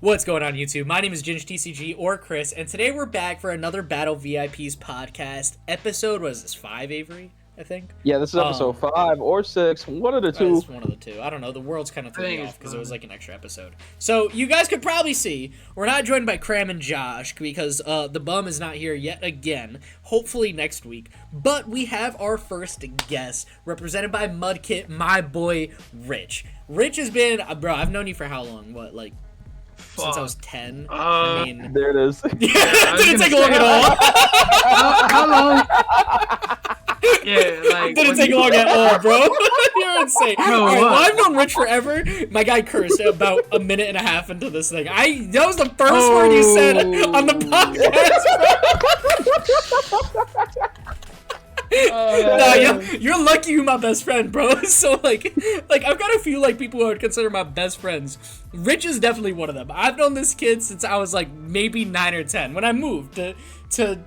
What's going on, YouTube? My name is GinJTCG or Chris, and today we're back for another Battle VIPs podcast episode. What is this, 5, Avery? I think. Yeah, this is episode 5 or 6. One of the two. It's one of the two. I don't know. The world's kind of threw me off because it was like an extra episode. So you guys could probably see we're not joined by Cram and Josh because the bum is not here yet again. Hopefully next week. But we have our first guest represented by Mudkit, my boy Rich. Rich has been, bro. I've known you for how long? What, like? Since I was 10. I mean, there it is. Yeah, didn't take long at all. How long? Yeah, like didn't take long at all, bro. You're insane. Bro, All right, well, what? I've known Rich forever. My guy cursed about a minute and a half into this thing. That was the first word you said on the podcast. Nah, you're lucky you're my best friend, bro. So like I've got a few like people who I would consider my best friends. Rich is definitely one of them. I've known this kid since I was like maybe 9 or 10 when I moved to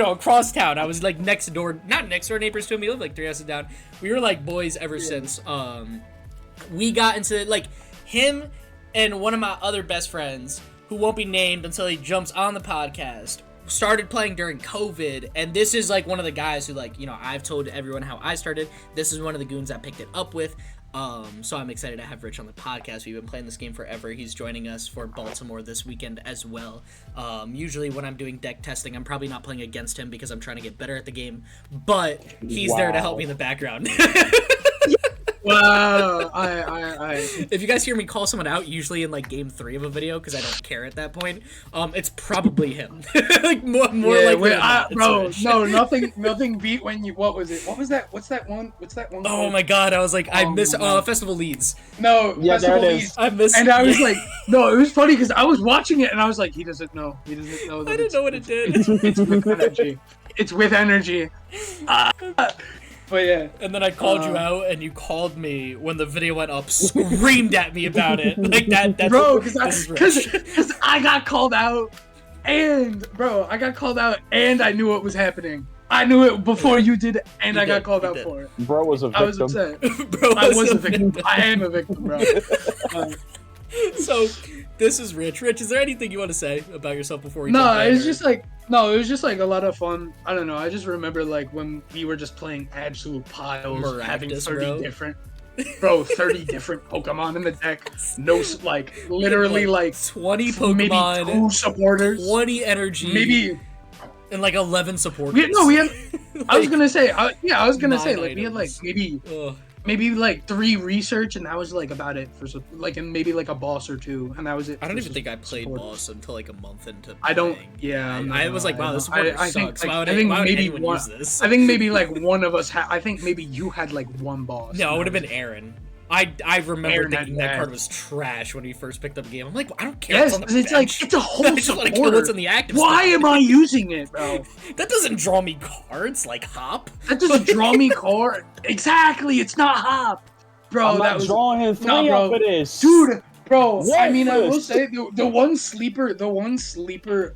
across town. I was like not next door neighbors to him. We lived like 3 houses down. We were like boys ever since. We got into like him and one of my other best friends who won't be named until he jumps on the podcast. Started playing during COVID, and this is like one of the guys who I've told everyone how I started. This is one of the goons I picked it up with. So I'm excited to have Rich on the podcast. We've been playing this game forever. He's joining us for Baltimore this weekend as well. Usually when I'm doing deck testing, I'm probably not playing against him because I'm trying to get better at the game, but he's there to help me in the background. Wow, If you guys hear me call someone out, usually in like game 3 of a video, because I don't care at that point, it's probably him. Like more likely than not, bro. Rich. No, nothing beat when you. What was it? What was that? What's that one? Oh my god, I was like, I miss Festival Leads. No, yeah, Festival there it is. Leads. I miss. And I was like, no, it was funny because I was watching it and I was like, he doesn't know. That I didn't know what it did. It's with energy. It's with energy. But yeah. And then I called you out, and you called me when the video went up, screamed at me about it. Like that. That's bro, because I got called out, and I knew what was happening. I knew it before you did, and I got called out for it. Bro was a victim. I was upset. Bro, I was a victim. I am a victim, bro. So, this is Rich. Rich, is there anything you want to say about yourself before we? No, it was just like a lot of fun. I don't know. I just remember like when we were just playing absolute piles, having 30 different 30 different Pokemon in the deck. No, like literally like 20 Pokemon, maybe 2 supporters, 20 energy, maybe, and like 11 supporters. We had. Like, I was gonna say like we had like Ugh. maybe like 3 research, and that was like about it for like, and maybe like a boss or 2, and that was it. I don't even think I played boss until like a month into. I don't. playing. Yeah, I was like, wow, this support sucks. Like, Why would I think maybe anyone one. use this? I think maybe like one of us had. I think maybe you had like 1 boss. No, it would have been Aaron. I remember Aaron thinking had that that. cars was trash when we first picked up the game. I'm like, I don't care. Yes, It's on the it's like bench. it's a whole I just want to kill supporter. what's in the active. Why stuff. am I using it, bro? That doesn't draw me cards like Hop. That doesn't draw me card. Exactly, it's not Hop, bro. I'm that not was drawing him 3 Nah, bro. off of this. dude, bro. What? I mean, I will say the one sleeper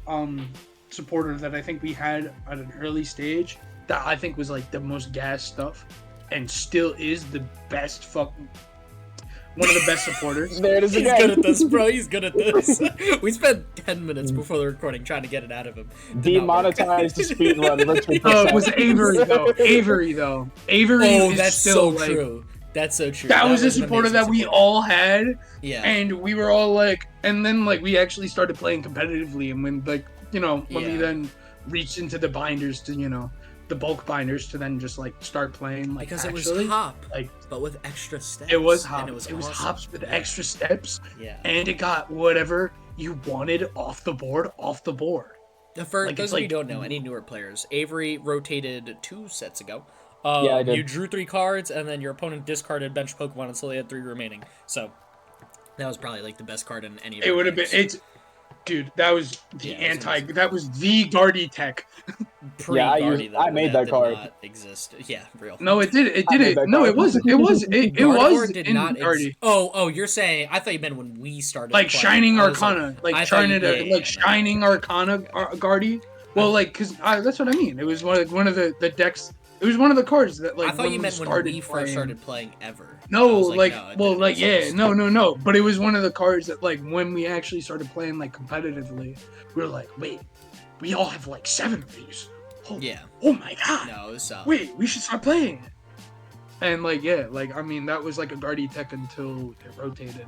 supporter that I think we had at an early stage that I think was like the most gas stuff, and still is the best one of the best supporters. There it is He's again. good at this, bro. He's good at this. We spent 10 minutes before the recording trying to get it out of him. Demonetized the speed run. Oh, it was Avery though. Avery Oh, is that's still so like, true. That's so true. That was a an supporter amazing that we support. all had, Yeah. and we were all like, and then like we actually started playing competitively, and when like when we then reached into the binders to the bulk binders to then just like start playing like Because actually, it was Hop, like but with extra steps. it was Hop. And it was awesome. Hops with extra steps, Yeah. and it got whatever you wanted off the board. For Like, those it's of you who like- don't know, any newer players, Avery rotated 2 sets ago. Yeah, I did. You drew 3 cards, and then your opponent discarded bench Pokemon until they had 3 remaining. So that was probably like the best card in any of It your would have been games. dude. That was the Yeah, it was amazing. That was the Guardy tech. Yeah, I Pre-Guardy, used- though, I made that did card. not exist. Yeah, real. No, it did. It I made did. that No, card. it was. It was. It Gardevoir was did in not Guardy. Oh, you're saying? I thought you meant when we started. Like playing. Shining I was Arcana, I like thought Shining, you- yeah, Shining Arcana Guardy. Well, like, cause that's what I mean. It was one of the decks. It was one of the cards that like. I thought you meant when started we first playing. started playing ever. No, no. But it was one of the cards that, like, when we actually started playing, like, competitively, we were like, wait, we all have, like, 7 of these. Oh my god. No, it was solid. Wait, we should start playing it. And, like, yeah, like, I mean, that was, like, a Guardy tech until it rotated.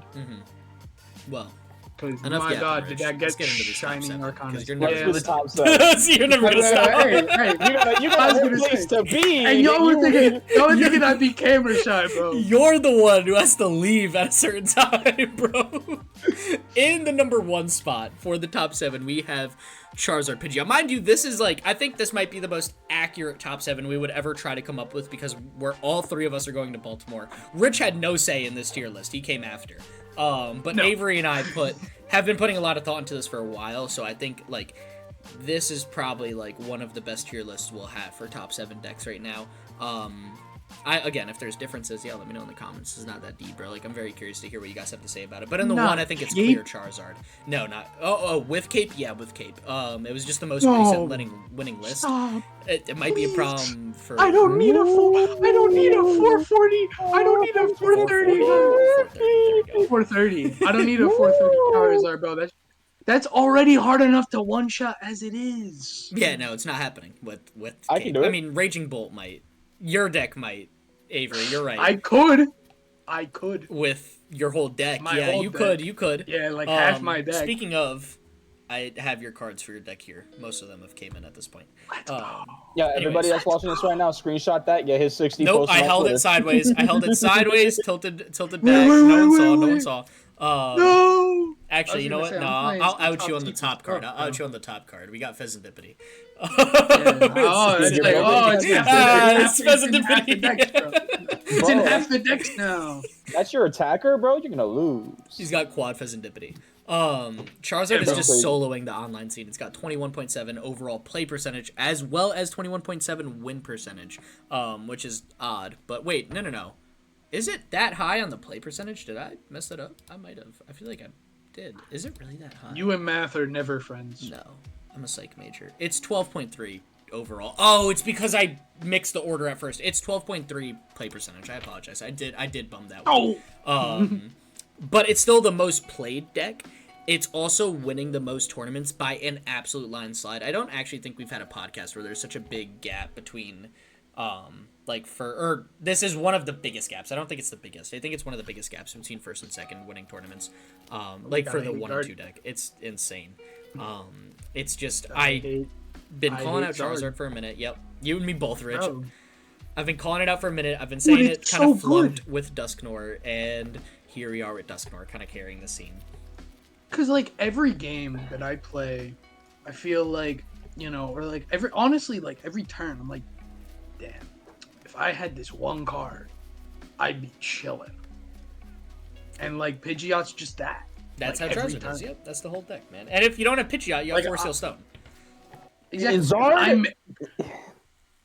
Well, because my god, did that get Shining Arcana? You're never the top 7. So you're never gonna stop. You got a place to be. And y'all were thinking I'd be camera shy, bro. You're the one who has to leave at a certain time, bro. In the number 1 spot for the top 7, we have Charizard Pidgeot. Mind you, this is like, I think this might be the most accurate top 7 we would ever try to come up with, because we're all 3 of us are going to Baltimore. Rich had no say in this tier list. He came after. But no. Avery and I have been putting a lot of thought into this for a while, so I think, like, this is probably, like, one of the best tier lists we'll have for top 7 decks right now. Again, if there's differences, yeah, let me know in the comments. It's not that deep, bro. Like, I'm very curious to hear what you guys have to say about it. But in the 1, I think it's clear Charizard. No, not... Oh, with Cape? Yeah, with Cape. It was just the most recent winning list. Stop. It might be a problem for... I don't need a 440. I don't need a 430. 430. I don't need a 430 Charizard, bro. That's already hard enough to one-shot as it is. Yeah, no, it's not happening with I Cape. can do it. I mean, Raging Bolt might. Your deck might, Avery. You're right. I could. With your whole deck. You could. Yeah, like half my deck. Speaking of, I have your cards for your deck here. Most of them have came in at this point. Let's go. Yeah, everybody that's watching this right now, screenshot that. Get his 60. Nope, I held it sideways. tilted back. No one saw. No. Actually, you know what? No, I'll out you on the top card. I'll out you on the top card. We got Pheasantipity. It's Pheasantipity. It's in half the decks now. That's your attacker, bro? You're gonna lose. He's got quad Pheasantipity. Charizard is just soloing the online scene. It's got 21.7 overall play percentage, as well as 21.7 win percentage, which is odd. But wait, no. Is it that high on the play percentage? Did I mess that up? I might have. I feel like I did. Is it really that high? You and math are never friends. No. I'm a psych major. It's 12.3 overall. Oh, it's because I mixed the order at first. It's 12.3 play percentage. I apologize. I did bum that one. But it's still the most played deck. It's also winning the most tournaments by an absolute landslide. I don't actually think we've had a podcast where there's such a big gap between this is one of the biggest gaps. I don't think it's the biggest. I think it's one of the biggest gaps between first and second winning tournaments. For the 1 and 2 deck. It's insane. It's just I've been calling out Charizard for a minute. Yep, you and me both, Rich. Bro. I've been calling it out for a minute. I've been saying it kind of flunked with Dusknoir, and here we are with Dusknoir kind of carrying the scene. Cause like every game that I play, I feel like, or like every turn, I'm like, damn, if I had this one card, I'd be chilling. And like Pidgeot's just that. That's how Charizard is. Yep, that's the whole deck, man. And if you don't have Pidgeot, you have Force Heal Stone. Exactly.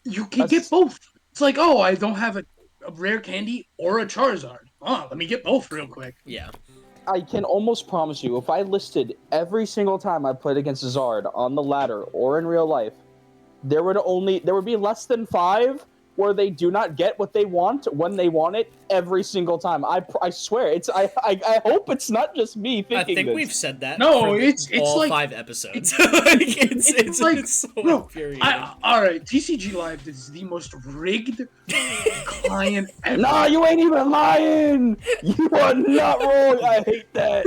You can get both. It's like, oh, I don't have a rare candy or a Charizard. Oh, let me get both real quick. Yeah. I can almost promise you, if I listed every single time I played against Zard on the ladder or in real life, there would be less than 5 where they do not get what they want when they want it every single time. I swear, I hope it's not just me thinking. I think this. We've said that. No, it's all like 5 episodes. It's so bro, infuriating. all right, TCG Live is the most rigged client ever. Nah, you ain't even lying. You are not wrong. I hate that.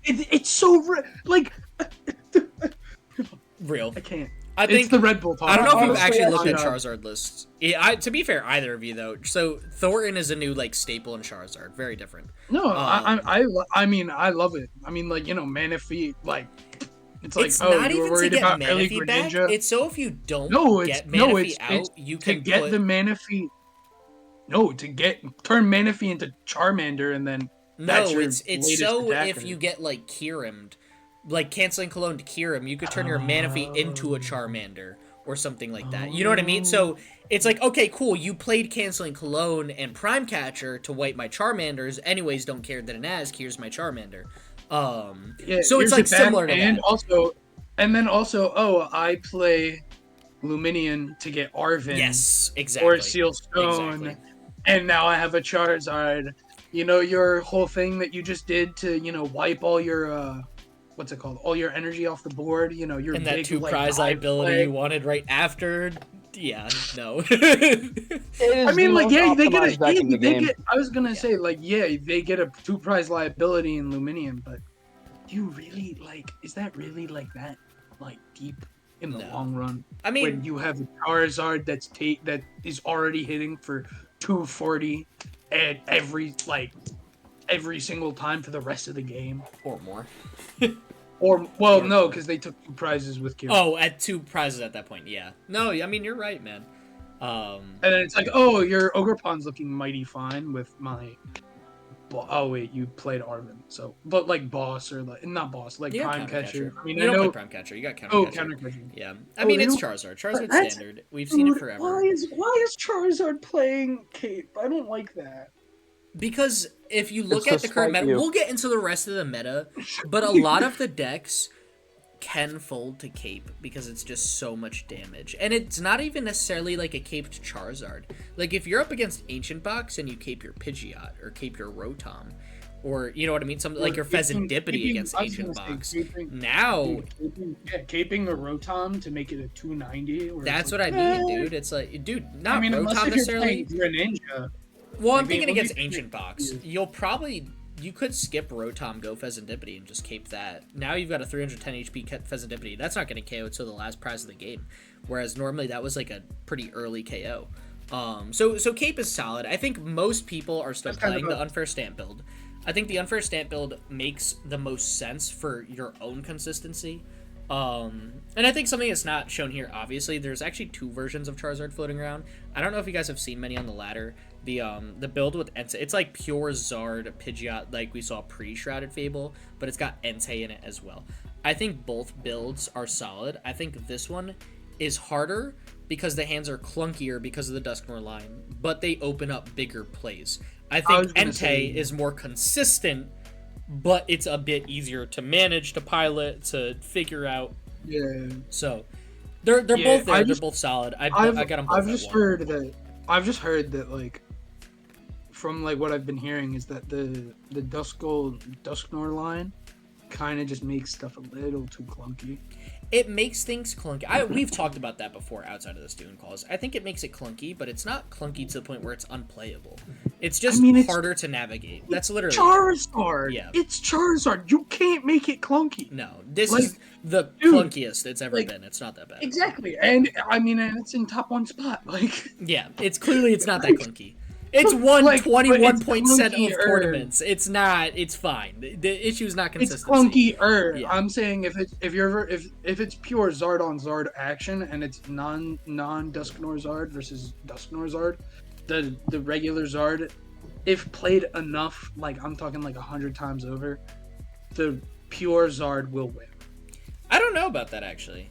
It's so like real. I can't. I think it's the Red Bull talk. I don't know if you've actually looked at Charizard lists. To be fair, either of you though. So Thornton is a new staple in Charizard. Very different. No, I mean I love it. I mean Manaphy it's not you were even worried to get about Manaphy back. Ninja. It's so if you don't get Manaphy out, you can get the Manaphy. No, turn Manaphy into Charmander and then it's so attacker. if you get Kyurem'd. Canceling Cologne to Kyurem, you could turn your Manaphy into a Charmander or something like that. You know what I mean? So it's like, okay, cool, you played Canceling Cologne and Prime Catcher to wipe my Charmanders. Anyways, don't care that an Ask. Here's my Charmander. So it's similar to that. And then also, I play Luminion to get Arven. Yes, exactly. Or Seal Stone. Exactly. and now I have a Charizard. You know, your whole thing that you just did to, you know, wipe all your what's it called? All your energy off the board. You know, your And big, that 2 like, prize dive liability play. you wanted right after. Yeah, no. It is I mean, the like, most yeah, they get optimized deck in the game. I was gonna say, like, yeah, they get a 2 prize liability in Luminium, but do you really, like, is that really, like, that, like, deep in the long run? I mean, when you have a Charizard that is already hitting for 240 and every single time for the rest of the game. or more. Or, well, no, because they took 2 prizes with Q. Oh, at 2 prizes at that point, yeah. No, I mean, you're right, man. And then it's like, oh, your Ogerpon's looking mighty fine with my... Oh, wait, you played Arvin. So, but like boss or like... Not boss, like Prime Catcher. I mean, you don't play Prime Catcher, you got Counter Catcher. Counter Catcher. Yeah. I mean, it's Charizard. Charizard's standard. We've seen it forever. Why is Charizard playing Cape? I don't like that. Because if you look It's at the current meta, we'll get into the rest of the meta, but a lot of the decks can fold to Cape because it's just so much damage. And it's not even necessarily like a caped Charizard. Like, if you're up against Ancient Box and you cape your Pidgeot or cape your Rotom, or, you know what I mean? Something like your Pheasantipity against Ancient Box. Now... caping a Rotom to make it a 290. That's what I mean, dude. It's like, dude, not Rotom necessarily. Greninja. Well, I'm thinking against Ancient Box. You could skip Rotom, go Pheasantipity, and just cape that. Now you've got a 310 HP Pheasantipity. That's not going to KO until the last prize of the game. Whereas normally that was like a pretty early KO. So cape is solid. I think most people are still playing the Unfair Stamp build. I think the Unfair Stamp build makes the most sense for your own consistency. And I think something that's not shown here, obviously, there's actually 2 versions of Charizard floating around. I don't know if you guys have seen many on the ladder. The build with Entei, it's like pure Zard Pidgeot like we saw pre-Shrouded Fable, but it's got Entei in it as well. I think both builds are solid. I think this one is harder because the hands are clunkier because of the Dusknoir line, but they open up bigger plays. I think Entei is more consistent, but it's a bit easier to manage, to pilot, to figure out. Yeah. So they're both there. They're both solid. I got them both. I've just heard that like from like what I've been hearing is that the Dusknoir line kind of just makes stuff a little too clunky. It makes things clunky. We've talked about that before outside of the student calls. I think it makes it clunky, but it's not clunky to the point where it's unplayable. It's just harder to navigate. That's literally Charizard. Yeah. It's Charizard. You can't make it clunky. No, this is the clunkiest it's ever been. It's not that bad. Exactly. And I mean, and it's in top 1 spot. Like, yeah, it's not that clunky. It's won 21% of tournaments. It's not. It's fine. The issue is not consistency. It's clunky. Yeah. I'm saying if it's pure Zard on Zard action and it's non Dusknoir Zard versus Dusknoir Zard, the regular Zard, if played enough, like I'm talking like 100 times over, the pure Zard will win. I don't know about that actually.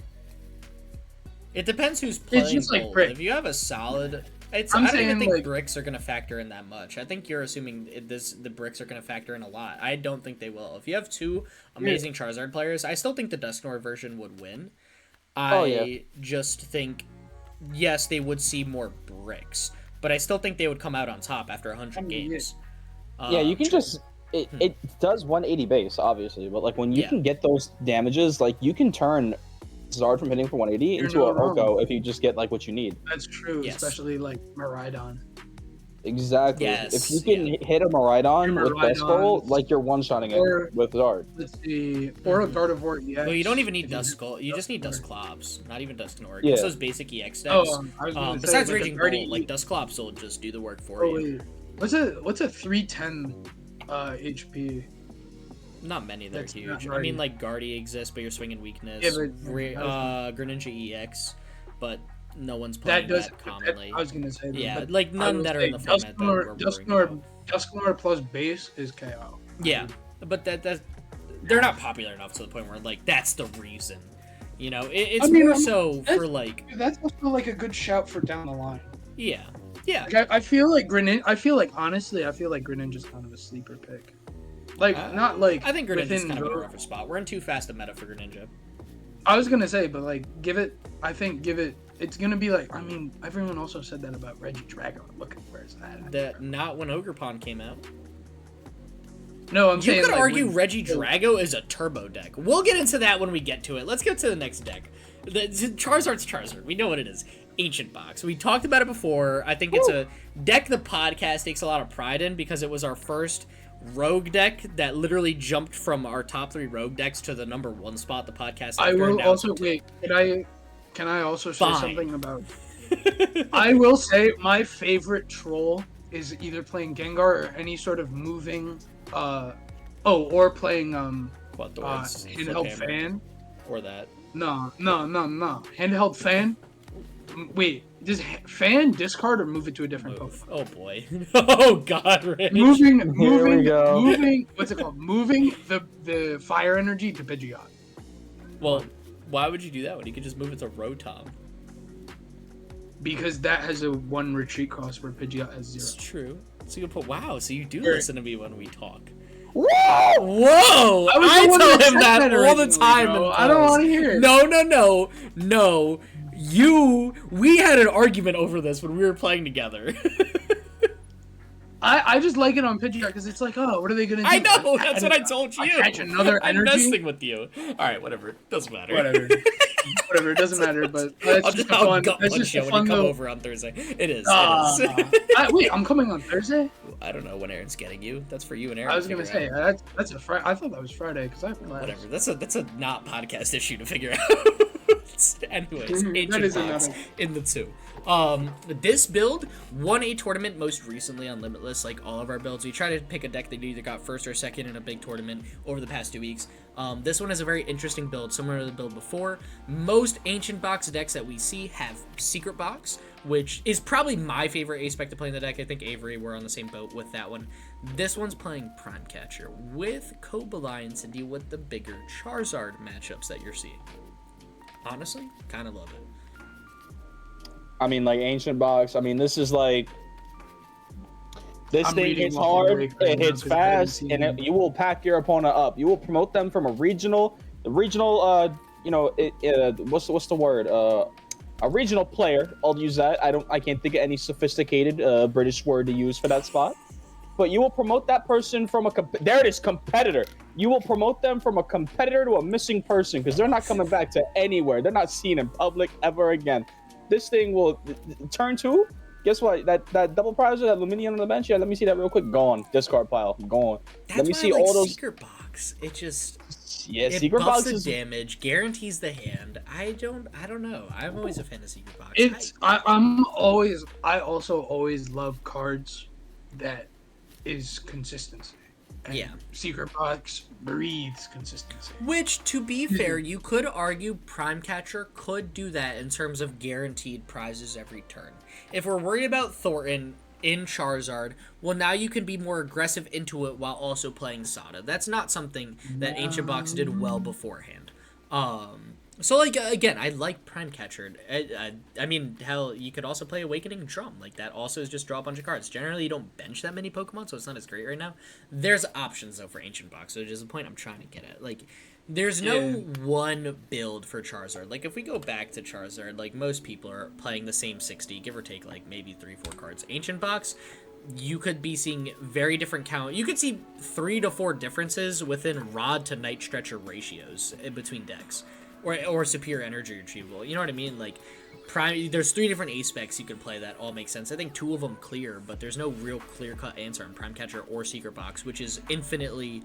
It depends who's playing. It's just like If you have a solid. I don't even think bricks are going to factor in that much. I think you're assuming the bricks are going to factor in a lot. I don't think they will. If you have 2 amazing Charizard players, I still think the Dusknoir version would win. I just think, yes, they would see more bricks, but I still think they would come out on top after 100 games. Yeah, you can just... It does 180 base, obviously, but like when you can get those damages, like you can turn Zard from hitting for 180 into a Oko if you just get like what you need. That's true, especially like Miraidon. Exactly. Yes, if you can hit a Miraidon with Duskull, like you're one-shotting it with Zard. Let's see. Or a Gardevoir EX. Well, you don't even need Duskull. You just need Dusclops, not even Dusknoir. It's those basic EX decks. Besides Raging Bull, like Dusclops will just do the work for you. Wait. What's a 310 HP? Not many that are huge. I mean, like, Guardy exists, but you're swinging weakness. Greninja EX, but no one's playing that commonly. I was going to say that. Yeah, like, none that are in the format that we're Dusknoir plus base is KO. Yeah, but they're not popular enough to the point where, like, that's the reson. You know, it's more so for, like... That's also, like, a good shout for down the line. Yeah. Yeah. Like, I feel like honestly, Greninja's kind of a sleeper pick. Like, not like. I think Greninja's kind of in a rougher spot. We're in too fast a meta for Greninja. I was gonna say, but like, give it it's gonna be like, I mean, everyone also said that about Regidrago. Look, where's that? That not when Ogre Pond came out. No, I'm saying. You could like, argue Regidrago is a turbo deck. We'll get into that when we get to it. Let's get to the next deck. Charizard's Charizard. We know what it is. Ancient Box. We talked about it before. I think it's a deck the podcast takes a lot of pride in because it was our first rogue deck that literally jumped from our top 3 rogue decks to the number 1 spot the podcast. I will also wait. Can I also say something about? I will say my favorite troll is either playing Gengar or any sort of moving. Or playing handheld fan. Or that. No. Handheld fan. Wait, does fan discard or move it to a different Pokemon? Oh boy. Oh god, Rich. Moving. What's it called? Moving the fire energy to Pidgeot. Well, why would you do that when you could just move it to Rotom? Because that has a 1 retreat cost where Pidgeot has 0. It's true. So you put so you do listen to me when we talk. Whoa! I tell him that all the time. I don't want to hear it. No. We had an argument over this when we were playing together. I just like it on Pidgeot because it's like, oh, what are they gonna do? I know, that's what I told you. Catch another energy. I'm messing with you. All right, whatever. Doesn't matter. Whatever. It doesn't matter. But that's just fun. That's just when fun. You come over on Thursday. It is. Wait, I'm coming on Thursday. I don't know when Aaron's getting you. That's for you and Aaron. I was gonna say that's a Friday. I thought that was Friday because I have class. Whatever. That's a not podcast issue to figure out. Anyways, Ancient Box in the 2. This build won a tournament most recently on Limitless, like all of our builds. We try to pick a deck that either got first or second in a big tournament over the past 2 weeks. This one is a very interesting build, similar to the build before. Most Ancient Box decks that we see have Secret Box, which is probably my favorite aspect to play in the deck. I think Avery, we're on the same boat with that one. This one's playing Prime Catcher with Cobalions to deal with the bigger Charizard matchups that you're seeing. Honestly, kind of love it. I mean, like Ancient Box. I mean, this is like thing hits hard, it hits fast, and you will pack your opponent up. You will promote them from a regional. What's the word? A regional player. I'll use that. I can't think of any sophisticated British word to use for that spot. But you will promote that person from competitor. You will promote them from a competitor to a missing person because they're not coming back to anywhere. They're not seen in public ever again. This thing will turn 2. Guess what? That double prizer, that Luminion on the bench. Yeah, let me see that real quick. Gone. Discard pile. Gone. Let me see all those. Secret Box. It just. Yeah, it Secret Box buffs is the damage, guarantees the hand. I don't know. I'm always a fan of Secret Box. I also always love cards that is consistency. And yeah. Secret Box breeds consistency. Which, to be fair, you could argue Prime Catcher could do that in terms of guaranteed prizes every turn. If we're worried about Thornton in Charizard, well, now you can be more aggressive into it while also playing Sada. That's not something that Ancient Box did well beforehand. So, like, again, I like Prime Catcher. I mean, hell, you could also play Awakening Drum. Like, that also is just draw a bunch of cards. Generally, you don't bench that many Pokemon, so it's not as great right now. There's options, though, for Ancient Box, which is the point I'm trying to get at. Like, there's no one build for Charizard. Like, if we go back to Charizard, like, most people are playing the same 60, give or take, like, maybe 3-4 cards. Ancient Box, you could be seeing very different count. You could see 3 to 4 differences within Rod to Night Stretcher ratios in between decks. Or superior energy retrieval. You know what I mean? Like, there's 3 different aspects you could play that all make sense. I think 2 of them clear, but there's no real clear-cut answer on Prime Catcher or Secret Box, which is infinitely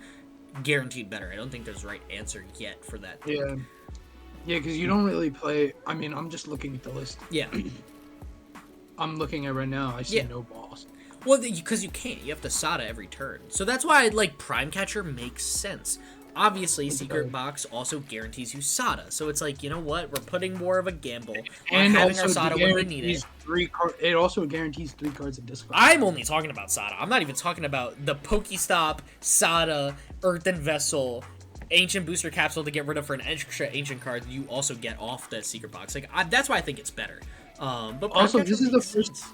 guaranteed better. I don't think there's a right answer yet for that thing. Yeah, because you don't really play... I mean, I'm just looking at the list. Yeah. I'm looking at right now. I see no boss. Well, because you can't. You have to Sada every turn. So that's why, like, Prime Catcher makes sense. Obviously, Secret Box also guarantees you Sada, so it's like, you know what? We're putting more of a gamble on having our Sada when we need it. It also guarantees 3 cards of discard. I'm only talking about Sada. I'm not even talking about the Pokestop, Sada, Earthen Vessel, Ancient Booster Capsule to get rid of for an extra Ancient card you also get off the Secret Box. Like, that's why I think it's better. But also, this is the first...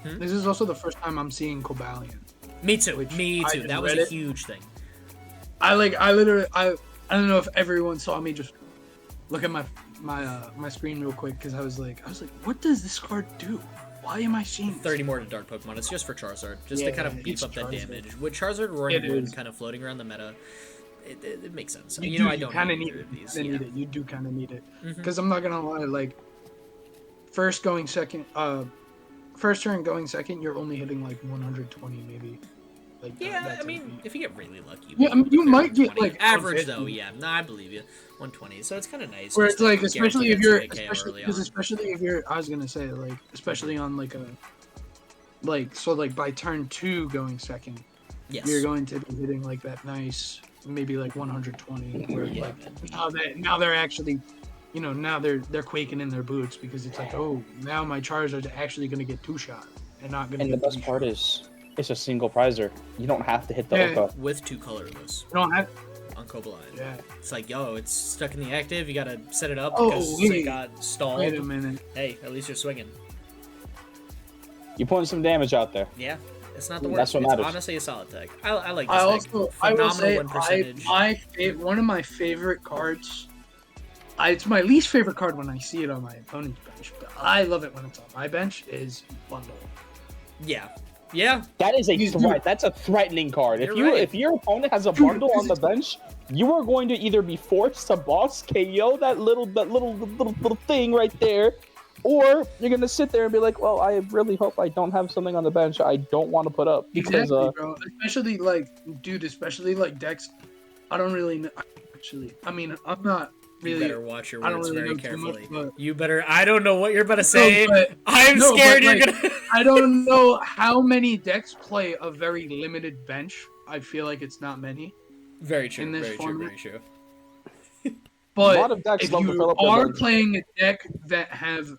This is also the first time I'm seeing Cobalion. Me too. That was a huge thing. I don't know if everyone saw me just look at my my screen real quick because I was like, what does this card do? Why am I seeing 30 more to Dark Pokemon? It's just for Charizard, just to kind of beef up that damage. With Charizard Roaring Wind kind of floating around the meta, it makes sense. I don't kind of need need of these. it. You do kind of need it because I'm not gonna lie, like first turn going second, you're only hitting like 120 maybe. Like yeah, I mean, if you get really lucky. Yeah, I mean, you might get like average though. Yeah, no, I believe you. 120, so it's kind of nice. Where it's like, especially if you're on like a by turn 2 going second, you're going to be hitting like that nice, maybe like 120. Where like now they're actually, now they're quaking in their boots because it's like, oh, now my Charizard's actually going to get 2-shot and not going to. And the best part is, it's a single prizer. You don't have to hit the Oka. With 2 colorless. You don't have. On Cobaline. Yeah. It's like, yo, it's stuck in the active. You gotta set it up because it got stalled. Wait a minute. Hey, at least you're swinging. You're putting some damage out there. Yeah, it's not the worst. That's what it's matters. honestly a solid tech. I like this deck. I will say, win percentage. one of my favorite cards. It's my least favorite card when I see it on my opponent's bench, but I love it when it's on my bench. Is Bundle. Yeah. Yeah, that is a threat. That's a threatening card. If your opponent has a bundle on the bench, you are going to either be forced to boss KO that little thing right there, or you're gonna sit there and be like, well, I really hope I don't have something on the bench I don't want to put up. Because, exactly, bro. Especially like decks. I don't really know. Actually, I mean, I'm not. Really, you better watch your words very carefully. Much, you better. I don't know what you're about to say. I'm scared you're gonna. I don't know how many decks play a very limited bench. I feel like it's not many. Very true. In this very format. true. Very true. But a lot of decks if you are playing a deck that has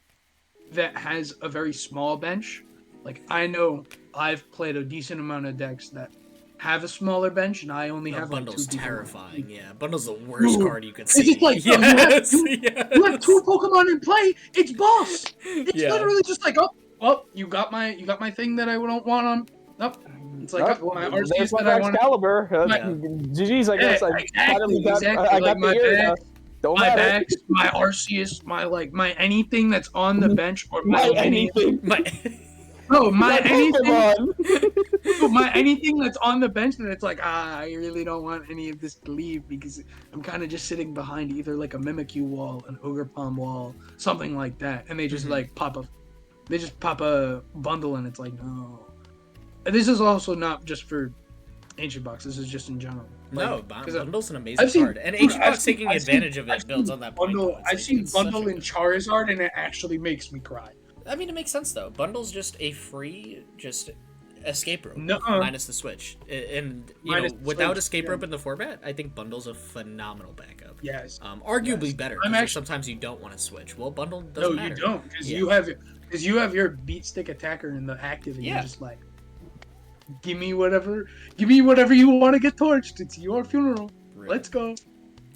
a very small bench, like I know I've played a decent amount of decks that have a smaller bench, and I only have Bundle's like 2 terrifying. People. Yeah, Bundle's the worst card you could see. It's just like, yes, you have 2 Pokemon in play. It's boss. It's literally just like, oh, you got my thing that I don't want on. Nope. It's like my Arceus that I want. Excalibur. GG's, I guess. Exactly. I got my bags, my bags, my Arceus, my anything that's on the bench or my anything. My anything that's on the bench, and it's like, I really don't want any of this to leave because I'm kind of just sitting behind either like a Mimikyu wall, an Ogre Palm wall, something like that, and they just pop a bundle, and it's like, no. And this is also not just for Ancient Box. This is just in general. No, Bundle's an amazing card, and Ancient Box taking advantage of it builds on that bundle. I've seen Bundle in Charizard, and it actually makes me cry. I mean, it makes sense though. Bundle's just a free, escape rope minus the switch, and without escape rope in the format, I think Bundle's a phenomenal backup. Yes, arguably better. Because sometimes you don't want to switch. Well, Bundle doesn't matter. No, you don't, because you have your beat stick attacker in the active, and you're just like, give me whatever you want to get torched. It's your funeral. Really? Let's go.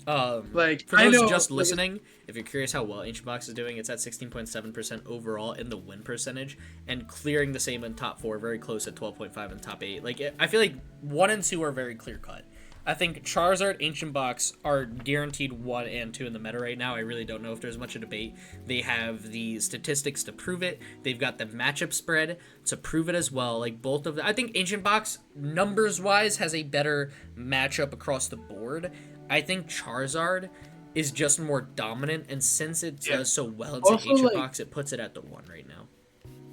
For those just listening, if you're curious how well Ancient Box is doing, it's at 16.7% overall in the win percentage, and clearing the same in top 4, very close at 12.5 in top 8. Like, I feel like 1 and 2 are very clear cut. I think Charizard, Ancient Box are guaranteed 1 and 2 in the meta right now. I really don't know if there's much of a debate. They have the statistics to prove it. They've got the matchup spread to prove it as well. Like, both of them. I think Ancient Box, numbers-wise, has a better matchup across the board. I think Charizard is just more dominant, and since it does so well into Ancient Box, it puts it at the 1 right now.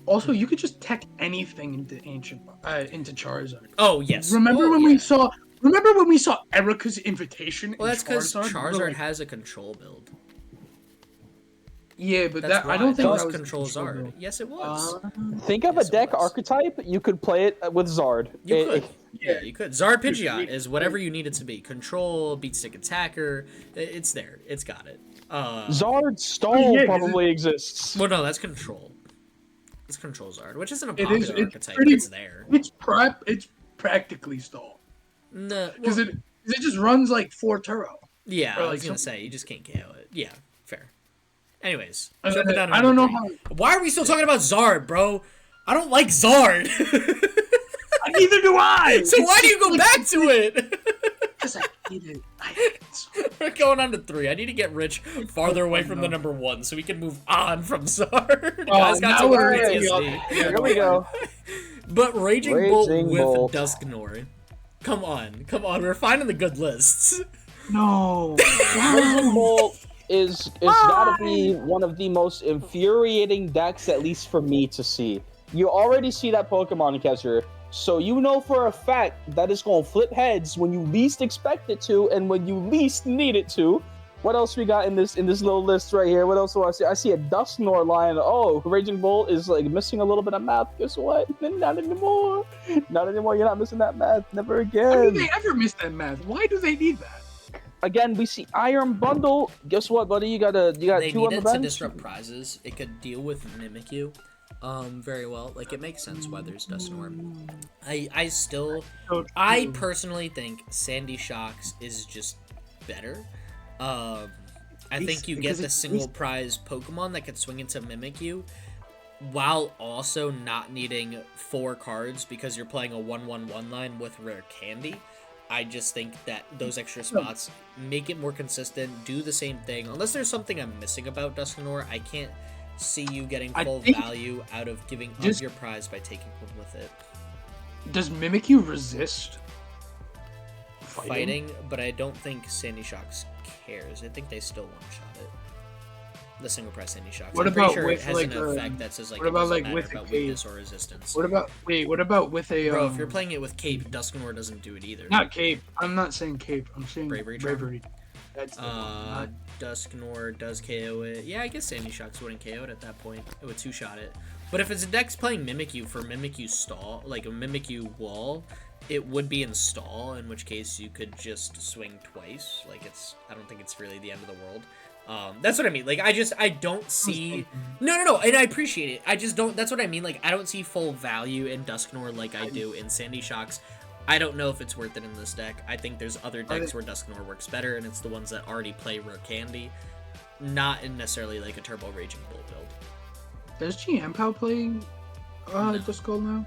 Also, you could just tech anything into into Charizard. Oh yes. Remember when we saw Erica's invitation? Well, that's because Charizard has a control build. Yeah, but I don't think that was control Zard. Yes, it was. Think of a deck archetype. You could play it with Zard. You could. Yeah, you could. Zard Pidgeot is whatever you need it to be. Control, beat stick attacker. It's there. It's got it. Zard Stall probably exists. Well, no, that's control. It's control Zard, which isn't a popular archetype. It's there. It's practically Stall. No, because it just runs like 4 Turo. Yeah, I was gonna say you just can't KO it. Yeah, fair. Anyways, I don't know how. Why are we still talking about Zard, bro? I don't like Zard. Neither do I. So why do you go back to it? because I hate it. I hate it so much. We're going on to 3. I need to get Rich farther away from the number 1 so we can move on from Zard. Guys got some PTSD. Here we go. But Raging Bolt with Bolt. Dusknoir. Come on. We're finding the good lists. No. Raging Bolt is gotta be one of the most infuriating decks, at least for me to see. You already see that Pokemon catcher, so you know for a fact that it's gonna flip heads when you least expect it to, and when you least need it to. What else we got in this little list right here? What else do I see? I see a Dusknoir line. Oh, Raging Bolt is like missing a little bit of math. Guess what? Not anymore. Not anymore. You're not missing that math. Never again. How do they ever miss that math? Why do they need that? Again, we see Iron Bundle. Guess what, buddy? You got They 2 on need the it bench. to disrupt prizes. It could deal with Mimikyu very well. Like, it makes sense why there's Dusknoir. I personally think Sandy Shocks is just better. I think you get the single prize Pokemon that can swing into Mimikyu while also not needing 4 cards because you're playing a 1/1/1 line with Rare Candy. I just think that those extra spots make it more consistent, do the same thing. Unless there's something I'm missing about Dusknoir, I can't see you getting full value out of giving up your prize by taking one with it. Does Mimikyu resist fighting? But I don't think Sandy Shocks cares. I think they still one-shot it. The single prize Sandy Shocks. What I'm about pretty sure with it has an effect that says like what it about doesn't like matter with about a weakness or resistance. What about with a Bro, if you're playing it with Cape, Dusknoir doesn't do it either. Not Cape. I'm not saying Cape. I'm saying Bravery. That's the Dusknoir does KO it. Yeah, I guess Sandy Shocks wouldn't KO it at that point. It would 2-shot it. But if it's a deck's playing Mimikyu for Mimikyu stall, like a Mimikyu wall, it would be in stall, in which case you could just swing twice. Like, I don't think it's really the end of the world. That's what I mean. Like, I don't see... No, and I appreciate it. I just don't... That's what I mean. Like, I don't see full value in Dusknoir like I do in Sandy Shocks. I don't know if it's worth it in this deck. I think there's other decks where Dusknoir works better, and it's the ones that already play Rare Candy. Not in necessarily, like, a Turbo Raging Bolt build. Does GMPow play Duskull now?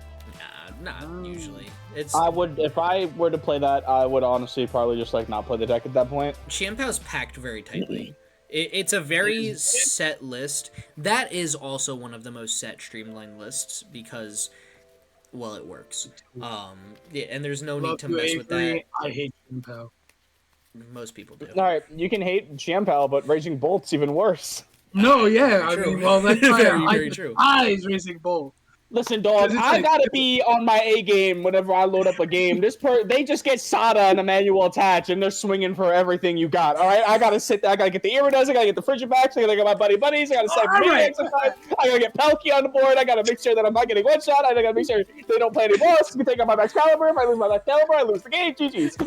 Nah, not usually. I would, if I were to play that, I would honestly probably just like not play the deck at that point. GMPow's packed very tightly. It's a very set list. That is also one of the most set streamlined lists because, well, it works. Yeah, and there's no need to mess with that. I hate GMPow. Most people do. All right, you can hate GMPow, but Raging Bolt's even worse. No, yeah, I mean, well, that's why very true. Eyes Racing Bolt. Listen, dog, I gotta be on my A game whenever I load up a game. They just get Sada and a manual attached, and they're swinging for everything you got. All right, I gotta sit there. I gotta get the Iridas. I gotta get the Frigibacks. I gotta get my buddies. I gotta set Maniacs aside. I gotta get Palkia on the board. I gotta make sure that I'm not getting one shot. I gotta make sure they don't play any boss. You can take out my Max Caliber. If I lose my Max Caliber, I lose the game. GG's.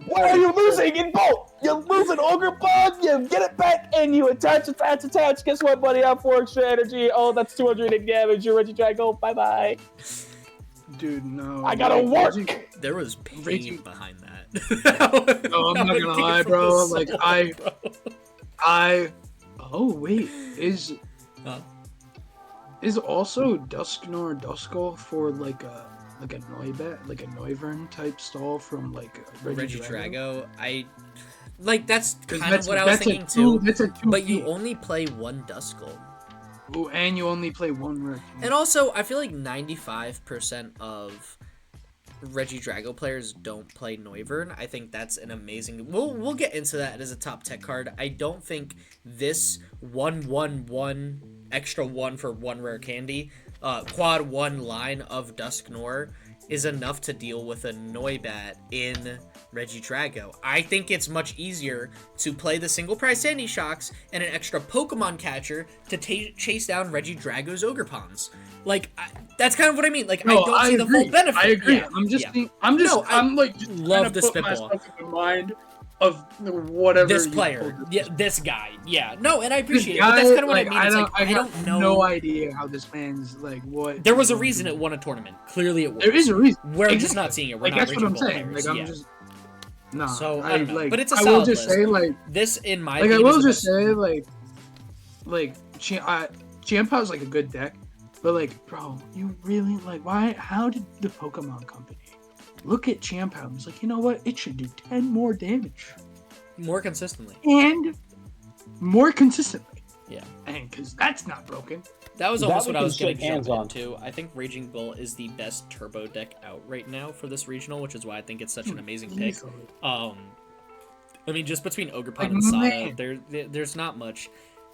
What are you losing in Bolt? You're losing Ogre Bug, you get it back, and you attach. Guess what, buddy? I have 4 extra energy. Oh, that's 200 damage. You're ready to try. Go. Bye-bye. Dude, no. I gotta work. There was pain behind that. No, I'm not gonna lie, bro. Like, oh, wait. Is also Dusknoir Duskull for, like a Noibat, like a Noivern type stall from like Regidrago. That's kind of what I was thinking too. But you only play one Duskull. Oh, and you only play one Rare. And also, I feel like 95% of Regidrago players don't play Noivern. I think that's an amazing. We'll get into that as a top tech card. I don't think this 1/1/1 extra 1 for 1 Rare Candy. Quad 1 line of Dusknoir is enough to deal with a Noibat in Regidrago. I think it's much easier to play the single prize Sandy Shocks and an extra Pokemon catcher to chase down Regidrago's Ogerpons. Like, that's kind of what I mean. Like, no, I don't see the full benefit. I agree. Yeah. I'm just love the spitball. In mind of whatever this player, this guy, no, and I appreciate it. But that's kind of what I mean. I don't know. No idea how this man's like what. There was a reason it won a tournament. Clearly, it was. There is a reason. We're just not seeing it. We're not that's what I'm saying. Players. Like I'm just. No. So I don't know. But it's a I solid will just list. say like this in my. Like I will just say like Champow's like a good deck, but like bro, you really like why? How did the Pokemon Company look at Champ Power. He's like, you know what? It should do 10 more damage. More consistently. And more consistently. Yeah. And because that's not broken. That was almost what I was going to jump on. into. I think Raging Bull is the best turbo deck out right now for this regional, which is why I think it's such an amazing pick. I mean, just between Ogerpon and Sada, there's not much.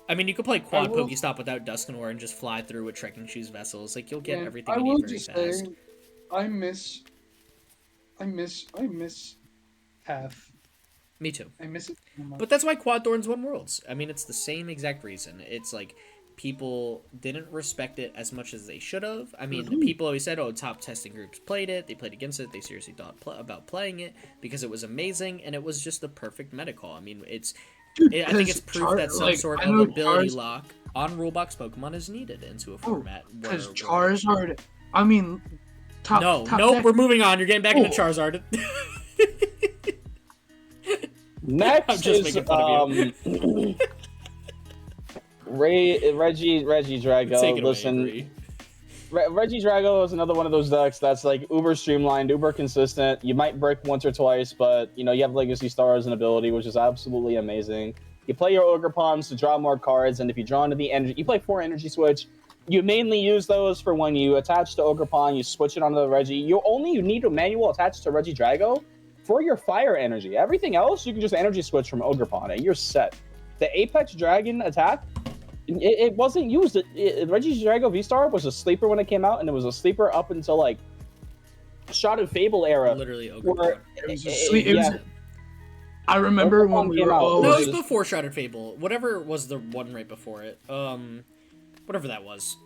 I mean, you could play quad Pokestop without Dusknoir and just fly through with Trekking Shoes Vessels. Like, you'll get everything you need very fast. I miss half. Me too. I miss it. But that's why Quad Thorns won Worlds. I mean, it's the same exact reason. It's like people didn't respect it as much as they should have. I mean, people always said, oh, top testing groups played it. They played against it. They seriously thought about playing it because it was amazing, and it was just the perfect meta call. I mean, I think it's proof that some sort of ability lock on Rulebox Pokemon is needed into a format. Because Charizard, I mean, top we're moving on. You're getting back into Charizard. Next I'm just making fun of you. Reggie Drago. Take it Listen, away, Reggie Drago is another one of those decks that's like uber streamlined, uber consistent. You might break once or twice, but you have Legacy Star as an ability, which is absolutely amazing. You play your Ogerpons to draw more cards, and if you draw into the energy, you play 4 Energy Switch. You mainly use those for when you attach to Ogerpon, you switch it onto the Reggie. You need a manual attached to Reggie Drago for your fire energy. Everything else, you can just energy switch from Ogerpon, and you're set. The Apex Dragon attack, it wasn't used. Reggie Drago V-Star was a sleeper when it came out, and it was a sleeper up until like Shrouded Fable era. Literally Ogerpon. I remember Ogerpon when we were all... No, it was before Shrouded Fable. Whatever was the one right before it. Whatever that was.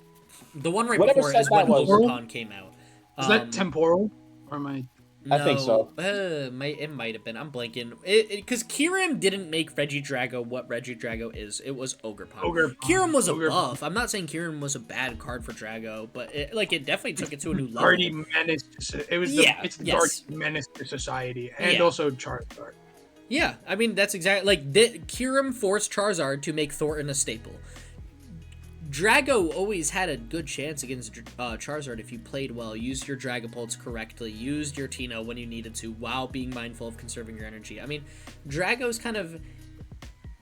The one right before it is when Ogerpon came out. Is that Temporal? Or am I... No, I think so. It might have been. I'm blanking. Because Kyurem didn't make Reggie Drago what Reggie Drago is. It was Ogerpon. Kyurem was a buff. I'm not saying Kyurem was a bad card for Drago, but it definitely took it to a new level. Guardian Menace. It's the Guardian Menace to society, and also Charizard. Yeah, I mean that's exactly Kyurem forced Charizard to make Thornton a staple. Drago always had a good chance against Charizard if you played well, used your Dragapults correctly, used your Tino when you needed to, while being mindful of conserving your energy. I mean, Drago's kind of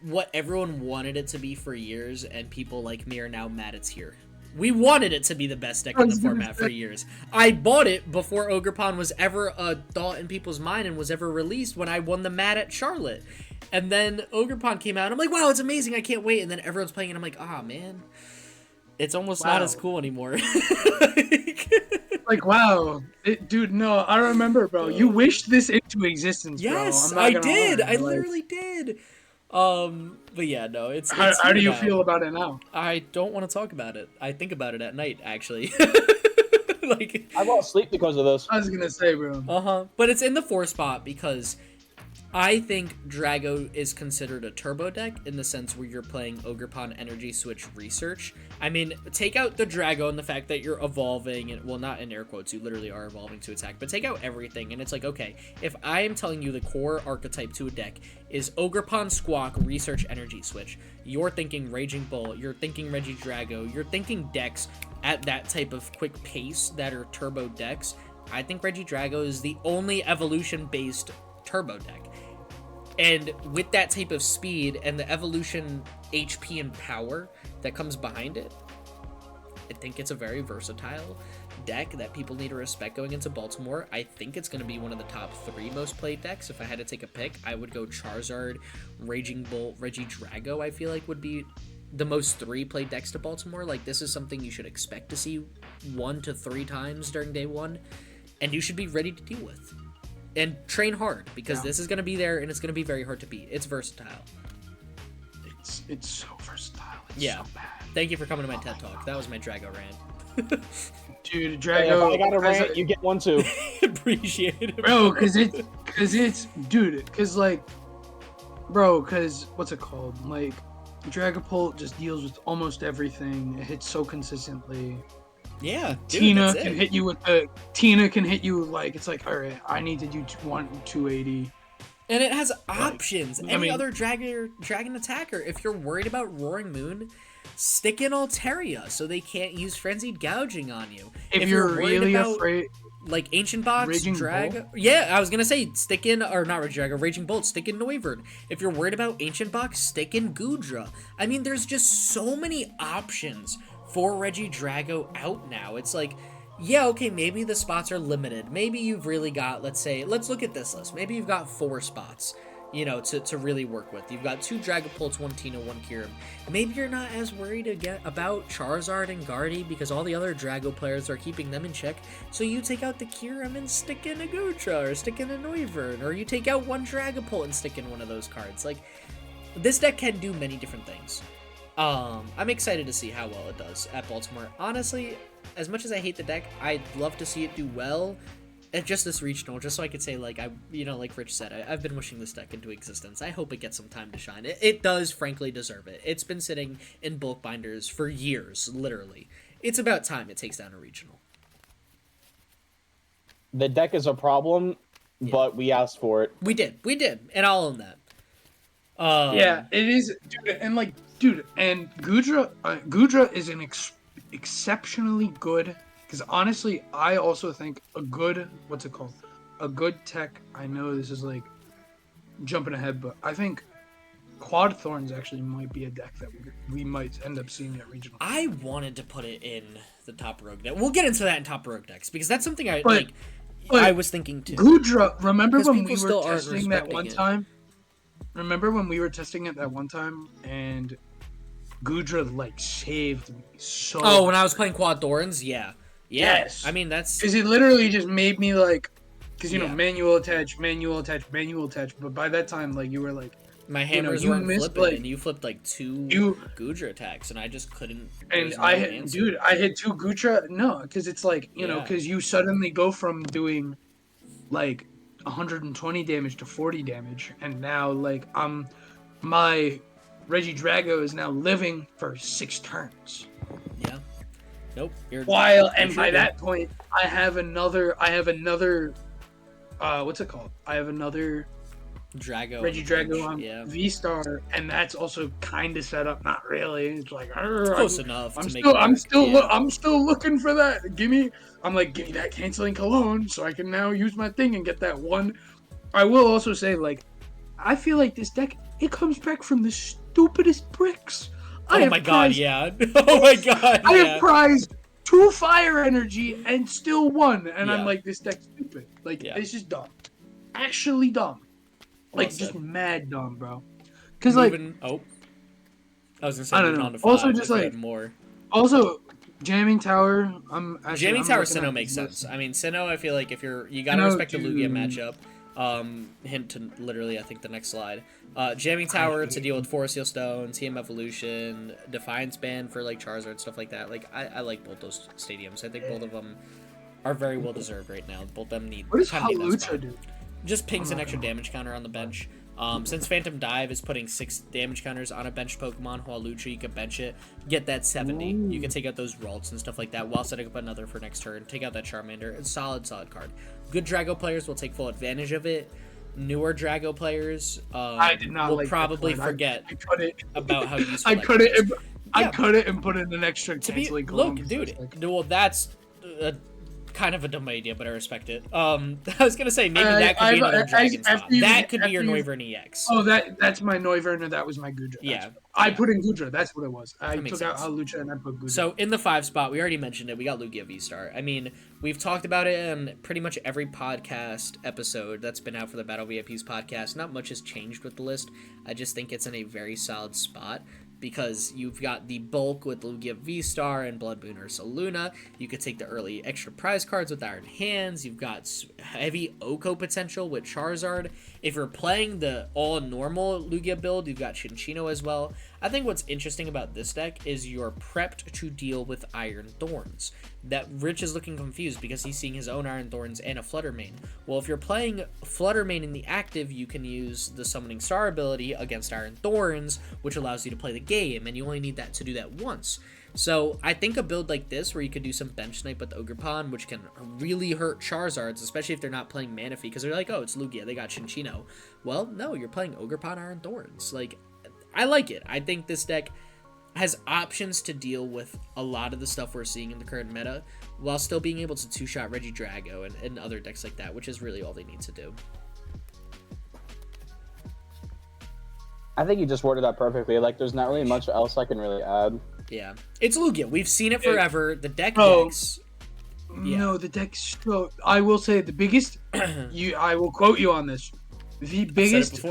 what everyone wanted it to be for years, and people like me are now mad it's here. We wanted it to be the best deck in the format for years. I bought it before Ogerpon was ever a thought in people's mind and was ever released when I won the Mat at Charlotte. And then Ogerpon came out, and I'm like, wow, it's amazing, I can't wait. And then everyone's playing it, I'm like, ah, man. It's almost not as cool anymore. Wow. Dude, no, I remember, bro. You wished this into existence, bro. Yes, I did. I literally did. But yeah, no, it's how do you feel about it now? I don't want to talk about it. I think about it at night, actually. I lost sleep because of this. I was gonna say, bro. But it's in the 4 spot because I think Drago is considered a turbo deck in the sense where you're playing Ogerpon Energy Switch Research. I mean, take out the Drago and the fact that you're evolving, and well, not in air quotes, you literally are evolving to attack, but take out everything, and it's like, okay, if I am telling you the core archetype to a deck is Ogerpon Squawk Research Energy Switch, you're thinking Raging Bull, you're thinking Reggie Drago, you're thinking decks at that type of quick pace that are turbo decks. I think Reggie Drago is the only evolution-based turbo deck. And with that type of speed and the evolution HP and power that comes behind it, I think it's a very versatile deck that people need to respect going into Baltimore. I think it's going to be one of the top 3 most played decks. If I had to take a pick, I would go Charizard, Raging Bolt, Reggie Drago, I feel like would be the most 3 played decks to Baltimore. Like, this is something you should expect to see 1 to 3 times during day 1, and you should be ready to deal with. And train hard, because this is going to be there, and it's going to be very hard to beat. It's versatile. It's so versatile. It's so bad. Thank you for coming to my TED Talk. That was my Drago rant. Dude, Drago... If I got a rant, you get one too. Appreciate it. Bro, because what's it called? Like, Dragapult just deals with almost everything. It hits so consistently. Yeah, dude, Tina can hit you like, it's like, all right, I need to do 280. And it has options. Any other dragon attacker. If you're worried about Roaring Moon, stick in Altaria so they can't use Frenzied Gouging on you. If you're really afraid, like Ancient Box, Raging Drag. Bolt? Yeah, I was gonna say stick in, or not Raging Drag, Raging Bolt, stick in Noivern. If you're worried about Ancient Box, stick in Goodra. I mean, there's just so many options for Regidrago out now. It's like, yeah, okay, maybe the spots are limited. Maybe you've really got, let's look at this list. Maybe you've got 4 spots, you know, to really work with. You've got 2 Dragapults, 1 Tino, 1 Kyurem. Maybe you're not as worried about Charizard and Guardy because all the other Drago players are keeping them in check. So you take out the Kyurem and stick in a Goodra, or stick in a Noivern, or you take out 1 Dragapult and stick in one of those cards. Like, this deck can do many different things. I'm excited to see how well it does at Baltimore. Honestly, as much as I hate the deck, I'd love to see it do well at just this regional, just so I could say, like, like Rich said, I've been wishing this deck into existence. I hope it gets some time to shine. It does, frankly, deserve it. It's been sitting in bulk binders for years, literally. It's about time it takes down a regional. The deck is a problem, but we asked for it. We did, and I'll own that. Yeah, it is, dude, and Goodra is an exceptionally good, because honestly, I also think a good, a good tech, I know this is like jumping ahead, but I think Quad Thorns actually might be a deck that we might end up seeing at regional. I wanted to put it in the top rogue deck. We'll get into that in top rogue decks, because that's something I was thinking too. Goodra, remember when we were still testing that one time? Remember when we were testing it that one time, and Goodra, like, saved me so Oh, when I was playing Quad Thorns? Yeah. Yes. I mean, that's... Because it literally just made me, like... Because, you know, Yeah. manual attach, but by that time, like, you were, like... My hammers you weren't missed, flipping, like, and you flipped, like, 2 Goodra attacks, and I just couldn't... And I hit 2 Goodra... No, because it's, like, you know, because you suddenly go from doing, like, 120 damage to 40 damage, and now, like, my Regidrago is now living for 6 turns. Yeah. Nope. By that point, I have another, what's it called? I have another Regidrago on V-Star, and that's also kind of set up. Not really. It's like, it's close enough. I'm still looking for that. Give me that canceling cologne, so I can now use my thing and get that one. I will also say, like, I feel like this deck, it comes back from the stupidest bricks. Oh my god, yeah. I have prized 2 fire energy and still won, and I'm like, this deck's stupid. Like, it's just dumb. Actually dumb. Like, just mad dumb, bro. Because, like... I was gonna say, I don't know. on to 5, also, just, like... more. Also, Jamming Tower, Jamming Tower Sinnoh makes sense. I mean, Sinnoh, I feel like if you gotta respect the Lugia matchup. Hint to literally, I think, the next slide. Jamming Tower to deal with Forest Seal Stone, TM Evolution, Defiance Band for, like, Charizard, stuff like that. Like, I like both those stadiums. I think both of them are very well deserved right now. Both of them need... What does Hawlucha do? Just pings an extra damage counter on the bench. Since Phantom Dive is putting 6 damage counters on a benched Pokemon, Hawlucha, you can bench it, get that 70. Ooh. You can take out those Ralts and stuff like that while setting up another for next turn. Take out that Charmander. It's solid card. Good Drago players will take full advantage of it. Newer Drago players will probably forget about how useful I cut it and put in an extra canceling cologne. Look, dude, well, that's... kind of a dumb idea, but I respect it. I was gonna say maybe that could be another Dragon spot. That could be your Noivern EX. Oh, that's my Noivern, and that was my Goodra. Yeah. I put in Goodra. That's what it was. I took out Hawlucha and I put Goodra. So in the 5 spot, we already mentioned it. We got Lugia V-Star. I mean, we've talked about it in pretty much every podcast episode that's been out for the Battle VIPs podcast. Not much has changed with the list. I just think it's in a very solid spot, because you've got the bulk with Lugia V-Star and Blood Moon or Luna. You could take the early extra prize cards with Iron Hands. You've got heavy Oko potential with Charizard. If you're playing the all-normal Lugia build, you've got Chinchino as well. I think what's interesting about this deck is you're prepped to deal with Iron Thorns. That Rich is looking confused because he's seeing his own Iron Thorns and a Flutter Mane. Well, if you're playing Flutter Mane in the active, you can use the Summoning Star ability against Iron Thorns, which allows you to play the game, and you only need that to do that once. So I think a build like this, where you could do some Bench Snipe with Ogerpon, which can really hurt Charizards, especially if they're not playing Manaphy, because they're like, oh, it's Lugia, they got Chinchino. Well, no, you're playing Ogerpon Iron Thorns. Like, I like it. I think this deck... has options to deal with a lot of the stuff we're seeing in the current meta, while still being able to two-shot Regidrago and other decks like that, which is really all they need to do. I think you just worded that perfectly. Like, there's not really much else I can really add. Yeah. It's Lugia. We've seen it forever. The decks... Yeah. No, the deck's so... I will say the biggest... I will quote you on this. The biggest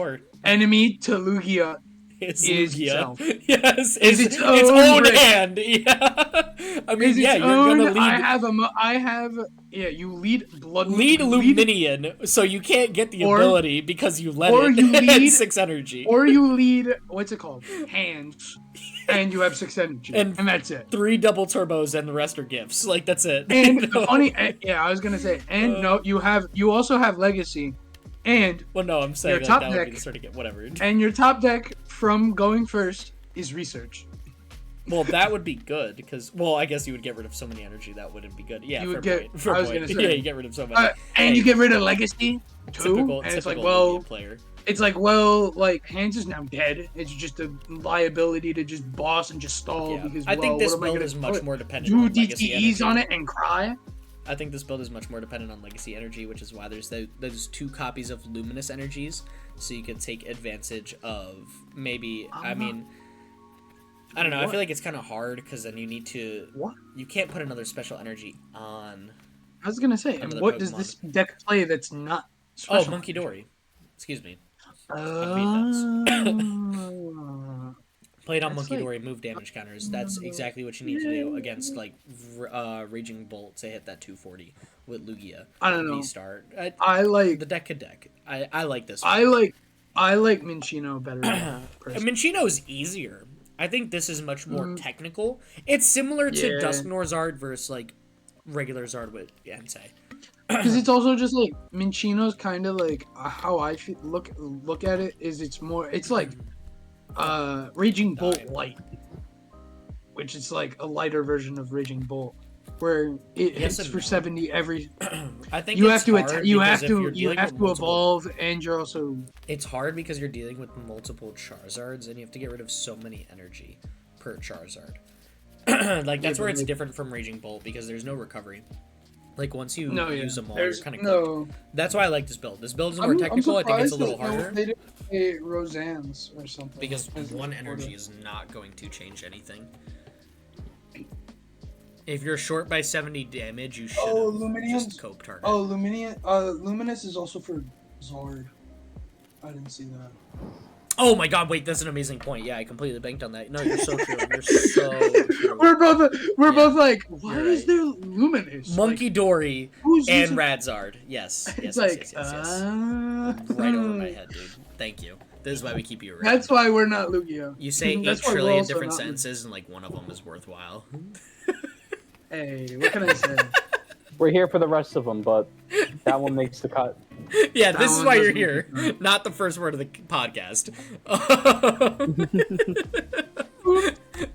enemy to Lugia is itself. Yes, its own hand. Yeah. I mean, yeah, you're gonna lead... you lead Luminion, so you can't get the ability because you let it 6 energy. Or you lead, what's it called? Hands. And you have 6 energy. And that's it. 3 double turbos and the rest are gifts. Like, that's it. And funny, I was gonna say, and no, you also have Legacy. And well, no, I'm saying your top that deck, would be the sort of get whatever. And your top deck from going first is Research. Well, that would be good because, well, I guess you would get rid of so many energy that wouldn't be good. Yeah, you would get. I was gonna say, yeah, you get rid of so many. And you get rid of Legacy too. Typical, and it's like, well, player. It's like, well, like Hands is now dead. It's just a liability to just boss and just stall because. I think this build is much more dependent on Legacy energy. DTEs on it and cry. I think this build is much more dependent on Legacy energy, which is why there's those 2 copies of Luminous energies, so you could take advantage of maybe. I mean, I don't know. I feel like it's kind of hard because then you need to. What? You can't put another special energy on. I was gonna say, and what does this deck play that's not? Special Monkey Dory. Excuse me. Played on Monkey Dory, move damage counters. That's exactly what you need to do against like Raging Bolt to hit that 240 with Lugia. I don't know. V-Start. I like the deck. I like this. I like Minccino better. Minccino is easier. I think this is much more technical. It's similar to Dusknoir Zard versus like regular Zard with Entei. Because it's also just like Minccino's kind of like how I look at it is it's like Raging Bolt Light, which is like a lighter version of Raging Bolt, where it hits for 70 every. I think you have to evolve, and you're also. It's hard because you're dealing with multiple Charizards, and you have to get rid of so many energy per Charizard. Like that's where it's different from Raging Bolt because there's no recovery. Like once you use them all, you're kind of cooked. That's why I like this build. This build is more technical. I think it's a little harder. They didn't play Roseanne's or something. Because 1 energy is not going to change anything. If you're short by 70 damage, you should just cope target. Oh, Luminous is also for Zard. I didn't see that. Oh my god, wait, that's an amazing point. Yeah, I completely banked on that. No, you're so true. You're so true. We're both like, why is there Luminous? Monkey Dory and Radzard. Yes. Yes. Right over my head, dude. Thank you. This is why we keep you around. That's why we're not Lugia. You say 8 trillion different sentences and like one of them is worthwhile. Hey, what can I say? We're here for the rest of them, but that one makes the cut. Yeah, this is why you're here, not the first word of the podcast.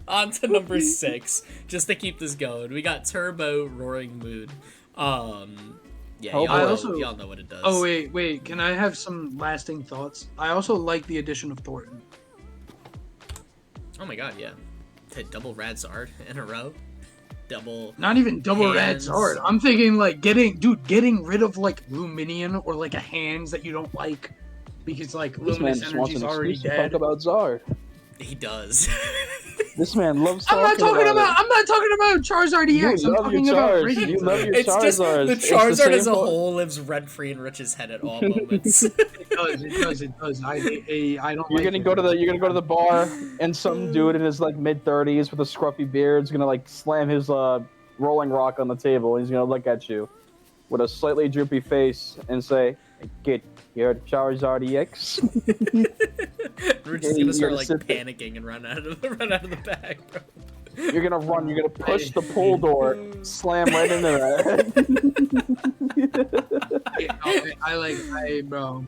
On to number 6, just to keep this going. We got Turbo Roaring Moon. Yeah, y'all know what it does. Oh, wait, can I have some lasting thoughts? I also like the addition of Thornton. Oh my god, yeah. Hit double Radzard in a row. Not even double Radzard. I'm thinking like getting rid of like Luminion or like a Hands that you don't like because like Luminous Energy's already dead. Talk about Zard. He does. This man loves I'm not talking about Charizard EX. I'm talking about Radiant. You love your Charizard. Just the Charizard as a whole lives rent free in Rich's head at all moments. It does. I don't. You're gonna go to the bar and some dude in his like mid-30s with a scruffy beard is gonna like slam his Rolling Rock on the table and he's gonna look at you with a slightly droopy face and say, "Get your Charizard EX." We're just gonna start like panicking and run out of the bag, bro. You're gonna run. You're gonna push the pull door, slam right into that. Bro.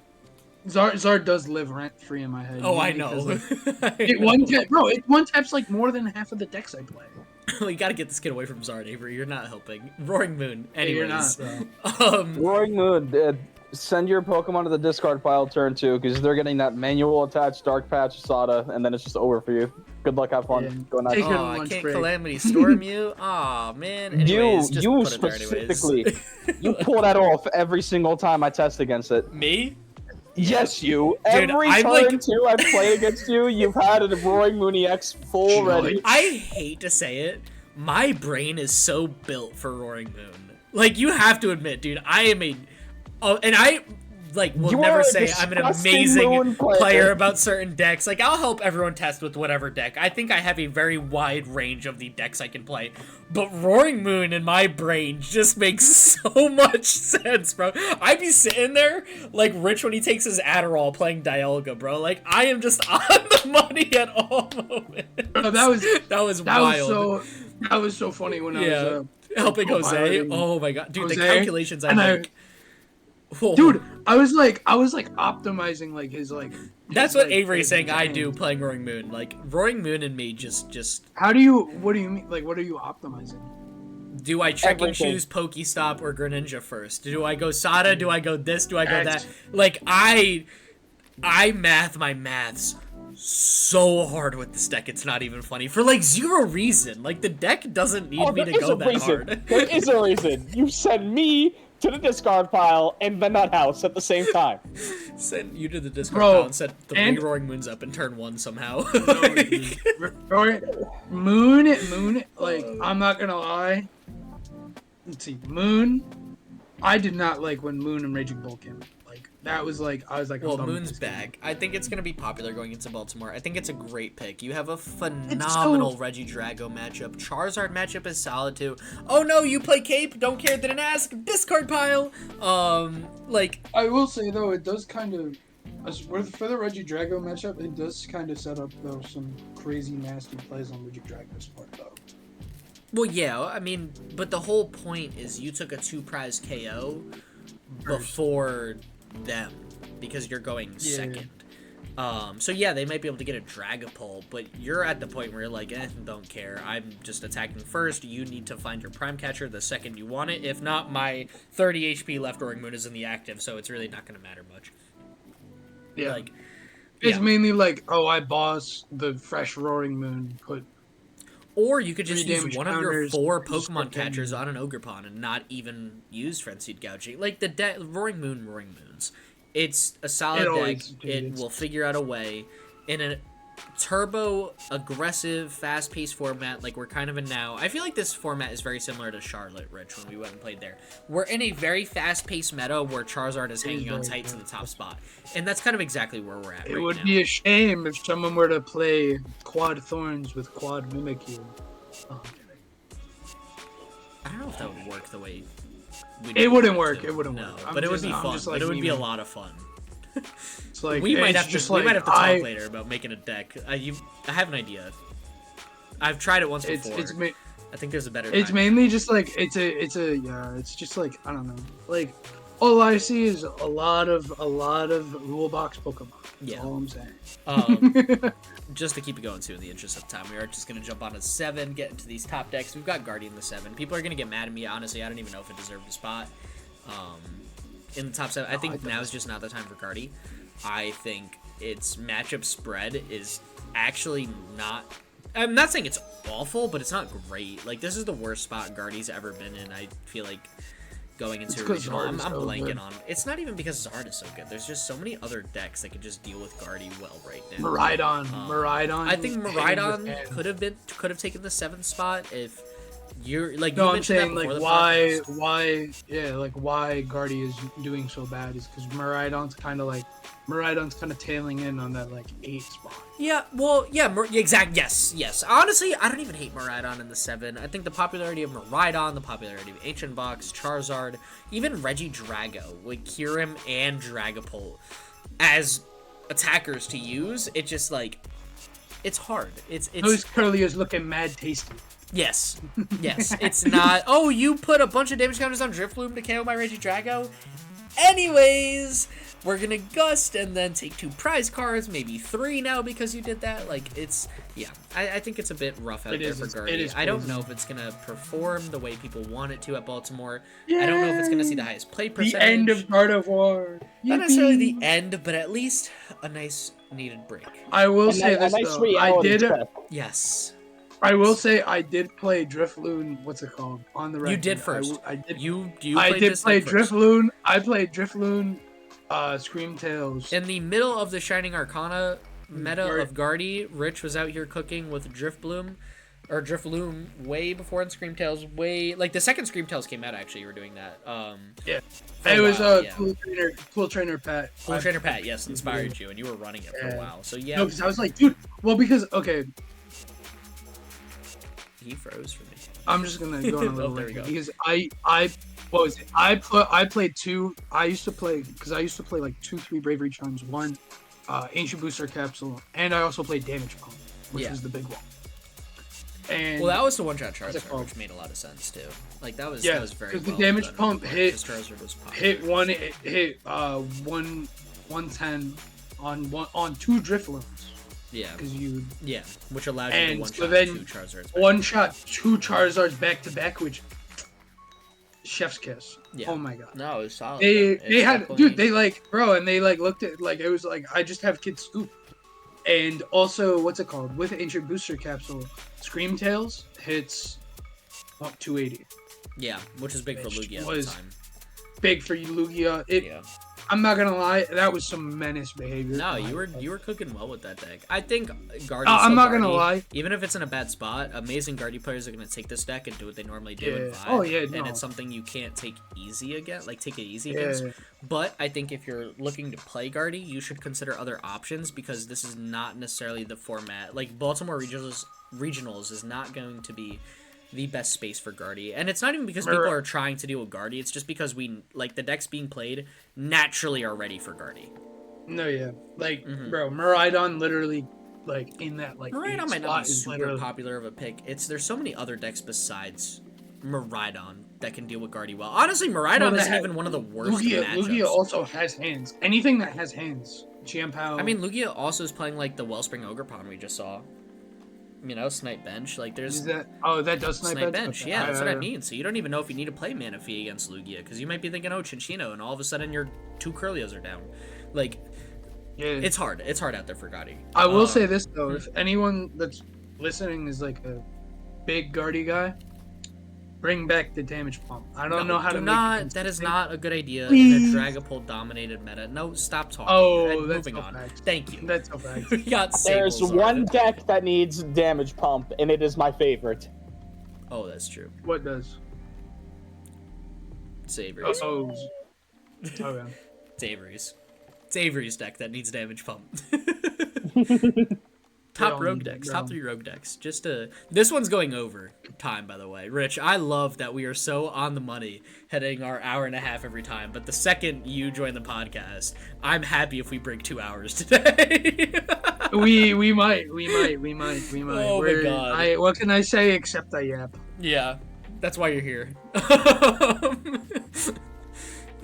Zard does live rent free in my head. Oh, I know. It one taps like more than half of the decks I play. Well, you gotta get this kid away from Zard, Avery. You're not helping. Roaring Moon. Anyways, you're not, bro. Roaring Moon. Send your Pokemon to the discard pile turn 2 because they're getting that manual attached Dark Patch Sada, and then it's just over for you. Good luck, have fun. Yeah. Go nuts. Take Oh, your I lunch can't break. Calamity Storm you. Oh man. Anyways, just you put it there anyways. specifically, you pull that off every single time I test against it. Me? Yes, you. Dude, Every I'm turn like- two I've played against you, you've had a Roaring Moon EX full ready. I hate to say it, my brain is so built for Roaring Moon. Like, you have to admit, dude, I am a... Oh, and I, like, will You never are a say I'm an disgusting amazing Moon player. player about certain decks. Like, I'll help everyone test with whatever deck. I think I have a very wide range of the decks I can play. But Roaring Moon in my brain just makes so much sense, bro. I'd be sitting there, like Rich when he takes his Adderall playing Dialga, bro. Like, I am just on the money at all moments. Bro, that was wild. That was so funny when I was helping Jose. co-piloting Oh my god, dude, the Jose, calculations I and make. Whoa. Dude, I was like optimizing like his like. That's his, what like, Avery's his saying I game. do playing Roaring Moon. Like, Roaring Moon and me just What do you mean? Like, what are you optimizing? do I check and Everything. choose Pokestop or Greninja first? Do I go Sada? Do I go this? Do I go X. that? Like, I math my maths so hard with this deck, it's not even funny. For, like, zero reason. Like, the deck doesn't need me to go that hard. There is a reason. You send me to the discard pile and the nut house at the same time. Send you to the Discord Bro, pile and set 3 and- Roaring Moons up in turn 1 somehow. Moon, like, I'm not gonna lie. Let's see, Moon. I did not like when Moon and Raging Bull came. Like, that was like, I was like, Well, I'm done with Moon's this game. back. I think it's going to be popular going into Baltimore. I think it's a great pick. You have a phenomenal Regidrago matchup. Charizard matchup is solid too. Oh no, you play Cape? Don't care, didn't ask. Discard pile. Like, I will say though, it does kind of, for the Regidrago matchup, it does kind of set up though some crazy nasty plays on Regidrago's part though. well, yeah, I mean, but the whole point is you took a 2-prize KO before them because you're going second. So yeah, they might be able to get a Dragapult, but you're at the point where you're like, don't care. I'm just attacking first. You need to find your Prime Catcher the second you want it. If not, my 30 HP left Roaring Moon is in the active, so it's really not going to matter much. Yeah. Like, It's yeah. mainly like, oh, I boss the fresh Roaring Moon, put Or you could just 3 use damage one of your counters, 4 just Pokemon fucking- catchers on an Ogerpon and not even use Frenzied Gouging. Like, the Roaring Moons. It's a solid It deck. always It is. will figure out a way. In a turbo, aggressive, fast-paced format like we're kind of in now, I feel like this format is very similar to Charlotte, Rich, when we went and played there. We're in a very fast-paced meta where Charizard is hanging on tight to the top spot. And that's kind of exactly where we're at It right would now. be a shame if someone were to play Quad Thorns with Quad Mimikyu. I don't know if that would work the way we It need wouldn't to. work. It wouldn't No, work. but it would be I'm fun. just, But like, it would be a memeing. lot of fun. It's like We might it's have just to. like, We might have to talk I, later about making a deck. I have an idea. I've tried it once before. I think there's a better. It's time. mainly just like it's just like I don't know. Like all I see is a lot of rule box Pokemon. That's Yeah. all I'm saying. Just to keep it going too, in the interest of time, we are just gonna jump on to 7, get into these top decks. We've got Guardian the 7. People are gonna get mad at me. Honestly, I don't even know if it deserved a spot. In the top 7, I think now is just not the time for Guardy. I think its matchup spread is actually not. I'm not saying it's awful, but it's not great. Like, this is the worst spot Guardy's ever been in. I feel like going into a 'cause regional. Zard I'm is so blanking good. on. It's not even because Zard is so good. There's just so many other decks that can just deal with Guardy well right now. Miraidon. I think is Miraidon hand. could have taken the 7th spot if you're like. No, you I'm mentioned that saying like before the podcast. why Guardy is doing so bad is because Miraidon's kind of tailing in on that like 8 spot. Yeah, well, yeah, yes. Honestly, I don't even hate Miraidon in the 7. I think the popularity of Miraidon, the popularity of Ancient Box, Charizard, even Regidrago, with Kyurem and Dragapult as attackers to use, it just like, it's hard. It's Those Curliers looking mad tasty. yes. It's not, oh, you put a bunch of damage counters on Drifloom to KO my Regidrago? Anyways, we're gonna gust and then take 2 prize cards, maybe 3 now because you did that. Like, it's, yeah, I think it's a bit rough out there for Guardy. I don't know if it's gonna perform the way people want it to at Baltimore. I don't know if it's gonna see the highest play percentage. The end of God of War. Not necessarily the end, but at least a nice needed break. I will say this, though. I did. Yes. I will say I did play Drifloon. What's it called? On the record. You did first. I did. You I did play Drifloon. I played Drifloon. Screamtails. In the middle of the Shining Arcana meta of Guardy, Rich was out here cooking with Drifloon way before in Screamtails. Way like the second Screamtails came out. Actually, you were doing that. Yeah, it was Cool Trainer Pat. Cool Trainer Pat, yes, inspired you, and you were running it for a while. So yeah. No, because I was like, dude. Well, because okay. He froze for me. I'm just gonna go on a little bit because what was it? I played 2. I used to play like 2-3 Bravery Charms, 1 Ancient Booster Capsule, and I also played Damage Pump, which was the big one. And that was the one-shot Charizard, which made a lot of sense too. Like that was very well because the Damage Pump hit 110 on 2 Drifloons. Yeah. Because you. Yeah, which allowed you to one-shot 2 Charizards. One-shot 2 Charizards back-to-back, which. Chef's kiss. Yeah. Oh my god. No, it was solid. They had. Dude, they like. Bro, and they like looked at. Like, it was like, I just have Kid Scoop. And also, what's it called? With Ancient Booster Capsule, Screamtails hits 280. Yeah, which is big for Lugia at the time. Big for Lugia. I'm not gonna lie, that was some menace behavior. No, you were cooking well with that deck. I think Guardy. I'm not gonna lie. Even if it's in a bad spot, amazing Guardy players are gonna take this deck and do what they normally do in 5. Oh yeah, and it's something you can't take easy against. Like take it easy against. But I think if you're looking to play Guardy, you should consider other options because this is not necessarily the format. Like Baltimore regionals is not going to be the best space for Guardy, and it's not even because people are trying to deal with Guardy. It's just because we like the decks being played naturally are ready for Guardy. No, like bro, Miraidon literally like in that like Miraidon might not be super popular of a pick. There's so many other decks besides Miraidon that can deal with Guardy well. Honestly, Miraidon isn't even one of the worst matchups. Lugia also has hands. Anything that has hands, Chiampao. I mean, Lugia also is playing like the Wellspring Ogerpon we just saw. You know, Snipe Bench. Like, there's... that does Snipe Bench? Okay. Yeah, that's what I mean. So you don't even know if you need to play Manaphy against Lugia, because you might be thinking, oh, Chinchino, and all of a sudden your 2 Curlios are down. Like, it's hard. It's hard out there for Guardy. I will say this, though. If anyone that's listening is, like, a big Guardy guy, bring back the Damage Pump. I don't know how to make it. That is not a good idea in a Dragapult-dominated meta. No, stop talking. Oh, that's moving on. Fact. Thank you. That's so fact. We got There's one deck that needs Damage Pump, and it is my favorite. Oh, that's true. What does? Avery's. Oh, okay. It's Avery's deck that needs Damage Pump. Top rogue decks, top 3 rogue decks. This one's going over time, by the way. Rich, I love that we are so on the money, hitting our hour and a half every time. But the second you join the podcast, I'm happy if we break 2 hours today. we might. Oh my god. What can I say except I yap? Yeah, that's why you're here.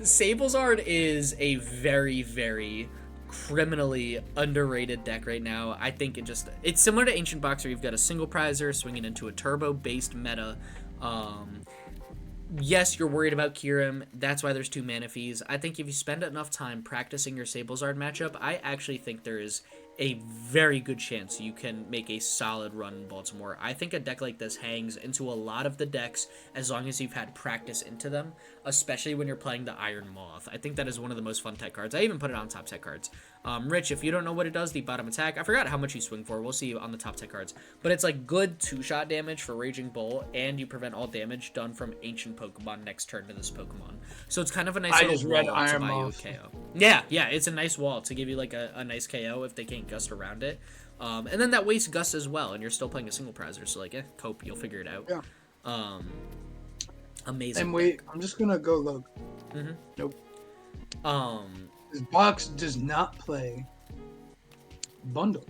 Sablezard is a very, very criminally underrated deck right now. I think it's similar to Ancient Boxer. You've got a single prizer swinging into a turbo based meta. Yes, you're worried about Kyurem. That's why there's 2 Manaphies. I think if you spend enough time practicing your Sablezard matchup, I actually think there is a very good chance you can make a solid run in Baltimore. I think a deck like this hangs into a lot of the decks as long as you've had practice into them, especially when you're playing the Iron Moth. I think that is one of the most fun tech cards. I even put it on top tech cards. Rich, if you don't know what it does, the bottom attack, I forgot how much you swing for. We'll see on the top tech cards. But it's like good 2-shot damage for Raging Bull, and you prevent all damage done from ancient Pokemon next turn to this Pokemon. So it's kind of a nice little wall to buy you a KO. Yeah, it's a nice wall to give you like a nice KO if they can't gust around it. And then that wastes Gust as well, and you're still playing a single prizer, so like, cope, you'll figure it out. Yeah. Amazing. And wait, I'm just gonna go look. Nope. This box does not play bundle.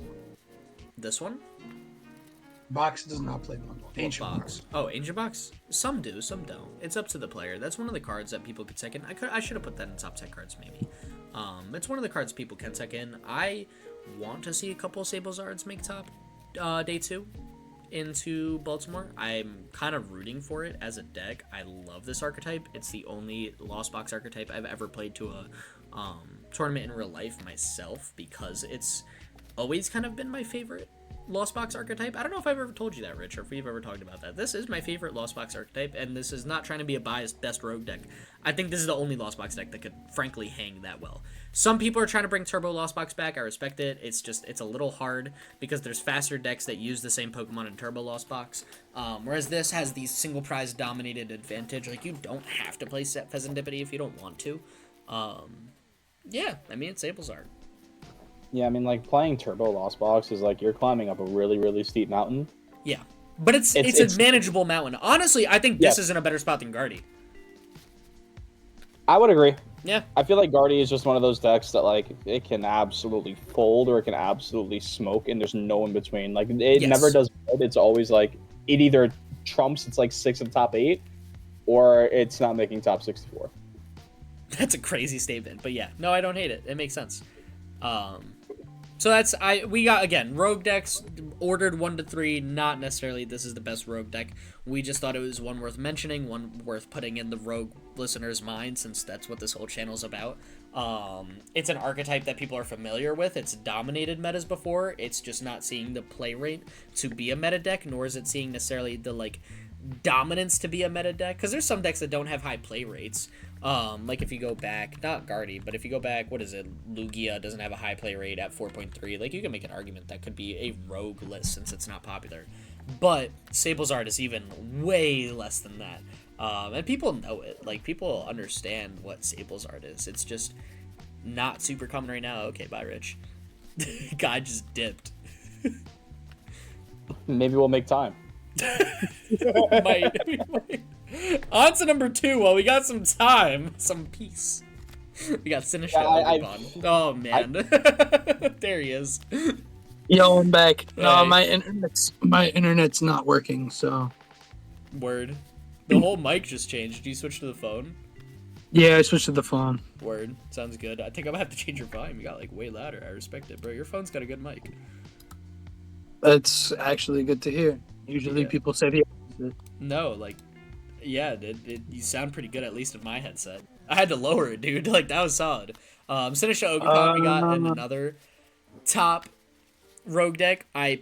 This one? Box does not play bundle. Ancient Box. Oh, Ancient Box? Some do, some don't. It's up to the player. That's one of the cards that people could second. I should have put that in top 10 cards, maybe. It's one of the cards people can second. I want to see a couple of Sablezards make top day 2 into Baltimore. I'm kind of rooting for it as a deck. I love this archetype. It's the only Lost Box archetype I've ever played to a tournament in real life myself, because it's always kind of been my favorite Lost Box archetype. I don't know if I've ever told you that, Rich, or if we've ever talked about that. This is my favorite Lost Box archetype, and this is not trying to be a biased best rogue deck. I think this is the only Lost Box deck that could frankly hang that well. Some people are trying to bring Turbo Lost Box back. I respect it. It's a little hard because there's faster decks that use the same Pokemon in Turbo Lost Box, whereas this has the single prize dominated advantage. Like, you don't have to play Pheasantipity if you don't want to. Yeah, I mean, it's Sablezard. Yeah, I mean, like, playing Turbo Lost Box is like you're climbing up a really, really steep mountain. Yeah, but it's a manageable mountain. Honestly, I think this is in a better spot than Guardy. I would agree. Yeah. I feel like Guardy is just one of those decks that, like, it can absolutely fold or it can absolutely smoke, and there's no in between. Like, it never does good. It's always, like, it either trumps, it's, like, 6 in the top 8, or it's not making top 64. That's a crazy statement, but yeah. No, I don't hate it. It makes sense. So we got, again, rogue decks ordered 1 to 3. Not necessarily this is the best rogue deck. We just thought it was one worth mentioning, one worth putting in the rogue listeners' mind, since that's what this whole channel is about. It's an archetype that people are familiar with. It's dominated metas before. It's just not seeing the play rate to be a meta deck, nor is it seeing necessarily the, like, dominance to be a meta deck, because there's some decks that don't have high play rates. Like if you go back, not Guardy, but if you go back, what is it? Lugia doesn't have a high play rate at 4.3. Like, you can make an argument that could be a rogue list since it's not popular. But Sablezard is even way less than that. And people know it. Like, people understand what Sablezard is. It's just not super common right now. Okay, bye, Rich. Guy just dipped. Maybe we'll make time. We might. On to number 2. Well, we got some time, some peace. We got Sinister on. Oh man, there he is. Yo, I'm back. No, Hey. my internet's not working. So. Word. The whole mic just changed. Did you switch to the phone? Yeah, I switched to the phone. Word. Sounds good. I think I'm gonna have to change your volume. You got, like, way louder. I respect it, bro. Your phone's got a good mic. That's actually good to hear. Usually people say the opposite. No, like, yeah, you sound pretty good, at least in my headset. I had to lower it, dude. Like, that was solid. Sinister Ogerpon we got in another top rogue deck. I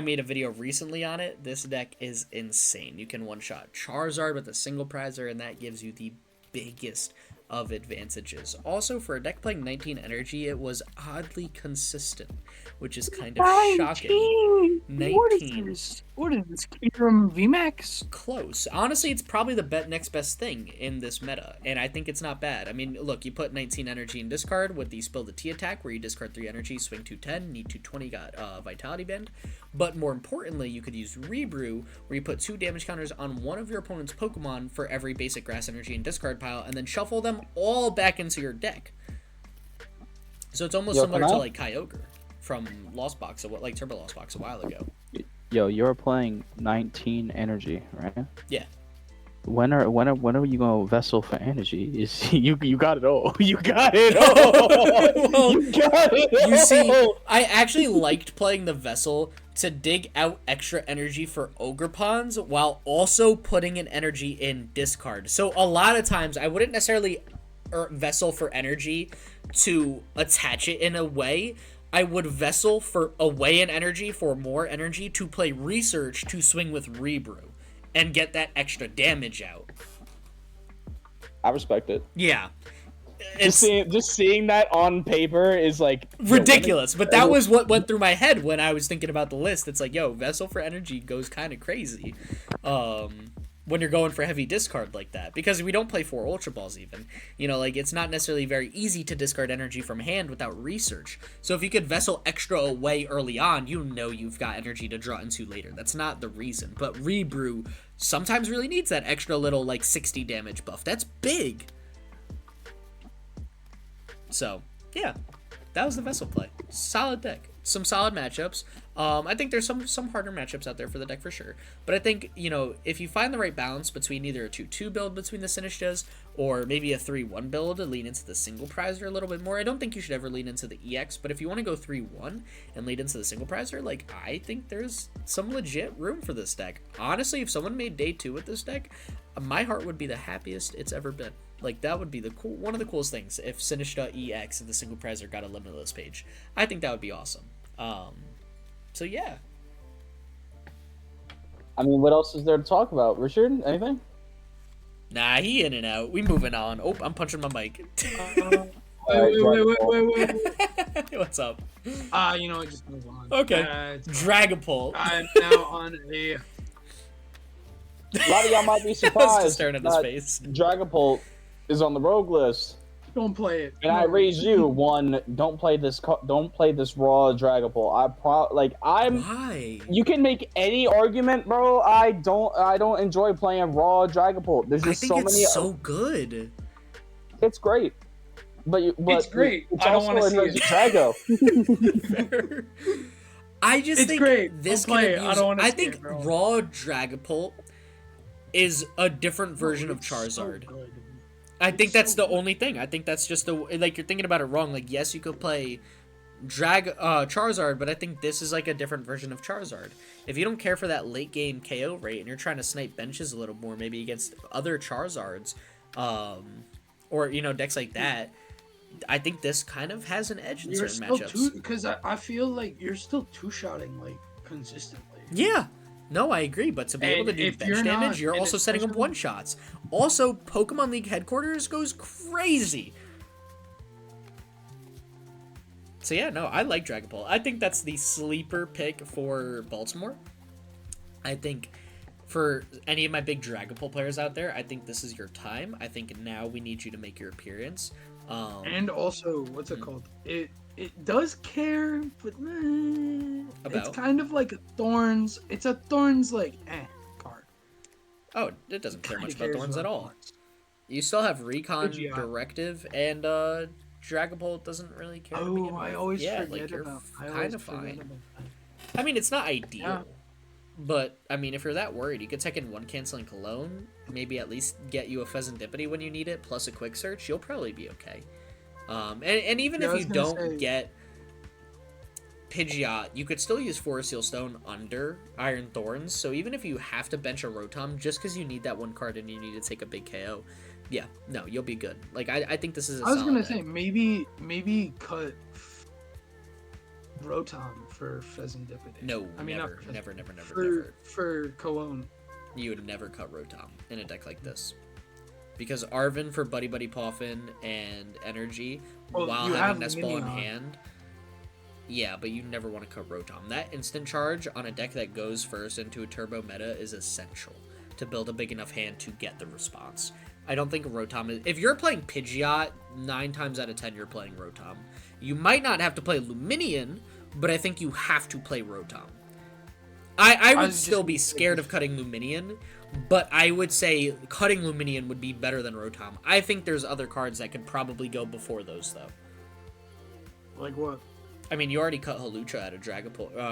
made a video recently on it. This deck is insane. You can one-shot Charizard with a single prizer, and that gives you the biggest of advantages. Also, for a deck playing 19 energy, it was oddly consistent, which is kind of shocking. 19. What is this? From VMAX? Close. Honestly, it's probably the next best thing in this meta, and I think it's not bad. I mean, look, you put 19 energy in discard with the Spill the Tea attack, where you discard 3 energy, swing 210, need 220, got Vitality Bend. But more importantly, you could use Rebrew, where you put 2 damage counters on one of your opponent's Pokemon for every basic grass energy and discard pile, and then shuffle them all back into your deck. So it's almost similar to, like, Kyogre from Lost Box, like Turbo Lost Box a while ago. Yo, you're playing 19 energy, right? Yeah. When are you gonna vessel for energy? Is you got it all. You got it all. Well, you got it all. You see, I actually liked playing the vessel to dig out extra energy for Ogerpons while also putting an energy in discard. So a lot of times I wouldn't necessarily vessel for energy to attach it in a way. I would vessel for away an energy for more energy to play research to swing with Rebrew and get that extra damage out. I respect it. Yeah. Just seeing that on paper is like ridiculous, but that was what went through my head when I was thinking about the list. It's like, yo, vessel for energy goes kind of crazy when you're going for heavy discard like that, because we don't play 4 Ultra Balls even. You know, like, it's not necessarily very easy to discard energy from hand without research. So if you could vessel extra away early on, you know you've got energy to draw into later. That's not the reason, but Rebrew sometimes really needs that extra little, like, 60 damage buff. That's big. So, yeah. that was the Vessel play. Solid deck. Some solid matchups. I think there's some harder matchups out there for the deck for sure. But I think, you know, if you find the right balance between either a 2-2 build between the Sinistras or maybe a 3-1 build to lean into the single prizer a little bit more, I don't think you should ever lean into the EX, but if you want to go 3-1 and lead into the single prizer, like, I think there's some legit room for this deck. Honestly, if someone made day 2 with this deck, my heart would be the happiest it's ever been. Like, that would be one of the coolest things if Sinistra EX and the single prizer got a limitless page. I think that would be awesome. So yeah. I mean, what else is there to talk about? Richard, anything? Nah, he in and out. We moving on. Oh, I'm punching my mic. Wait. What's up? You know what? Just move on. Okay. Dragapult. I'm now on a. A lot of y'all might be I was surprised. just staring at his face. Dragapult is on the rogue list. Don't play it. And I raise you one. Don't play this. Don't play this raw Dragapult. Why? You can make any argument, bro. I don't enjoy playing raw Dragapult. There's just so many. It's so good. It's great, but it's great. It's I don't also want to see it. Drago. I just It's think great. this Don't can play it. abuse. I don't wanna I see think it, bro. raw Dragapult is a different version of It's so Charizard. good. I think It's that's so the only thing. I think that's just like, you're thinking about it wrong. Like, yes, you could play Charizard, but I think this is like a different version of Charizard. If you don't care for that late game KO rate and you're trying to snipe benches a little more, maybe against other Charizards, or, you know, decks like that, I think this kind of has an edge in You're certain still matchups. because I feel like you're still two-shotting like consistently. Yeah. No, I agree, but to be able to And do if bench you're damage, not- you're and also setting up especially- one-shots. Also, Pokemon League headquarters goes crazy. So yeah, no, I like Dragapult. I think that's the sleeper pick for Baltimore. I think for any of my big Dragapult players out there, I think this is your time. I think now we need you to make your appearance. And also, what's it called? It does care, but About? it's kind of like a Thorns. It's a Thorns like card. Oh, it doesn't care Kinda much about cares Thorns at all. Thorns. You still have Recon, Pidgeot. Directive, and Dragapult doesn't really care to begin Oh, I with. always Yeah, forget like, you're about. I kind always of forget fine. about that. I mean, it's not ideal, Yeah. but I mean, if you're that worried, you could take in one canceling Cologne, maybe at least get you a Pheasantipity when you need it, plus a quick search. You'll probably be okay. And even Yeah, I if was you gonna don't say- get Pidgeot, you could still use Forest Seal Stone under Iron Thorns. So even if you have to bench a Rotom just because you need that one card and you need to take a big KO, yeah, no, you'll be good. Like, I think this is a I was solid gonna deck. say maybe cut Rotom for Pheasantipity. No, I mean, not never, for never, never, never, for never. for Cologne. You would never cut Rotom in a deck like this. Because Arven for Buddy Buddy Poffin and Energy, Well, while you having have Nest Ball in Minion. hand, yeah, but you never want to cut Rotom. That instant charge on a deck that goes first into a turbo meta is essential to build a big enough hand to get the response. I don't think Rotom is... If you're playing Pidgeot, 9 times out of 10 you're playing Rotom. You might not have to play Luminion, but I think you have to play Rotom. I would was still just- be scared of cutting Luminion, but I would say cutting Luminion would be better than Rotom. I think there's other cards that could probably go before those, though. Like what? I mean, you already cut Hawlucha out of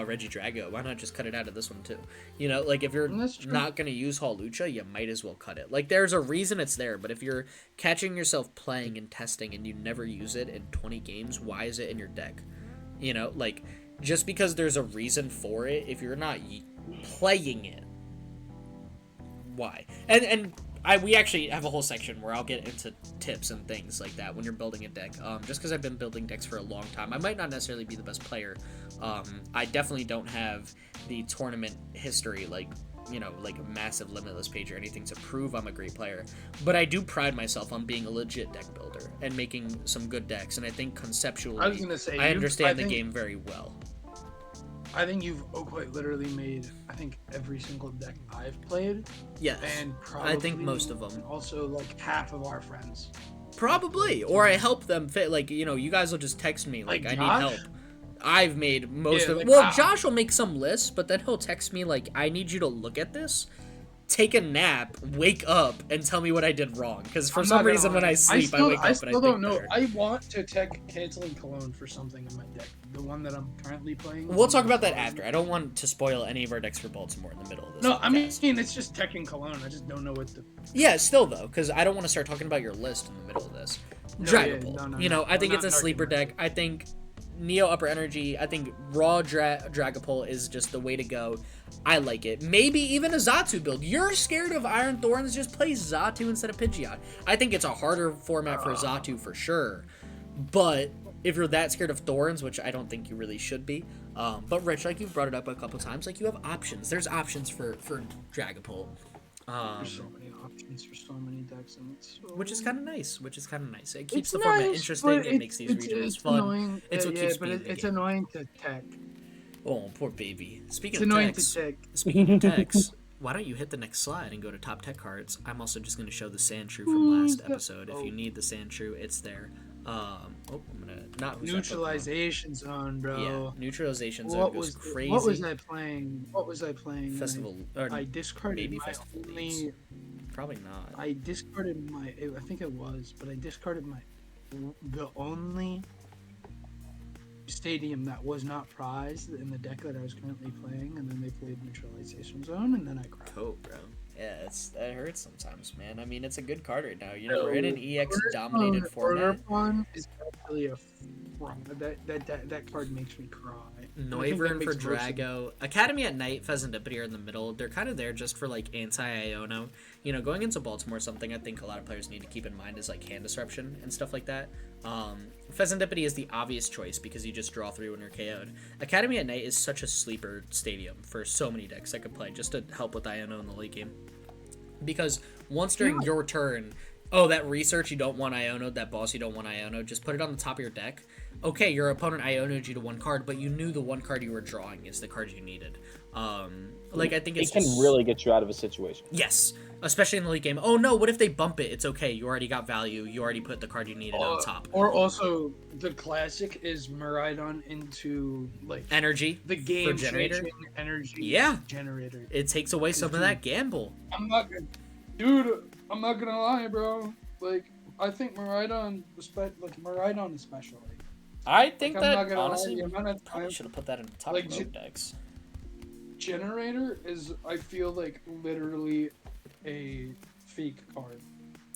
Regidrago. Why not just cut it out of this one, too? You know, like, if you're That's true. not going to use Hawlucha, you might as well cut it. Like, there's a reason it's there, but if you're catching yourself playing and testing and you never use it in 20 games, why is it in your deck? You know, like, just because there's a reason for it, if you're not playing it, why? And we actually have a whole section where I'll get into tips and things like that when you're building a deck. Just because I've been building decks for a long time, I might not necessarily be the best player. I definitely don't have the tournament history, like, you know, like a massive limitless page or anything to prove I'm a great player. But I do pride myself on being a legit deck builder and making some good decks. And I think conceptually, I was gonna say, I you've- understand I the think- game very well. I think you've quite literally made, I think, every single deck I've played, Yes, and probably I think most of them. Also, like half of our friends. Probably, or I help them fit. Like, you know, you guys will just text me like, Like I need Josh? help. I've made most Yeah, of like, Well, Josh will make some lists, but then he'll text me like, I need you to look at this. take a nap, wake up, and tell me what I did wrong. Because for some reason, when I sleep, I wake up and I still think don't know. better. I want to tech canceling cologne for something in my deck. The one that I'm currently playing. We'll talk about that after. I don't want to spoil any of our decks for Baltimore in the middle of this. No, podcast. I mean it's just tech and cologne. I just don't know what the. Yeah, still though, because I don't want to start talking about your list in the middle of this. Dragapult. I think it's a sleeper deck. I think Neo Upper Energy. I think Raw Dragapult is just the way to go. I like it. Maybe even a Xatu build. You're scared of Iron Thorns, just play Xatu instead of Pidgeot. I think it's a harder format for Xatu for sure. But if you're that scared of Thorns, which I don't think you really should be, but Rich, like you've brought it up a couple times, like you have options. There's options for Dragapult. There's so many options for so many decks, and which is kind of nice. It keeps the format interesting. It makes these regionals fun. Annoying. It's what keeps me in the it's game. annoying to tech. Oh, poor baby. Speaking It's annoying of techs, to tech. speaking of techs, why don't you hit the next slide and go to top tech cards? I'm also just going to show the Sandshrew from last episode. If you need the Sandshrew, it's there. I'm gonna not Neutralization Zone, bro. Yeah, Neutralization Zone goes crazy. What was I playing? Festival. I discarded maybe my Festival only. Leagues. Probably not. I discarded my. I think it was, but I discarded the only stadium that was not prized in the deck that I was currently playing, and then they played Neutralization Zone, and then I cried. Cool, bro. Yeah, that hurts sometimes, man. I mean, it's a good card right now. We're in an EX-dominated format. One is actually a that card makes me cry. Noivern for Drago. Academy at Night, Pheasantipity are in the middle. They're kind of there just for, like, anti-Iono. Going into Baltimore, something I think a lot of players need to keep in mind is, like, hand disruption and stuff like that. Pheasantipity is the obvious choice because you just draw 3 when you're KO'd. Academy at Night is such a sleeper stadium for so many decks that could play just to help with Iono in the late game. Because once during your turn, that research you don't want Iono, that boss you don't want Iono, just put it on the top of your deck. Okay, your opponent Iono'd you to 1 card, but you knew the 1 card you were drawing is the card you needed. I think it can really get you out of a situation. Yes, especially in the late game. Oh no, what if they bump it? It's okay. You already got value. You already put the card you needed on top. Or also, the classic is Miraidon into, like, energy. The game generator. Energy generator. It takes away some of that gamble. I'm not gonna lie, bro. Like, I think Miraidon especially. I think like, that honestly, probably should have put that in the top of decks. Generator is, I feel like, literally a fake card.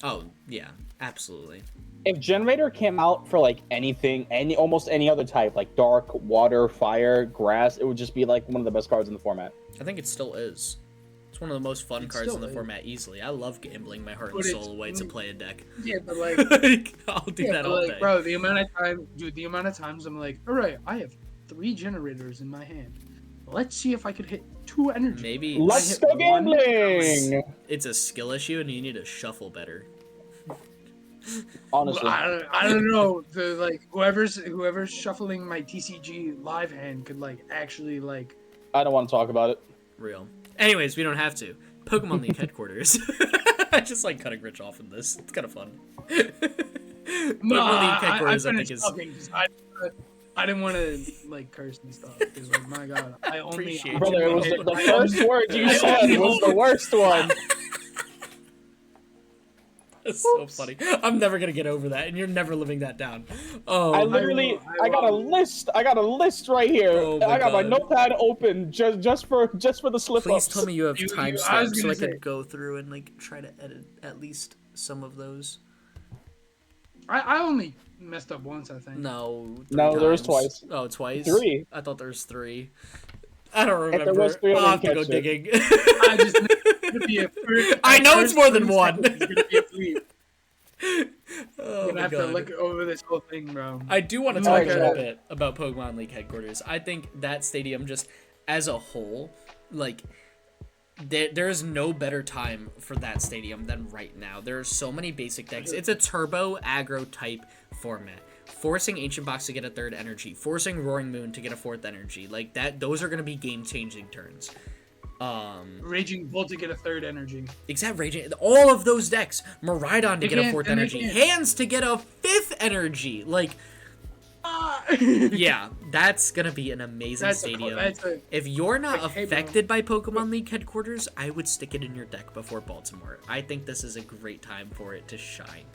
Oh yeah, absolutely. If Generator came out for like almost any other type, like dark, water, fire, grass, it would just be like one of the best cards in the format. I think it still is. It's one of the most fun cards in the format easily. I love gambling my heart and soul away to play a deck. Yeah, but like, I'll do that all day. Bro, the amount of times I'm like, all right, I have 3 generators in my hand. Let's see if I could hit 2 energy. Maybe. Let's go gambling! It's a skill issue, and you need to shuffle better. Honestly, I don't know. Whoever's shuffling my TCG live hand could actually. I don't want to talk about it. Real. Anyways, we don't have to. Pokemon League headquarters. I just like cutting Rich off in this. It's kind of fun. Pokemon League headquarters, I think is. I didn't want to curse and stuff because my God, I only Appreciate Brother, it was the first word you said was the worst one. That's so funny. I'm never gonna get over that, and you're never living that down. Oh, I got a list. I got a list right here. Oh I got my notepad open just for the slip ups. Please tell me you have timestamps so I could go through and try to edit at least some of those. I only messed up once, I think. No, there was twice. Oh, twice? 3. I thought there was 3. I don't remember. If there was 3, I'll have to go digging. I just gonna be I know it's more than 1. It's gonna be a fleet. Oh, I have to look over this whole thing, bro. I do want to talk a little bit about Pokemon League headquarters. I think that stadium, just as a whole, there is no better time for that stadium than right now. There are so many basic decks. It's a turbo aggro type format. Forcing Ancient Box to get a 3rd energy, forcing Roaring Moon to get a 4th energy, those are gonna be game-changing turns. Raging Bull to get a 3rd energy. Exact Raging, all of those decks. Miraidon to get a 4th energy, Hands to get a 5th energy. Yeah, that's gonna be an amazing stadium. If you're not affected by Pokemon League headquarters, I would stick it in your deck before Baltimore. I think this is a great time for it to shine.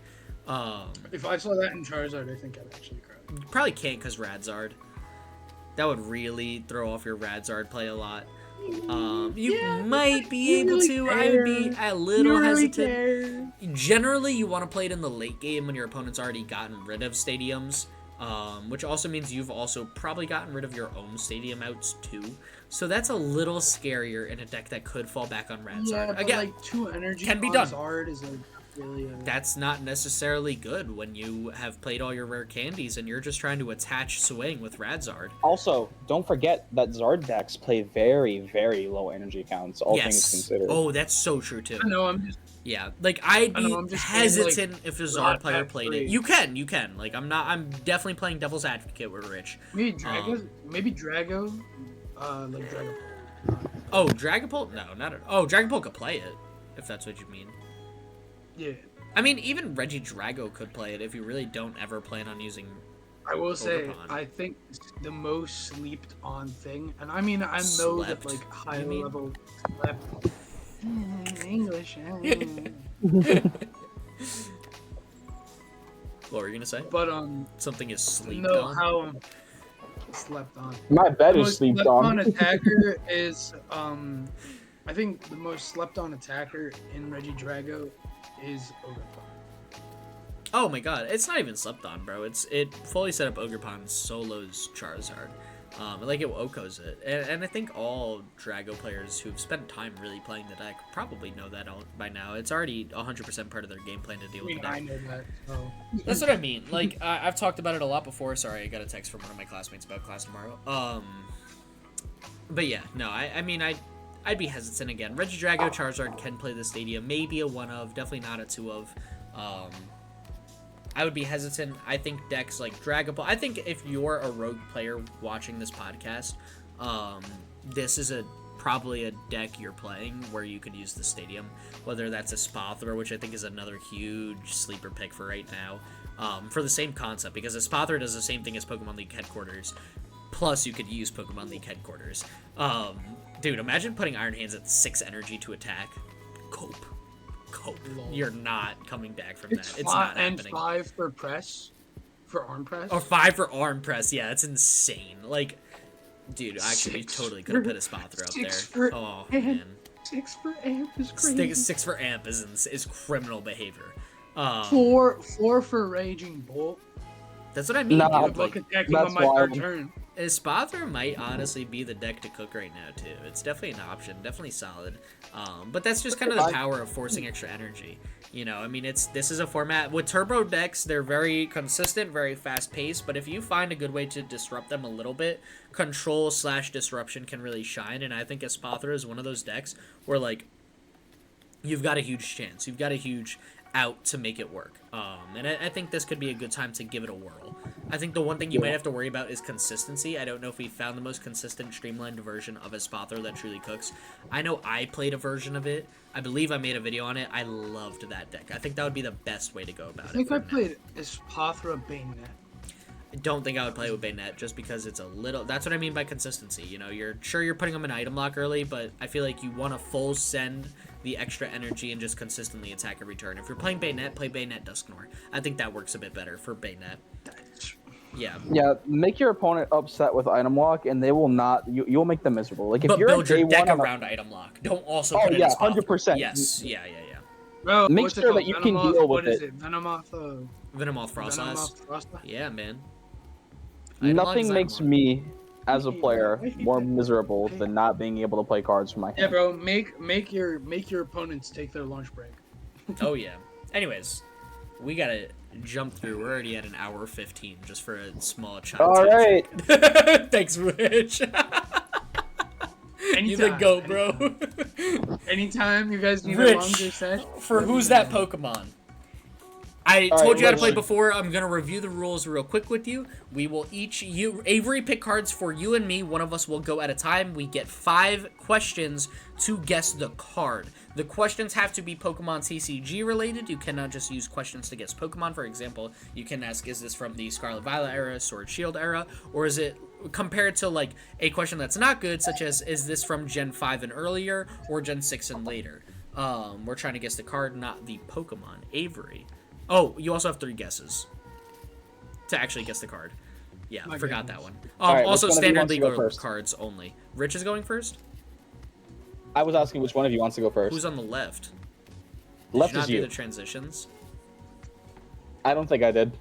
If I saw that in Charizard, I think I'd actually cry. You probably can't because Radzard. That would really throw off your Radzard play a lot. You might be able to. I would be a little hesitant. Generally, you want to play it in the late game when your opponent's already gotten rid of stadiums. Which also means you've also probably gotten rid of your own stadium outs too. So that's a little scarier in a deck that could fall back on Radzard. Yeah, but again, like 2 energy can be on done. Zard is like really that's not necessarily good when you have played all your rare candies and you're just trying to attach Swing with Radzard. Also, don't forget that Zard decks play very, very low energy counts, all things considered. Oh, that's so true too. I know, I'm just... Yeah, like I'd be hesitant if a Zard player played free. it. You can. Like I'm definitely playing devil's advocate with Rich. Maybe Drago, like Dragapult. Oh, Dragapult? No, not at all. Oh, Dragapult could play it, if that's what you mean. Yeah. I mean, even Regidrago could play it if you really don't ever plan on using. I will say, Ogerpon. I think the most slept on thing, and I mean, I know that like high level slept. English. What were you gonna say? But something is slept no, on. how slept on. My bed is Most slept slept on. on attacker is I think the most slept on attacker in Regidrago is Ogerpon. Oh my god, it's not even slept on, bro. It fully set up Ogerpon solos Charizard. Like it Okos it. And I think all Drago players who've spent time really playing the deck probably know that by now. It's already 100% part of their game plan to deal with the deck. I know that, so. That's what I mean. Like, I've talked about it a lot before. Sorry, I got a text from one of my classmates about class tomorrow. But yeah, no, I mean, I'd be hesitant again. Regidrago Charizard can play the stadium. Maybe a 1 of, definitely not a 2 of. I would be hesitant. I think decks like Dragapult. I think if you're a rogue player watching this podcast, this is probably a deck you're playing where you could use the stadium. Whether that's a Spothra, which I think is another huge sleeper pick for right now, for the same concept, because a Spothra does the same thing as Pokemon League headquarters. Plus, you could use Pokemon League headquarters. Dude, imagine putting Iron Hands at 6 energy to attack. Cope. You're not coming back from that. It's not happening. And 5 for press, for arm press. Or 5 for arm press. Yeah, that's insane. Like, dude, actually, we totally could have put a Spothra up there. Oh man. 6 for amp is crazy. 6 for amp is criminal behavior. 4 for raging bolt. That's what I mean. Nah, dude. Like attacking on my third turn. Spothra might honestly be the deck to cook right now too. It's definitely an option, definitely solid. But that's just kind of the power of forcing extra energy. You know, I mean, this is a format with turbo decks. They're very consistent, very fast paced. But if you find a good way to disrupt them a little bit, control/disruption can really shine. And I think Spothra is one of those decks where like you've got a huge chance. You've got a huge out to make it work. And I think this could be a good time to give it a whirl. I think the one thing you might have to worry about is consistency. I don't know if we found the most consistent streamlined version of Spothra that truly cooks. I know I played a version of it. I believe I made a video on it. I loved that deck. I think that would be the best way to go about it. I think I played Spothra Bayonet. I don't think I would play with Bayonet just because it's a little... That's what I mean by consistency. You know, you're putting them in item lock early, but I feel like you want to full send the extra energy and just consistently attack every turn. If you're playing Bayonet, play Bayonet Dusknoir. I think that works a bit better for Bayonet. Yeah. Yeah, make your opponent upset with item lock, and they will not. You'll make them miserable. Like if but you're build your deck on around item lock. Don't also put it in 100%. Yes. Yeah. Bro, Make sure that you can deal with what is it. Venomoth Frostlass. Yeah, man. Nothing makes me, as a player, more miserable than not being able to play cards for my hand. Yeah, bro. Make your opponents take their lunch break. Oh yeah. Anyways, we gotta jump through. We're already at an hour 15 just for a small chat. All right. Thanks, Rich. You the go, bro. Anytime you guys need a longer session. For who's that Pokemon? I told you how to play Rich. before. I'm gonna review the rules real quick with you. We will Avery pick cards for you and me. One of us will go at a time. We get 5 questions to guess the card. The questions have to be Pokemon TCG related. You cannot just use questions to guess Pokemon. For example, you can ask, is this from the Scarlet Violet era, Sword Shield era, or is it compared to like a question that's not good, such as, is this from Gen 5 and earlier, or Gen 6 and later? We're trying to guess the card, not the Pokemon. Avery. Oh, you also have 3 guesses to actually guess the card. Yeah, forgot that one. Alright, Also, which one of you standard wants to go legal first? cards only. Rich is going first? I was asking which one of you wants to go first. Who's on the left? Left Did you not is do you. the transitions? I don't think I did.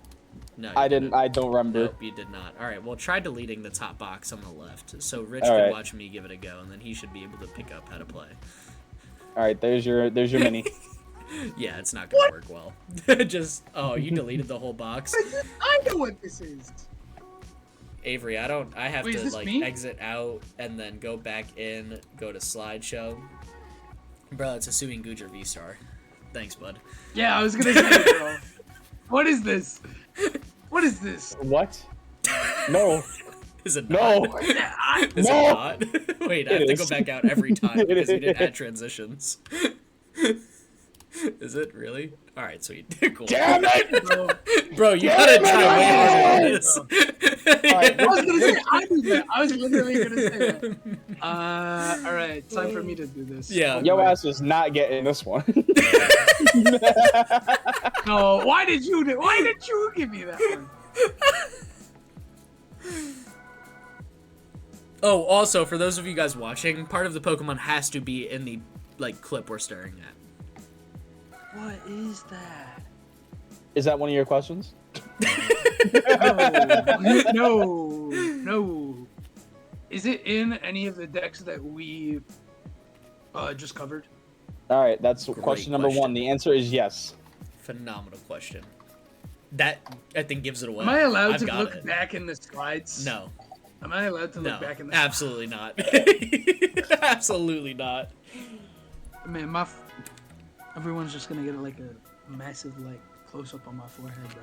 No, you I didn't. I don't remember. Nope, you did not. Alright, well, try deleting the top box on the left. So Rich All can right. watch me give it a go, and then he should be able to pick up how to play. All right, there's your mini. Yeah, it's not gonna work well. Just, oh, you deleted the whole box. I know what this is. Avery, I have Wait, is to this like me? exit out and then go back in, go to slideshow. Bro, it's a Suing Gujar V-Star. Thanks, bud. Yeah, I was gonna say, bro. What is this? What is this? What? No. Is it No. not? Yeah, Is No. it not? Wait, I have It to is. go back out every time It because you didn't is. add transitions. Is it really? Alright, sweet. Cool. Damn it! bro. Bro, you Damn gotta try way harder than this. Alright, I was gonna say I do that. I was literally gonna say that. All right, time for me to do this. Yeah. Oh, Yo boy. ass is not getting this one. No, why did you give me that one? Oh, also, for those of you guys watching, part of the Pokemon has to be in the like clip we're staring at. What is that? Is that one of your questions? No. Is it in any of the decks that we just covered? All right, that's Great question number question. 1. The answer is yes. Phenomenal question. That, I think, gives it away. Am I allowed I've to got look it. back in the slides? No. Am I allowed to No. look back in the Absolutely not. Absolutely not. Man, everyone's just gonna get like a massive like close up on my forehead, bro.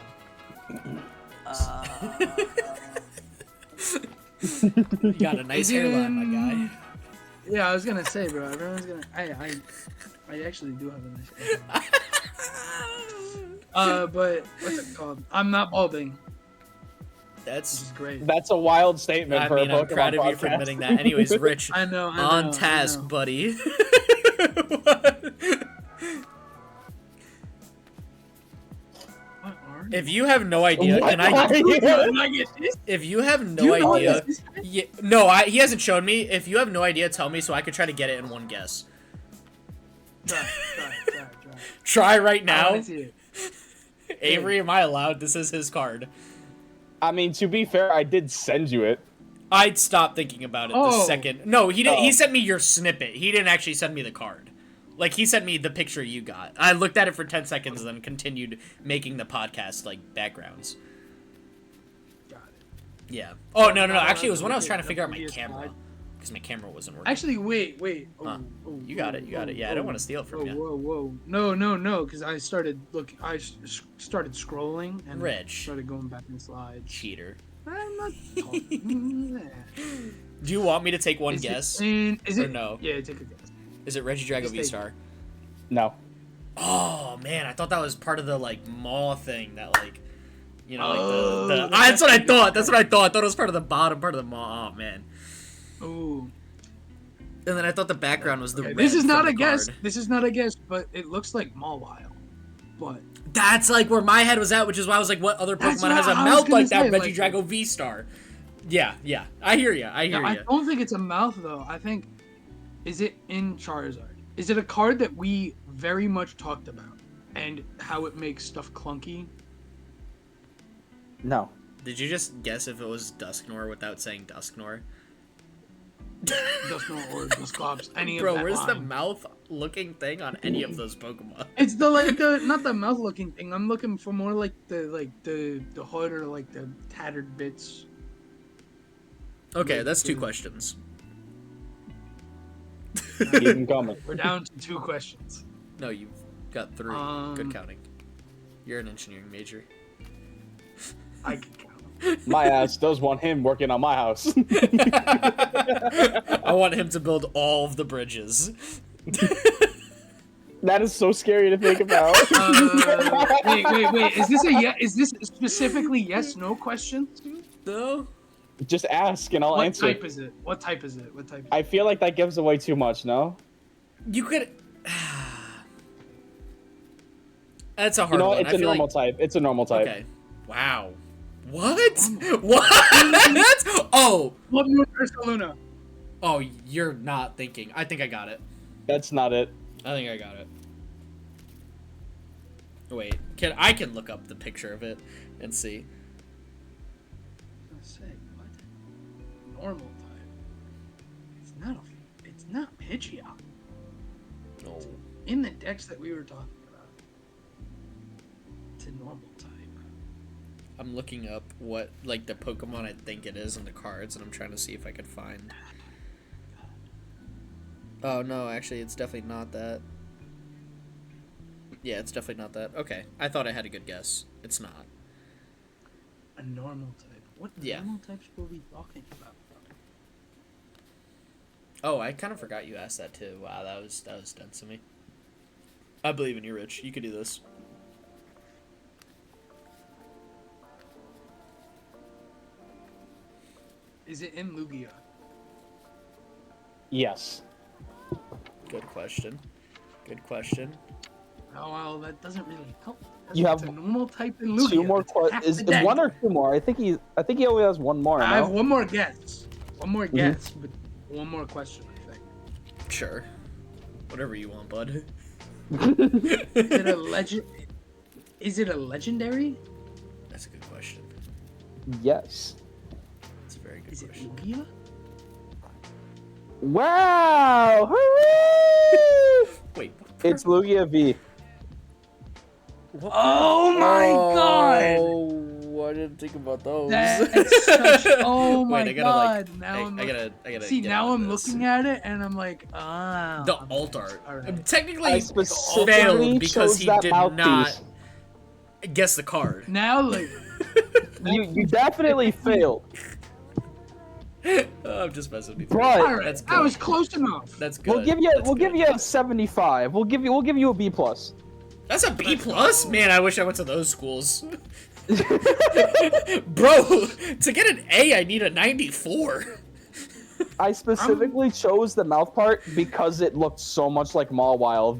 You got a nice hairline, my guy. Yeah, I was gonna say, bro. Everyone's gonna. I actually do have a nice hairline. But what's it called? I'm not balding, which That's. is great. That's a wild statement I for mean, a Pokemon I'm proud of you for podcast. admitting that. Anyways, Rich, I know. on task, I know. buddy. What are If you have no idea, What can I? are you- Can I get this? If you have Do no you know idea, what this is? yeah, no, he hasn't shown me. If you have no idea, tell me so I could try to get it in one guess. Try. Try right I now, wanna see it. Avery. Am I allowed? This is his card. I mean, to be fair, I did send you it. I'd stop thinking about it the Oh. second. No, he didn't. Oh. He sent me your snippet. He didn't actually send me the card. Like, he sent me the picture you got. I looked at it for 10 seconds and then continued making the podcast, like, backgrounds. Got it. Yeah. Oh, no. Actually, it was when I was trying to figure out my Previous camera. slide. Because my camera wasn't working. Actually, wait. Oh, Huh. oh, You got it. Yeah, I don't want to steal it from you. Whoa. No. Because I started started scrolling and Rich. started going back in slides. Cheater. I'm not talking. Do you want me to take one Is guess? Is Or it? no? Yeah, take a guess. Is it Regidrago Just take- V-Star? No. Oh, man. I thought that was part of the, like, mall thing that, like, you know, like Oh, the that's that's what I actually thought. good. That's what I thought. I thought it was part of the bottom part of the mall. Oh, man. Ooh. And then I thought the background was the Okay, red this is not from a the guess. card. This is not a guess, but it looks like Mawile. But That's like where my head was at, which is why I was like, what other That's Pokemon what has a I was mouth gonna like that? say, like- Regidrago V-Star. Yeah. I hear you. I hear I you. don't think it's a mouth though. I think is it in Charizard? Is it a card that we very much talked about and how it makes stuff clunky? No. Did you just guess if it was Dusknoir without saying Dusknoir? Dusknoir or Dusclops, any Bro, of that where's the line. mouth-looking thing on any of those Pokemon? It's the not the mouth looking thing. I'm looking for more like the hood or like the tattered bits. Okay, that's 2 questions. Keep them coming. We're down to 2 questions. No, you've got 3. Good counting. You're an engineering major. I can count. My ass does want him working on my house. I want him to build all of the bridges. That is so scary to think about. Wait. Is this specifically yes/no question? No. Just ask and I'll answer. What type is it? What type is it? I feel like that gives away too much, no? You could. That's a hard You know one. what? It's a normal type. It's a normal type. Okay. Wow. What? What? Oh. What moon Ursa Luna? Oh, you're not thinking. I think I got it. That's not it. I think I got it. Wait, I can look up the picture of it and see. Let's say what? Normal type. It's not Pidgeot. No. In the decks that we were talking about, it's a normal type. I'm looking up what like the Pokemon I think it is in the cards, and I'm trying to see if I could find. Oh no, actually, it's definitely not that. Yeah, it's definitely not that. Okay, I thought I had a good guess. It's not. A normal type. What normal types were we talking about? Oh, I kind of forgot you asked that too. Wow, that was dense of me. I believe in you, Rich. You could do this. Is it in Lugia? Yes. Good question. Good question. Oh well, that doesn't really help. You have a normal type in Lugia. Two more questions. Is one or two more? I think he only has one more. I have one more guess. One more guess, but one more question. I think. Sure. Whatever you want, bud. Is it a legendary? That's a good question. Yes. That's a very good question. Is it Lugia? Wow! Hooray! Wait. It's Lugia V. Oh my god! Oh, I didn't think about those. That's such. Oh my Wait, I god! Like, now I gotta. See, get now I'm this. looking at it and I'm like, ah. The alt art. Right. Technically, failed because he did not guess the card. Now, like, you definitely failed. I'm just messing with you. But all right, that's good. I was close enough. That's good. We'll give you a 75. We'll give you a B plus. That's a B plus? Man, I wish I went to those schools. Bro, to get an A, I need a 94. I specifically chose the mouth part because it looked so much like Mawile.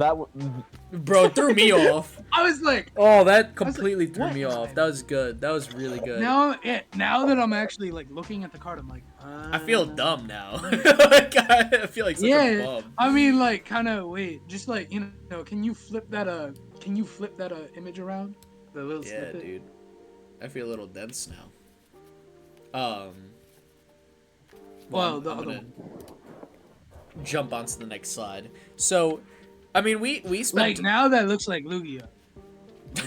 Bro, it threw me off. I was like, oh, that completely like, threw me off. That was good. That was really good. Now that I'm actually like looking at the card, I'm like, I feel dumb now. Like, I feel like such a bum. I mean, like, kind of wait, just like can you flip that image around? The little snippet? Dude. I feel a little dense now. Well, the other one. Jump onto the next slide. So, I mean, we spent like now that looks like Lugia.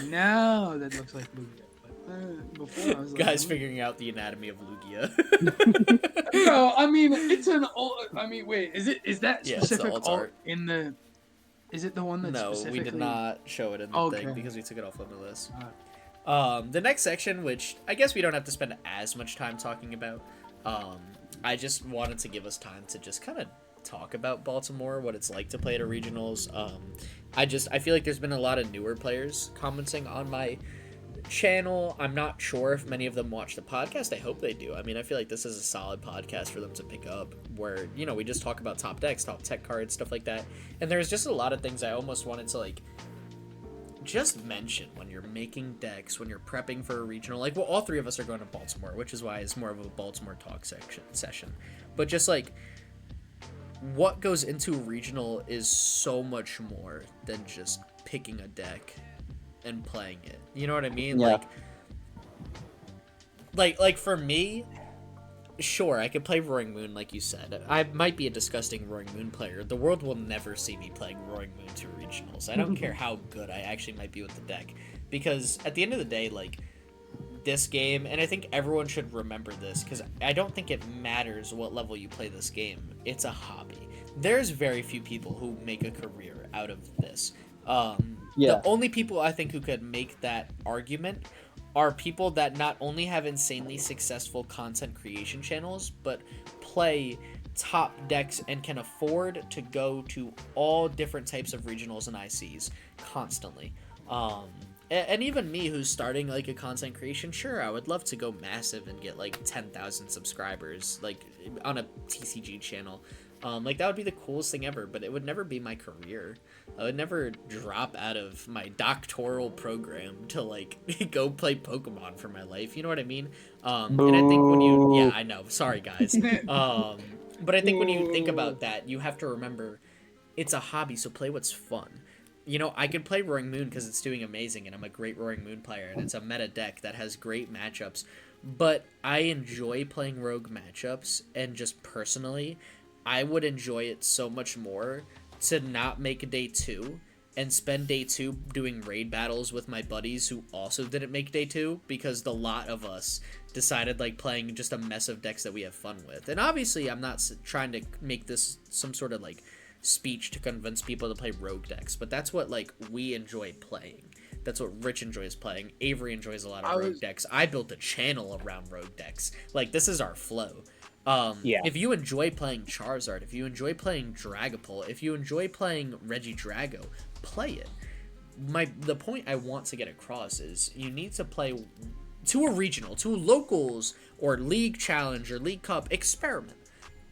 Now that looks like Lugia. But before I was like, guys figuring out the anatomy of Lugia. No, I mean it's an alt. I mean, wait, is that specific art in the? Is it the one that's specifically? No, we did not show it in the thing because we took it off of the list. The next section, which I guess we don't have to spend as much time talking about. I just wanted to give us time to just kind of talk about Baltimore, what it's like to play at a regionals. I feel like there's been a lot of newer players commenting on my channel. I'm not sure if many of them watch the podcast. I hope they do. I mean, I feel like this is a solid podcast for them to pick up where, we just talk about top decks, top tech cards, stuff like that. And there's just a lot of things I almost wanted to like just mention when you're making decks, when you're prepping for a regional. Like, well, all three of us are going to Baltimore, which is why it's more of a Baltimore talk session. But just like what goes into a regional is so much more than just picking a deck and playing it. You know what I mean? Yeah. Like for me, sure, I could play Roaring Moon like you said. I might be a disgusting Roaring Moon player. The world will never see me playing Roaring Moon to regionals. I don't care how good I actually might be with the deck. Because at the end of the day, like, this game, and I think everyone should remember this, because I don't think it matters what level you play this game. It's a hobby. There's very few people who make a career out of this. The only people I think who could make that argument are people that not only have insanely successful content creation channels, but play top decks and can afford to go to all different types of regionals and ICs constantly. And even me, who's starting like a content creation, sure, I would love to go massive and get like 10,000 subscribers, like on a TCG channel. Like that would be the coolest thing ever, but it would never be my career. I would never drop out of my doctoral program to like go play Pokemon for my life. You know what I mean? And I think when you, yeah, I know. Sorry guys. But I think when you think about that, you have to remember it's a hobby, so play what's fun. You know, I could play Roaring Moon because it's doing amazing, and I'm a great Roaring Moon player, and it's a meta deck that has great matchups. But I enjoy playing rogue matchups, and just personally, I would enjoy it so much more to not make day 2 and spend day 2 doing raid battles with my buddies who also didn't make day 2, because the lot of us decided like playing just a mess of decks that we have fun with. And obviously I'm not trying to make this some sort of like speech to convince people to play rogue decks, but that's what like we enjoy playing. That's what Rich enjoys playing. Avery enjoys a lot of rogue decks. I built a channel around rogue decks. Like, this is our flow. If you enjoy playing Charizard, if you enjoy playing Dragapult, if you enjoy playing Regidrago, play it. The point I want to get across is you need to play to a regional, to locals, or league challenge, or league cup, experiment.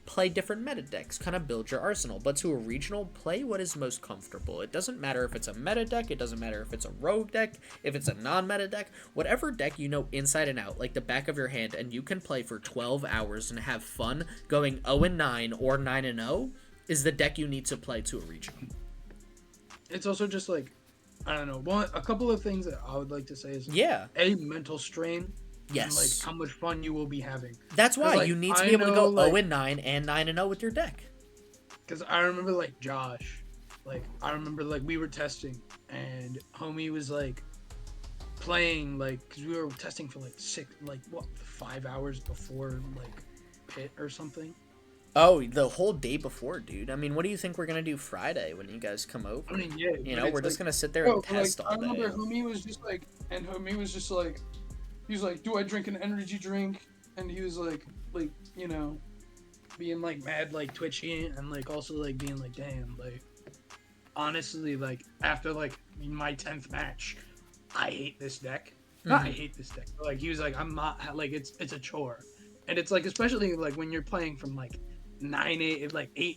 Play different meta decks, kind of build your arsenal, but to a regional, play what is most comfortable. It doesn't matter if it's a meta deck, it doesn't matter if it's a rogue deck, if it's a non-meta deck, whatever deck you know inside and out, like the back of your hand, and you can play for 12 hours and have fun going 0-9 or 9-0, is the deck you need to play to a regional. It's also just like, I don't know, a couple of things that I would like to say is a mental strain. Yes. And like how much fun you will be having. That's why like, you need to be able to go 0-9 and 9-0 with your deck. Because I remember like Josh, like I remember like we were testing and homie was like playing like, because we were testing for like 5 hours before like pit or something. Oh, the whole day before, dude. I mean, what do you think we're gonna do Friday when you guys come over? I mean, yeah. You know, we're just gonna sit there and test all day. I remember homie was just like, he was like, do I drink an energy drink? And he was like, you know, being like mad, like twitchy, and like also like being like, damn, like honestly, like after like my 10th match, I hate this deck. Not I hate this deck. But, like he was like, I'm not like it's a chore, and it's like especially like when you're playing from like 8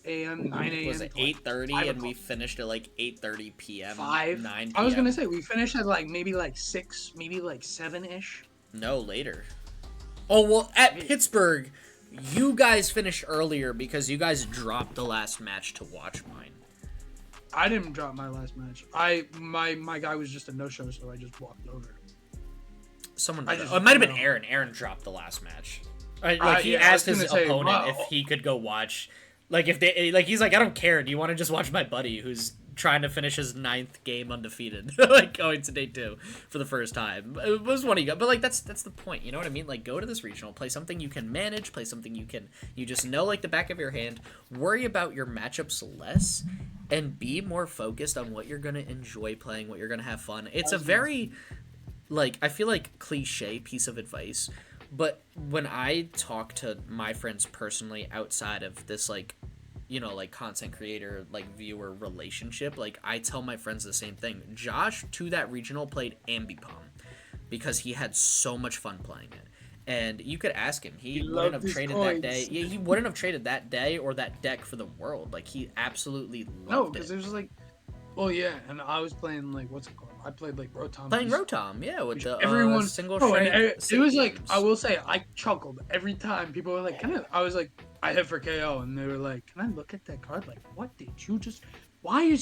a.m., 9 a.m. Was it 8:30 and we finished at like 8:30 p.m. 9 p.m. I was gonna say we finished at like maybe like 6, maybe like 7-ish. No, later. Oh, well, at Pittsburgh, you guys finished earlier because you guys dropped the last match to watch mine. I didn't drop my last match. My guy was just a no-show, so I just walked over. It might have been Aaron. Aaron dropped the last match. He asked his opponent if he could go watch. Like, if they, like, he's like, I don't care. Do you want to just watch my buddy who's trying to finish his 9th game undefeated, like going to day 2 for the first time? It was one of you, but like that's the point. You know what I mean? Like, go to this regional, play something you can manage, play something you just know like the back of your hand. Worry about your matchups less, and be more focused on what you're gonna enjoy playing, what you're gonna have fun. It's a very, like, I feel like cliche piece of advice. But when I talk to my friends personally outside of this, like, you know, like content creator, like viewer relationship, like I tell my friends the same thing. Josh, to that regional, played Ambipom because he had so much fun playing it. And you could ask him, he wouldn't have traded that day. Yeah, he wouldn't have traded that day or that deck for the world. Like, he absolutely loved it. No, because it was like, well, yeah, and I was playing like, what's it called? I played like Rotom. Playing Rotom, yeah, with the everyone single. It was like, I will say, I chuckled every time people were like, I was like, I hit for KO, and they were like, can I look at that card? Like, what did you just? Why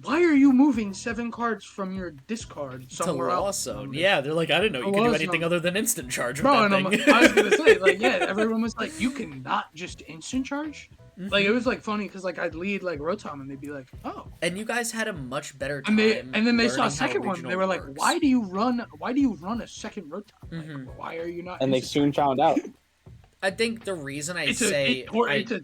are you moving 7 cards from your discard somewhere else? Yeah, they're like, I didn't know you could do anything other than instant charge with that thing. I was gonna say, like, yeah, everyone was like, you cannot just instant charge. Mm-hmm. Like, it was like funny because like I'd lead like Rotom and they'd be like, oh. And you guys had a much better time. And then they saw a second one. They were like, why do you run a second Rotom? Mm-hmm. Like, why are you not? And they soon found out. I think the reason it's a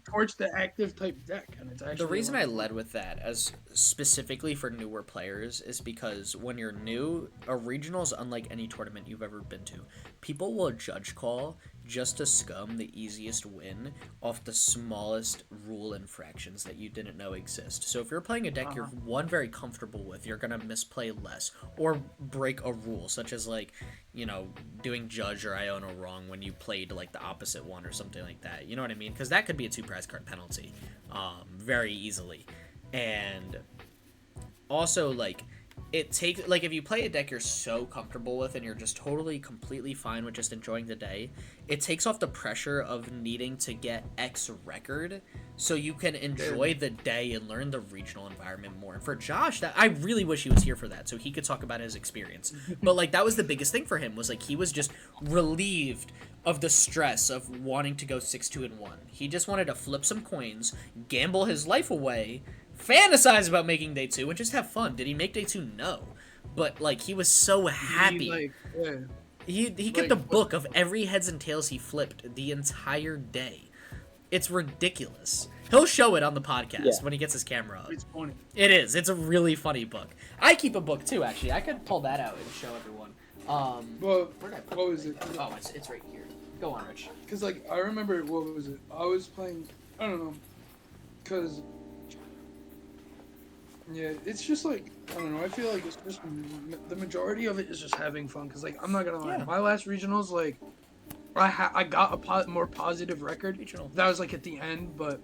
torch the active type deck, and it's actually the reason I led with that as specifically for newer players is because when you're new, a regional is unlike any tournament you've ever been to. People will judge call just to scum the easiest win off the smallest rule infractions that you didn't know exist. So if you're playing a deck you're very comfortable with, you're gonna misplay less or break a rule, such as like, you know, doing judge or Iono wrong when you played like the opposite one or something like that. You know what I mean? Because that could be a 2 prize card penalty, very easily. And also, like, it takes, like, if you play a deck you're so comfortable with and you're just totally completely fine with just enjoying the day, it takes off the pressure of needing to get X record so you can enjoy the day and learn the regional environment more. And for Josh, that I really wish he was here for that so he could talk about his experience. But like, that was the biggest thing for him, was like, he was just relieved of the stress of wanting to go 6-2-1. He just wanted to flip some coins, gamble his life away, fantasize about making day 2, and just have fun. Did he make day 2? No. But like, he was so happy. He kept a book of every heads and tails he flipped the entire day. It's ridiculous. He'll show it on the podcast when he gets his camera up. It's funny. It is. It's a really funny book. I keep a book too, actually. I could pull that out and show everyone. Well, what was it? Oh, it's right here. Go on, Rich. Because, like, I remember, what was it? I was playing, I don't know, because, yeah, it's just, like, I don't know, I feel like it's just, the majority of it is just having fun, because, like, I'm not gonna lie, my last regionals, like, I got a more positive record. That was, like, at the end, but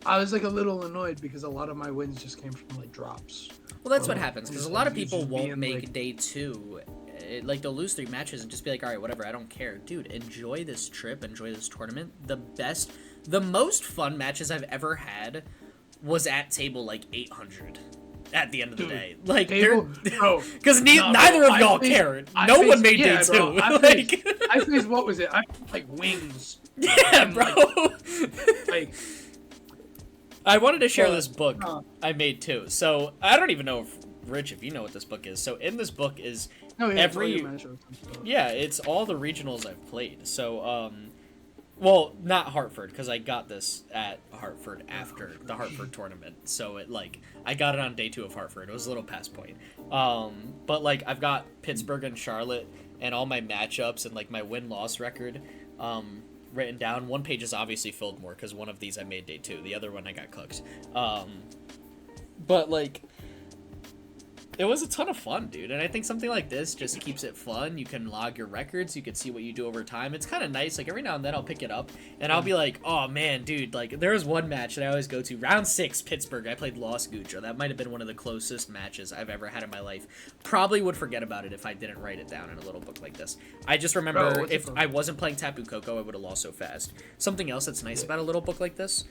I was, like, a little annoyed because a lot of my wins just came from, like, drops. Well, that's what happens, because a lot of people won't make like, day 2. Like, they'll lose 3 matches and just be like, all right, whatever, I don't care. Dude, enjoy this trip, enjoy this tournament. The most fun matches I've ever had was at table, like, 800 at the end of the day. Like, because neither of y'all cared. No one made day 2. I faced, what was it? I faced, like, wings. Yeah, bro. Like, I wanted to share this book I made, too. So, I don't even know if, Rich, if you know what this book is. So, in this book is... it's all the regionals I've played. So, well, not Hartford, because I got this at Hartford after the Hartford tournament. So it, like, I got it on day 2 of Hartford. It was a little past point. But, like, I've got Pittsburgh and Charlotte and all my matchups and, like, my win-loss record written down. One page is obviously filled more, because one of these I made day 2. The other one I got cooked. But, like... It was a ton of fun, dude, and I think something like this just keeps it fun. You can log your records, you can see what you do over time. It's kind of nice. Like, every now and then I'll pick it up, and I'll be like, oh, man, dude, like, there was one match that I always go to. Round 6, Pittsburgh, I played Los Gucho. That might have been one of the closest matches I've ever had in my life. Probably would forget about it if I didn't write it down in a little book like this. I just remember if I wasn't playing Tapu Koko, I would have lost so fast. Something else that's nice about a little book like this,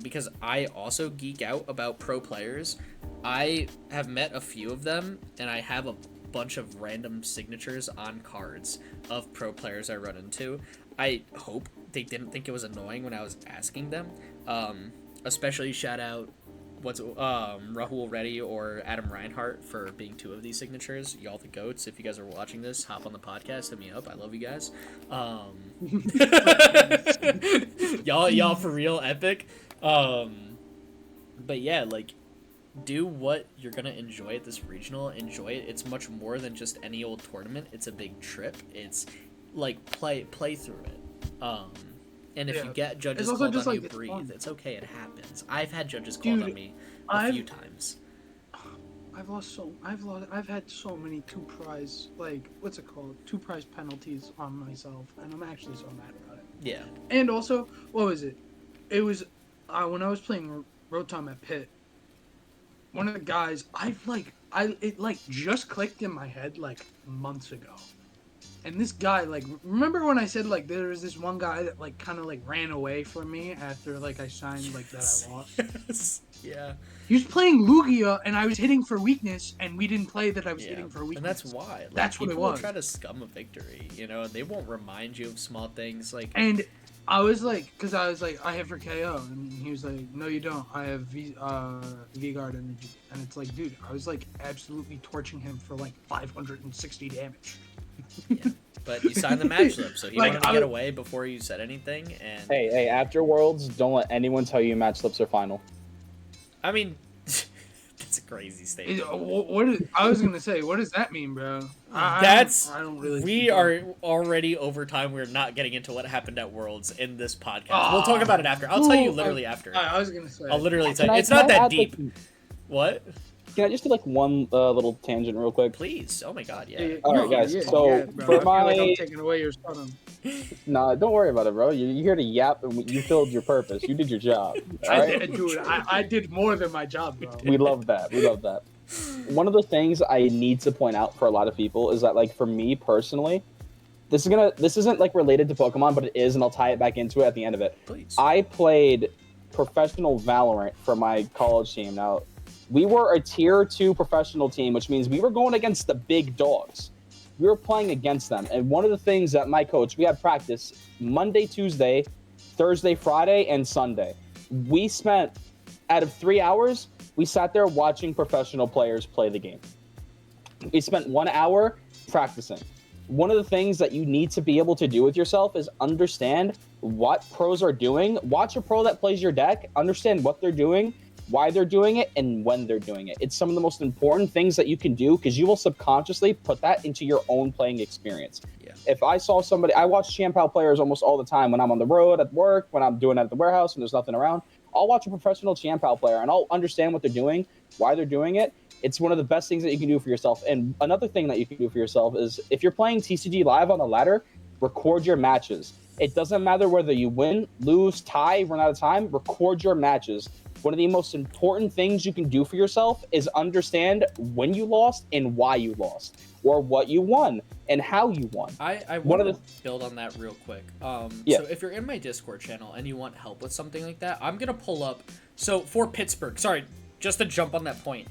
because I also geek out about pro players, I have met a few of them, and I have a bunch of random signatures on cards of pro players I run into. I hope they didn't think it was annoying when I was asking them. Especially shout out Rahul Reddy or Adam Reinhart for being 2 of these signatures. Y'all the goats. If you guys are watching this, hop on the podcast, hit me up. I love you guys. y'all for real epic. But yeah, like, do what you're gonna enjoy at this regional. Enjoy it. It's much more than just any old tournament. It's a big trip. It's like play through it. And if you get judges called on you, breathe. It's okay. It happens. I've had judges called on me a few times. I've had so many 2 prize, like, what's it called? 2 prize penalties on myself, and I'm actually so mad about it. Yeah. And also, what was it? It was when I was playing Rotom at Pitt. One of the guys, it just clicked in my head like months ago. And this guy, like, remember when I said, like, there was this one guy that, like, kind of, like, ran away from me after, like, I signed, like, that I lost? Yes. Yeah. He was playing Lugia, and I was hitting for weakness, and we didn't play that I was hitting for weakness. And that's why. Like, that's what it was. People will try to scum a victory, you know? They won't remind you of small things, like... And I was like, because I was like, I have for KO, and he was like, no, you don't. I have V-Guard energy. And it's like, dude, I was, like, absolutely torching him for, like, 560 damage. Yeah. But you signed the match slip, so he Like, wanted to get away before you said anything. And Hey, after Worlds, don't let anyone tell you match slips are final. I mean, that's a crazy statement. I was gonna say, what does that mean, bro? I don't really. We are already over time. We're not getting into what happened at Worlds in this podcast. We'll talk about it after. I'll tell you literally after. I was gonna say. I'll literally tell you. It's not that deep. What? Can I just do like one little tangent real quick? Please. Oh my god, yeah. All right, guys. Yeah, so bro. for I feel my, like I'm taking away your stardom. nah, don't worry about it, bro. You're here to yap, and you filled your purpose. You did your job. All right? I did more than my job, bro. We love that. We love that. One of the things I need to point out for a lot of people is that, like, for me personally, this isn't like related to Pokemon, but it is, and I'll tie it back into it at the end of it. Please. I played professional Valorant for my college team. Now, we were a tier 2 professional team, which means we were going against the big dogs. We were playing against them. And one of the things that my coach, we had practice Monday, Tuesday, Thursday, Friday, and Sunday. We spent, out of 3 hours, we sat there watching professional players play the game. We spent 1 hour practicing. One of the things that you need to be able to do with yourself is understand what pros are doing. Watch a pro that plays your deck, understand what they're doing, why they're doing it, and when they're doing it. It's some of the most important things that you can do because you will subconsciously put that into your own playing experience. Yeah. If I saw somebody, I watch Champion players almost all the time when I'm on the road, at work, when I'm doing it at the warehouse and there's nothing around. I'll watch a professional Champion player and I'll understand what they're doing, why they're doing it. It's one of the best things that you can do for yourself. And another thing that you can do for yourself is if you're playing TCG live on the ladder, record your matches. It doesn't matter whether you win, lose, tie, run out of time, record your matches. One of the most important things you can do for yourself is understand when you lost and why you lost, or what you won and how you won. I want to build on that real quick. Yeah. So if you're in my Discord channel and you want help with something like that, I'm going to pull up. So for Pittsburgh, sorry, just to jump on that point,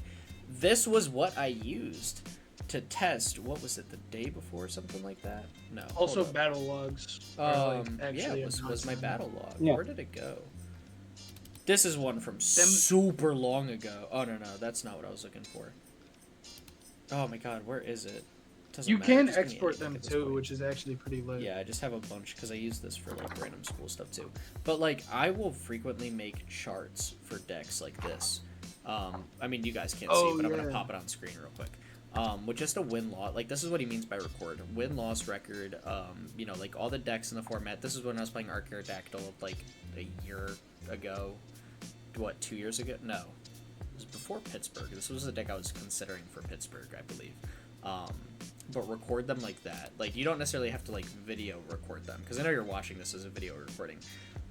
this was what I used to test. What was it, the day before, something like that? No. Also battle logs. Yeah, it was my battle log. Yeah. Where did it go? This is one from super long ago. Oh, no, that's not what I was looking for. Oh my god, where is it? You can export them too, which is actually pretty lit. Yeah, I just have a bunch because I use this for like random school stuff too. But like, I will frequently make charts for decks like this. I mean, you guys can't see, but I'm gonna pop it on screen real quick. With just a win-loss, like this is what he means by record. Win-loss record, you know, like all the decks in the format. This is when I was playing Archaeodactyl like a year ago. What, 2 years ago? No. It was before Pittsburgh. This was the deck I was considering for Pittsburgh, I believe. But record them like that. Like, you don't necessarily have to, like, video record them, because I know you're watching this as a video recording.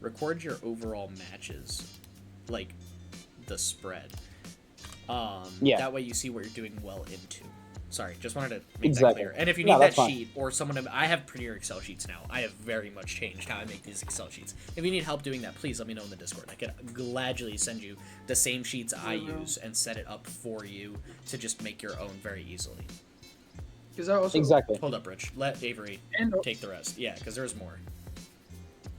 Record your overall matches, like, the spread. Yeah. That way you see what you're doing well into. Sorry, just wanted to make that clear. And if you need that sheet or someone to, I have prettier Excel sheets now. I have very much changed how I make these Excel sheets. If you need help doing that, please let me know in the Discord. I could gladly send you the same sheets I use and set it up for you to just make your own very easily. Exactly. Hold up, Rich. Let Avery take the rest. Yeah, because there's more.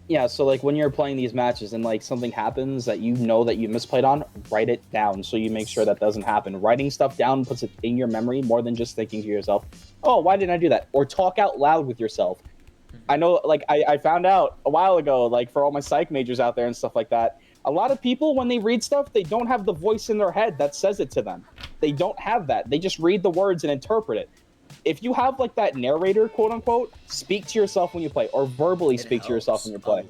Yeah, so like when you're playing these matches and like something happens that you know that you misplayed on, write it down so you make sure that doesn't happen. Writing stuff down puts it in your memory more than just thinking to yourself, oh, why didn't I do that? Or talk out loud with yourself. I know, like, I found out a while ago, like, for all my psych majors out there and stuff like that, a lot of people, when they read stuff, they don't have the voice in their head that says it to them. They don't have that. They just read the words and interpret it. If you have, like, that narrator, quote-unquote, speak to yourself when you play, or verbally speak to yourself when you play.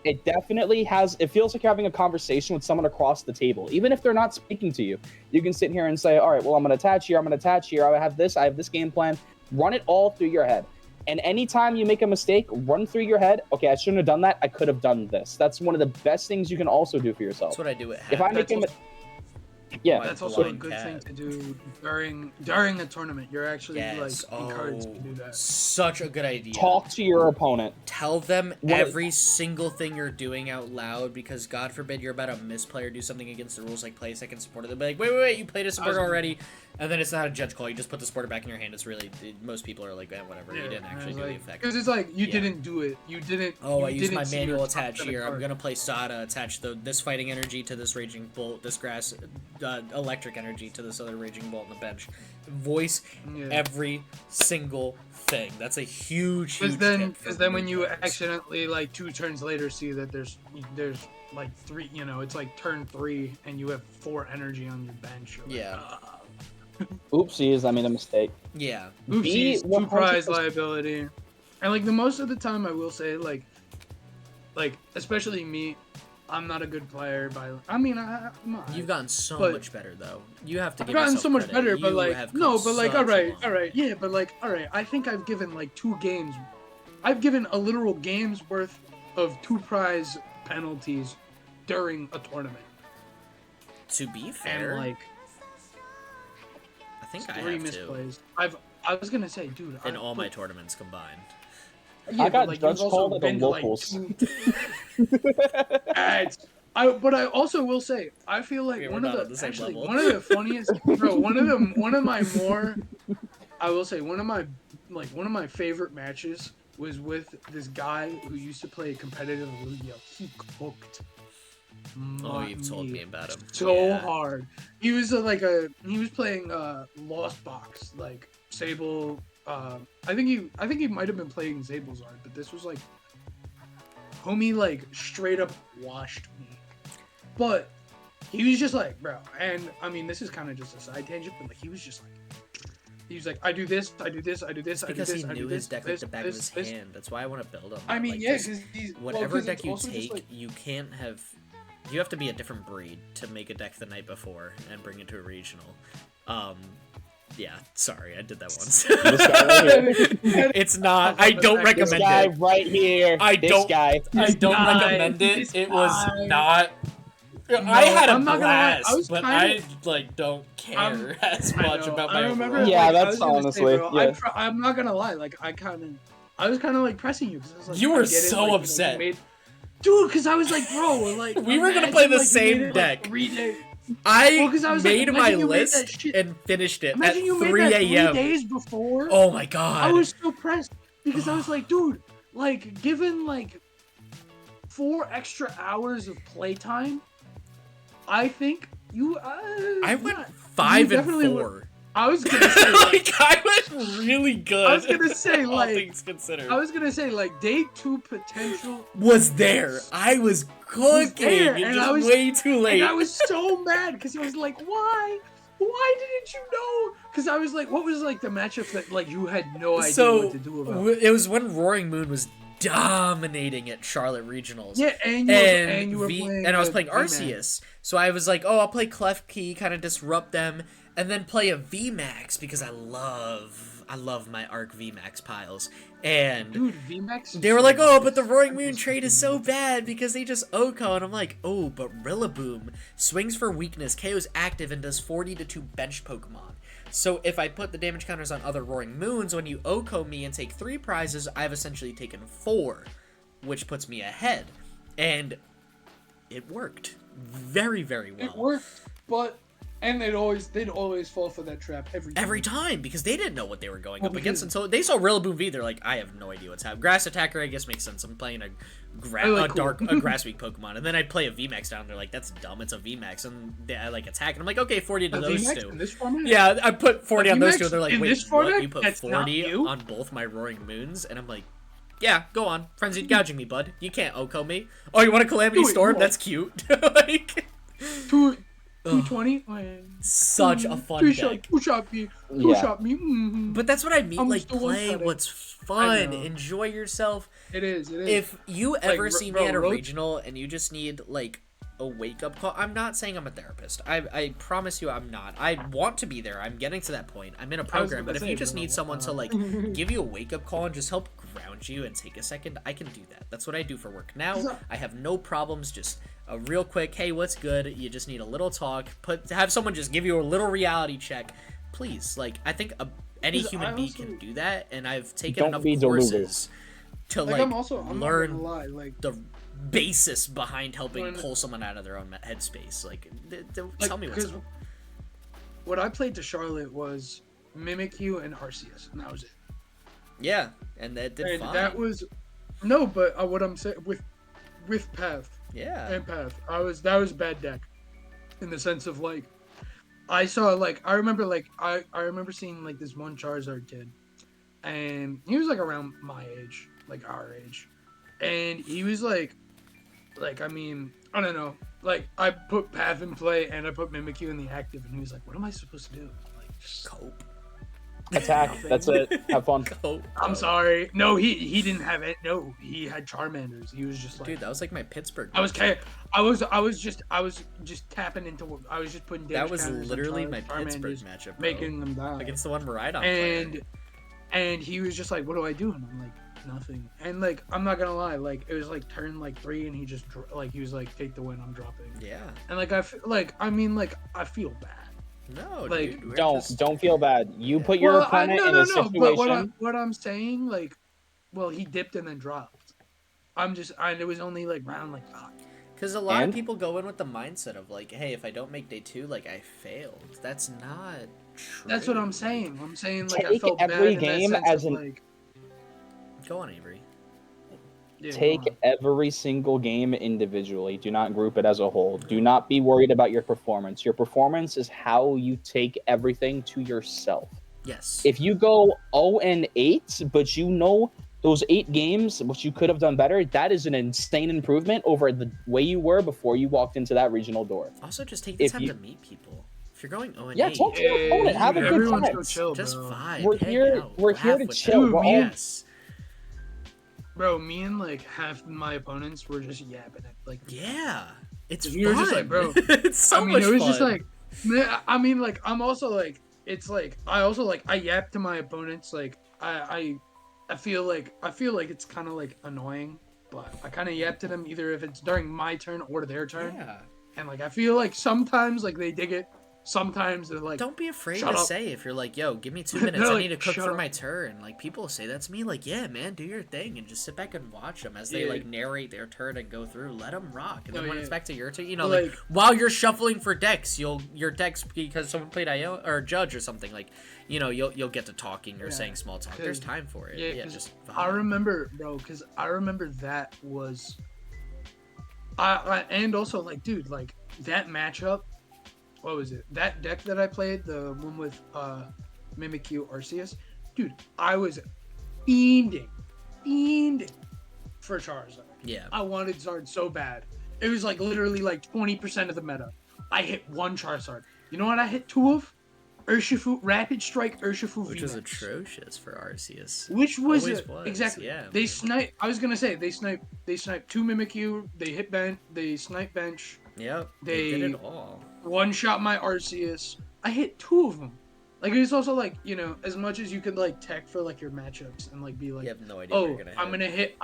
It definitely has, it feels like you're having a conversation with someone across the table. Even if they're not speaking to you, you can sit here and say, all right, well, I'm going to attach here, I'm going to attach here, I have this game plan. Run it all through your head. And anytime you make a mistake, run through your head, okay, I shouldn't have done that, I could have done this. That's one of the best things you can also do for yourself. That's what I do at If I make yeah, that's also a good thing to do during a tournament. You're actually encouraged to do that. Such a good idea. Talk to your opponent. Tell them every single thing you're doing out loud, because God forbid you're about to misplay or do something against the rules, like play a second supporter. They'll be like, wait, you played a supporter already, and then it's not a judge call. You just put the supporter back in your hand. It's really, most people are like, whatever. You didn't actually do the effect. Because it's like you didn't do it. You didn't. Oh, I used my manual attach here. I'm gonna play Sada. Attach this fighting energy to this raging bolt. This grass electric energy to this other Raging Bolt on the bench. Voice Yeah. every single thing. That's a huge Because tip then for when new you players. accidentally like 2 turns later see that there's like 3, you know, it's like turn 3 and you have 4 energy on your bench. You're like, Yeah. "Ah." Oopsies, I made a mistake. Yeah. Oopsies, Be 2 prize 100%. liability. And like the most of the time I will say like especially me, I'm not a good player by I'm not. You've gotten so But- much better though. You have to I've give gotten yourself so much credit. better, but You like have no, come but like such a long all right, yeah, but like all right. I think I've given like 2 games. I've given a literal game's worth of 2 prize penalties during a tournament, To be fair, and like I think I 3 have to misplays. I was gonna say, dude, in all my tournaments combined. yeah, I got but, like, judge you've also called at the been to, like, locals. 2 ads. But I also will say, I feel like Okay, we're one of not the on the same actually level. one of the funniest, bro. One of my more, I will say one of my favorite matches was with this guy who used to play competitive Yu-Gi-Oh. He cooked. Oh, you've told me about him. So Yeah. hard. He was he was playing Lost Box, like Sable. I think he might have been playing Zablezard, but this was like homie like straight up washed me. But he was just like, bro, and I mean this is kind of just a side tangent, but like he was like, I do this, I do this, I do this, I do Because this, he I knew do his this, deck like the back of his this. hand. That's why I want to build him. I mean, like, yeah, just because he's whatever deck it's you also just, take, like, you can't have. You have to be a different breed to make a deck the night before and bring it to a regional. Yeah, sorry, I did that once. This guy right here. It's not. I don't This This recommend guy it. right here. I this don't- guy. I don't guy, recommend it. this It was guy. not. I had a I'm not gonna lie, blast, I was but kinda- I like don't care as I much know, about I my remember, overall. Yeah, like, I that's was gonna say, honestly, bro, yeah. I'm not gonna lie, like I was kind of like pressing you because I was like, You were I get it, so like, you know, upset. dude, because I was like, bro, like We were gonna play the imagine, like, you same made it, deck. Like, 3 days. I Well, 'cause I was like, made my imagine you made that list shit- and finished it at Imagine you 3 made that 3 a.m. days before. Oh my god! I was so pressed because I was like, dude, like given like 4 extra hours of playtime, I think you. I went yeah, 5 and definitely 4. I was gonna say, like, Like I was really good. I was gonna say, all like, things considered, I was gonna say like day 2 potential, was there. I was cooking. there, It and just I was- way too late. and I was so mad because I was like, why? Why didn't you know? Because I was like, what was like the matchup that like you had no idea so what to do about? it was when Roaring Moon was dominating at Charlotte Regionals. Yeah, and you were playing. and I was playing VMAX. Arceus. So I was like, oh, I'll play Clef Key, kind of disrupt them, and then play a VMAX because I love my Arc VMAX piles. And Dude, VMAX. is they were so like, oh, good. but the Roaring Moon trade is so bad because they just OHKO. And I'm like, oh, but Rillaboom swings for weakness, KO's active, and does 40 to 2 bench Pokemon. So if I put the damage counters on other Roaring Moons, when you OHKO me and take 3 prizes, I've essentially taken 4, which puts me ahead. And it worked very, very well. It worked, but they'd always fall for that trap Every time, because they didn't know what they were going Well, up against because- until they saw Rillaboom V. They're like, I have no idea what's happening. Grass Attacker, I guess, makes sense. I'm playing a Grass Weak Pokemon, and then I play a VMAX down. They're like, that's dumb. It's a VMAX, and I like attack, and I'm like, okay, 40 to A those VMAX two. in this format? Yeah, I put 40 on those VMAX two. And they're like, in wait, this what? format? You put That's not 40 you? on both my Roaring Moons, and I'm like, yeah, go on. Frenzied gouging me, bud. You can't OHKO me. Oh, you want a Calamity Do it, Storm? you That's cute. Like, 220. such a fun deck. Two shot me. Mhm. But that's what I mean. I'm Like, still play one-sided. what's fun. know. Enjoy yourself. It is. If you ever see me at a bro, regional and you just need like a wake up call, I'm not saying I'm a therapist. I promise you I'm not. I want to be there. I'm getting to that point. I'm in a program. But if you just need someone to like give you a wake up call and just help ground you and take a second, I can do that. That's what I do for work now. I have no problems. Just a real quick, hey, what's good? You just need a little talk. Have someone just give you a little reality check, please. Like I think any Because human I being also- can do that, and I've taken Don't enough be delulu. courses to Like, like I'm not learn gonna lie, like the basis behind helping When- pull someone out of their own headspace. Like, Like, tell me what's 'cause up. what I played to Charlotte was Mimikyu and Arceus, and that was it. Yeah, and that did And fine. that was no, but what I'm saying with Path yeah. and Path, that was bad deck, in the sense of like I saw like I remember like I remember seeing like this one Charizard kid, and he was like around my age, like our age, and he was like I mean I don't know, like I put Path in play and I put Mimikyu in the active, and he was like, "What am I supposed to do?" Like just Cope. Attack. Nothing. That's it. Have fun. Cope. I'm sorry. No, he didn't have it. No, he had Charmanders. He was just like Dude, that was like my Pittsburgh. I was just tapping into. I was just putting. That was counters on literally my Charmanders, Pittsburgh matchup, bro. making them die. Against the one Maridon And he was just like, "What do I do?" And I'm like, "Nothing." And like, I'm not gonna lie, like it was like turn like 3, and he just like he was like, "Take the win, I'm dropping." Yeah. And like I feel bad. No, Like, dude. we're Don't just- don't feel bad. You put your opponent in a situation. But what I'm saying, like, well, he dipped and then dropped. It was only like round like 5. Because a lot And? of people go in with the mindset of like, hey, if I don't make day 2, like I failed. That's not true. That's what I'm saying. I'm saying like I Take felt every bad game in that sense as of, an- like, Go on, Avery. yeah, Take go on. every single game individually. Do not group it as a whole. Do not be worried about your performance. Your performance is how you take everything to yourself. Yes. If you go 0-8, but you know those 8 games, which you could have done better, that is an insane improvement over the way you were before you walked into that regional door. Also, just take the if time you- to meet people. If you're going 0 and Yeah, 8, talk to your opponent. Have a good everyone's time. so chill, just bro. vibe. We're hang here- out, we're here laugh to with chill. them. We're all- Yes. Bro, me and like half my opponents were just yapping it. Like, Yeah. It's We were fun. just like, bro, it's so I mean, much it was fun. just like, I mean, like, I'm also like, it's like, I also like, I yap to my opponents. Like, I feel like it's kind of like annoying, but I kind of yap to them either if it's during my turn or their turn. Yeah. And like, I feel like sometimes like they dig it. Sometimes they're like, Don't be afraid shut to up. say if you're like, yo, give me 2 minutes. They're I like, need to cook shut for up. my turn. Like, people say that to me. Like, yeah, man, do your thing and just sit back and watch them as they, Yeah. like, narrate their turn and go through. Let them rock. And then No, when yeah. it's back to your turn, you know, Like- like, while you're shuffling for decks, your decks, because someone played IO or Judge or something, like, you know, you'll get to talking or Yeah, saying small talk. 'cause- There's time for it. yeah, Yeah, 'cause just I vibe. remember, bro, because I remember that was, and also like, dude, like that matchup. What was it? That deck that I played, the one with Mimikyu Arceus, dude, I was fiending for Charizard. Yeah. I wanted Zard so bad. It was like literally like 20% of the meta. I hit 1 Charizard. You know what I hit 2 of? Urshifu, Rapid Strike Urshifu Which was VMAX. atrocious for Arceus. Which was, Always was, exactly. yeah, They man. snipe. I was gonna say they snipe 2 Mimikyu. They hit bench. They snipe bench. Yep. They did They- it all. One shot my Arceus. I hit 2 of them. Like it's also like, you know, as much as you could like tech for like your matchups and like be like, You have no idea what oh, you're gonna hit. I'm gonna hit.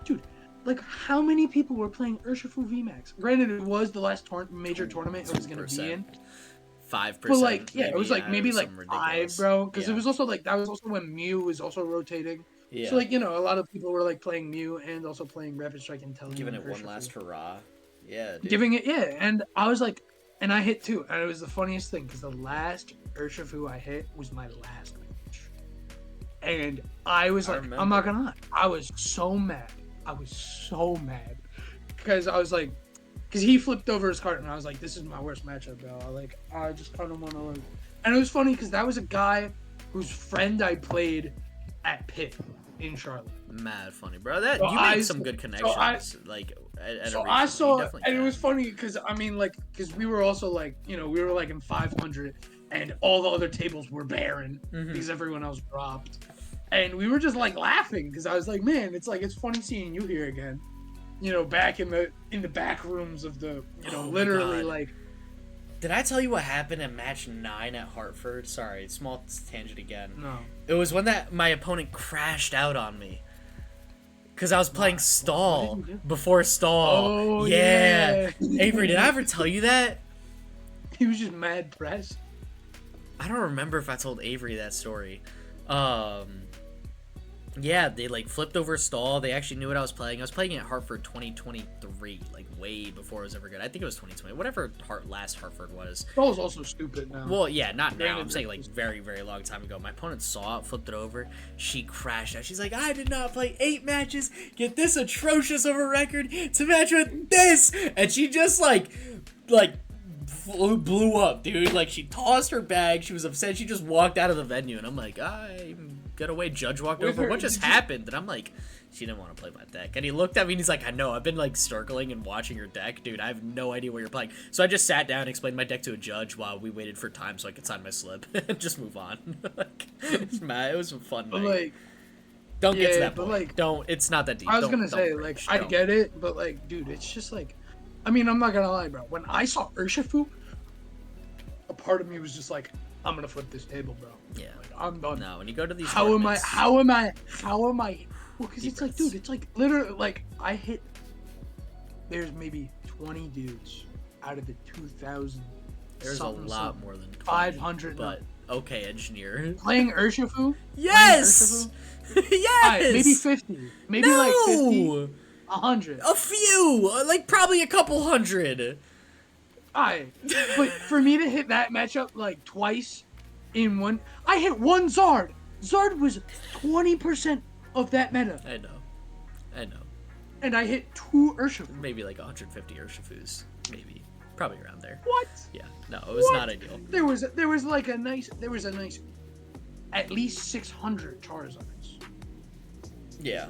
Dude. Like how many people were playing Urshifu VMAX? Granted, it was the last major tournament it was gonna be in. 5%. But like, yeah, it was like maybe like some 5, ridiculous- bro. Because yeah. it was also like that was also when Mew was also rotating. Yeah. So like, you know, a lot of people were like playing Mew and also playing Rapid Strike Intelligence. Giving it one last hurrah. Yeah, dude. Giving it, yeah. And I was like, and I hit 2, and it was the funniest thing because the last Urshifu I hit was my last match, and I was I like, I'm not remember. gonna lie, I was so mad. Because I was like, because he flipped over his card, and I was like, this is my worst matchup, bro. I just kind of want to like, and it was funny because that was a guy whose friend I played at Pitt in Charlotte. Mad funny, bro. That So you I- made some good connections. Like at So a I regional. saw, You definitely and it can. was funny because I mean, like, because we were also like, you know, we were like in 500, and all the other tables were barren Mhm. because everyone else dropped, and we were just like laughing because I was like, man, it's like it's funny seeing you here again, you know, back in the back rooms of the, you know, Oh my literally God. like, Did I tell you what happened in match 9 at Hartford? Sorry, small tangent again. no, It was when that my opponent crashed out on me. Cause I was playing stall did you do? before stall. Oh, yeah. yeah. Avery, did I ever tell you that? he was just mad pressed. I don't remember if I told Avery that story. Yeah, they like flipped over stall. They actually knew what I was playing. I was playing at Hartford 2023, like way before it was ever good. I think it was 2020, whatever last Hartford was. That was also stupid now. Well, yeah, not now. I'm Granted, saying like very, very long time ago. My opponent saw it, flipped it over. She crashed out. She's like, I did not play 8 matches, get this atrocious of a record to match with this, and she just like blew up, dude. Like, she tossed her bag. She was upset. She just walked out of the venue, and I'm like, get away. Judge walked over. What just happened? And I'm like, she didn't want to play my deck. And he looked at me and he's like, I know, I've been like circling and watching your deck, dude. I have no idea what you're playing. So I just sat down and explained my deck to a judge while we waited for time so I could sign my slip and just move on. Like, it was a fun night. Like, don't get to that point. Like, don't. It's not that deep. I was gonna say, like, I get it, but like, dude, it's just like, I mean, I'm not gonna lie, bro. When I saw Urshifu, a part of me was just like, I'm gonna flip this table, bro. Yeah. Like, I'm done. No, when you go to these How am I? Well, because Deep it's like, breaths. dude, it's like literally like I hit. There's maybe 20 dudes out of the 2,000. There's a lot more than 20, 500. But okay, engineer. Playing Urshifu. Yes. Yes. Alright, maybe 50. Maybe No! like 50. 100. A few, like probably a couple hundred. Alright, but for me to hit that matchup like twice in one, I hit one Zard. Zard was 20% of that meta, I know. and I hit 2 Urshifu. Maybe like 150 Urshifus, maybe, probably around there. What? Yeah, no, it was What? not ideal. There was a nice, at least 600 Charizards. Yeah.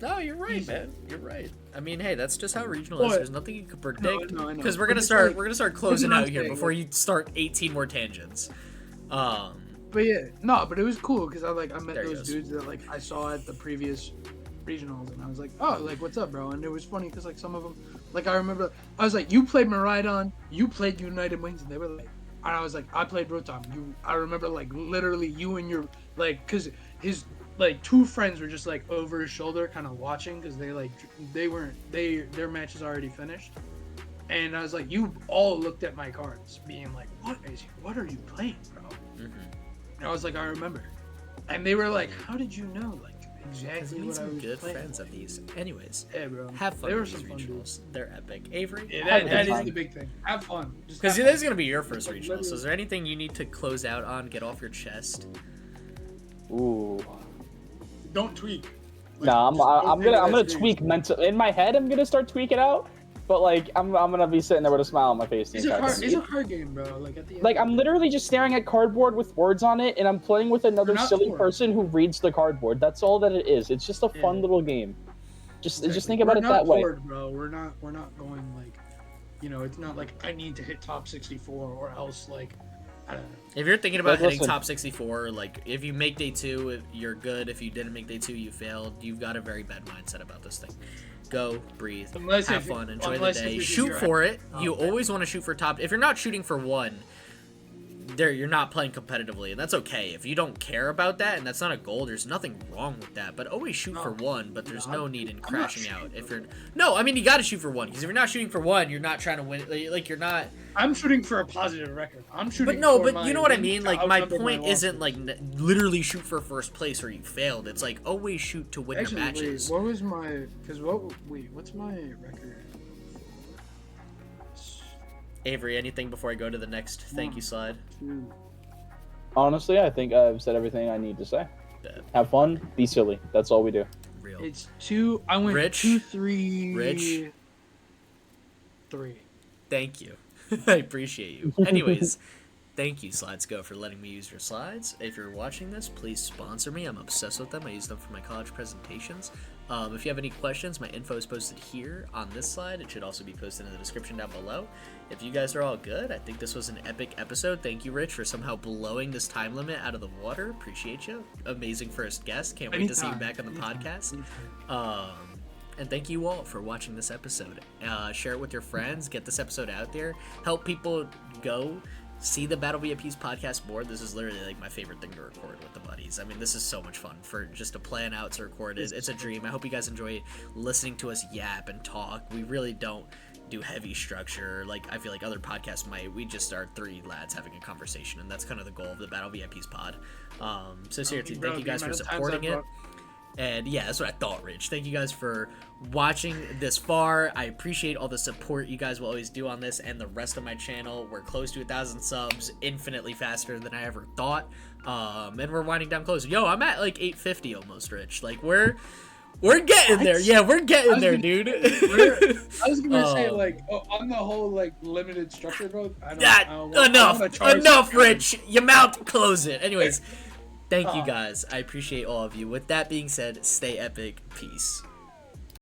No, you're right, Easy. man. You're right. I mean, hey, that's just how regional is. But- There's nothing you could predict. No, I know. Because we're But gonna it's start. like- We're gonna start closing what I'm out here saying, before like- you start 18 more tangents. But yeah, no, but it was cool because I met There he those goes. dudes that like I saw at the previous regionals, and I was like, oh, like what's up, bro? And it was funny because like some of them, like I remember, I was like, you played Miraidon, you played United Wings, and they were like, and I was like, I played Rotom. I remember like literally you and your like, cause his like 2 friends were just like over his shoulder, kind of watching because their match is already finished. And I was like, you all looked at my cards, being like, what are you playing, bro? Mm-hmm. And I was like, I remember. And they were like, how did you know? Like, Because exactly we need what I some was good playing. friends at these. Anyways, Yeah, bro. have fun They were with these some fun regionals. dudes. They're epic. Avery, Yeah, that is fun. the big thing. Have fun. Just because have this is fun. gonna be your first Like, regional. So literally- is there anything you need to close out on, get off your chest? Ooh. Don't tweak. Like, No, just don't I'm take it gonna that tweak mental in my head. I'm gonna start tweaking out, but like I'm gonna be sitting there with a smile on my face. the It's a entire card. time. It's a card game, bro. Like at the end. Like I'm literally just staring at cardboard with words on it, and I'm playing with another We're not silly bored. person who reads the cardboard. That's all that it is. It's just a fun Yeah. little game. Just Exactly. think about We're it not that way. bored, bro. We're not going like, it's not like I need to hit top 64 or else like, I don't know. If you're thinking about Like, hitting listen. top 64, like if you make day 2, you're good. If you didn't make day 2, you failed. You've got a very bad mindset about this thing. Go, breathe, Unless have if- fun, enjoy the unless if day. it's Shoot your- for it. Oh, You okay. always want to shoot for top. If you're not shooting for 1, you're not playing competitively, and that's okay. If you don't care about that, and that's not a goal, there's nothing wrong with that. But always shoot for 1. But there's no need in I'm not crashing out. shooting If for you're no, I mean you got to shoot for 1 because if you're not shooting for 1, you're not trying to win. Like you're not. I'm shooting for a positive record. I'm shooting. But no, for but my you know what I wins mean? to Like, my outnumber point losses. isn't, like, literally shoot for first place or you failed. It's, like, always shoot to win Actually, your matches. wait, what was my? What's my record? Avery, anything before I go to the next thank you slide? Honestly, I think I've said everything I need to say. Bet. Have fun, be silly. That's all we do. Real. It's 2. I went Rich? 2, 3. Rich? 3. Thank you. I appreciate you. Anyways, thank you, Slides Go, for letting me use your slides. If you're watching this, please sponsor me. I'm obsessed with them. I use them for my college presentations. If you have any questions, my info is posted here on this slide. It should also be posted in the description down below. If you guys are all good, I think this was an epic episode. Thank you, Rich, for somehow blowing this time limit out of the water. Appreciate you. Amazing first guest. Can't wait to see you back on the podcast. And thank you all for watching this episode. Share it with your friends. Get this episode out there. Help people go see the Battle VIPs podcast more. This is literally like my favorite thing to record with the buddies. I mean, this is so much fun for just to plan out to record it. It's a dream. I hope you guys enjoy listening to us yap and talk. We really don't do heavy structure like I feel like other podcasts might. We just are 3 lads having a conversation, and that's kind of the goal of the Battle VIPs pod. So seriously, thank you guys for supporting it. And yeah, that's what I thought, Rich. Thank you guys for watching this far. I appreciate all the support you guys will always do on this and the rest of my channel. We're close to 1,000 subs, infinitely faster than I ever thought. And we're winding down close. Yo, I'm at like 850 almost, Rich. Like we're We're getting What? there. Yeah, we're getting there, dude. I was gonna say Oh. like on the whole like limited structure, bro. Enough, Rich. Your mouth, close it. Anyways, thank you guys. I appreciate all of you. With that being said, stay epic. Peace.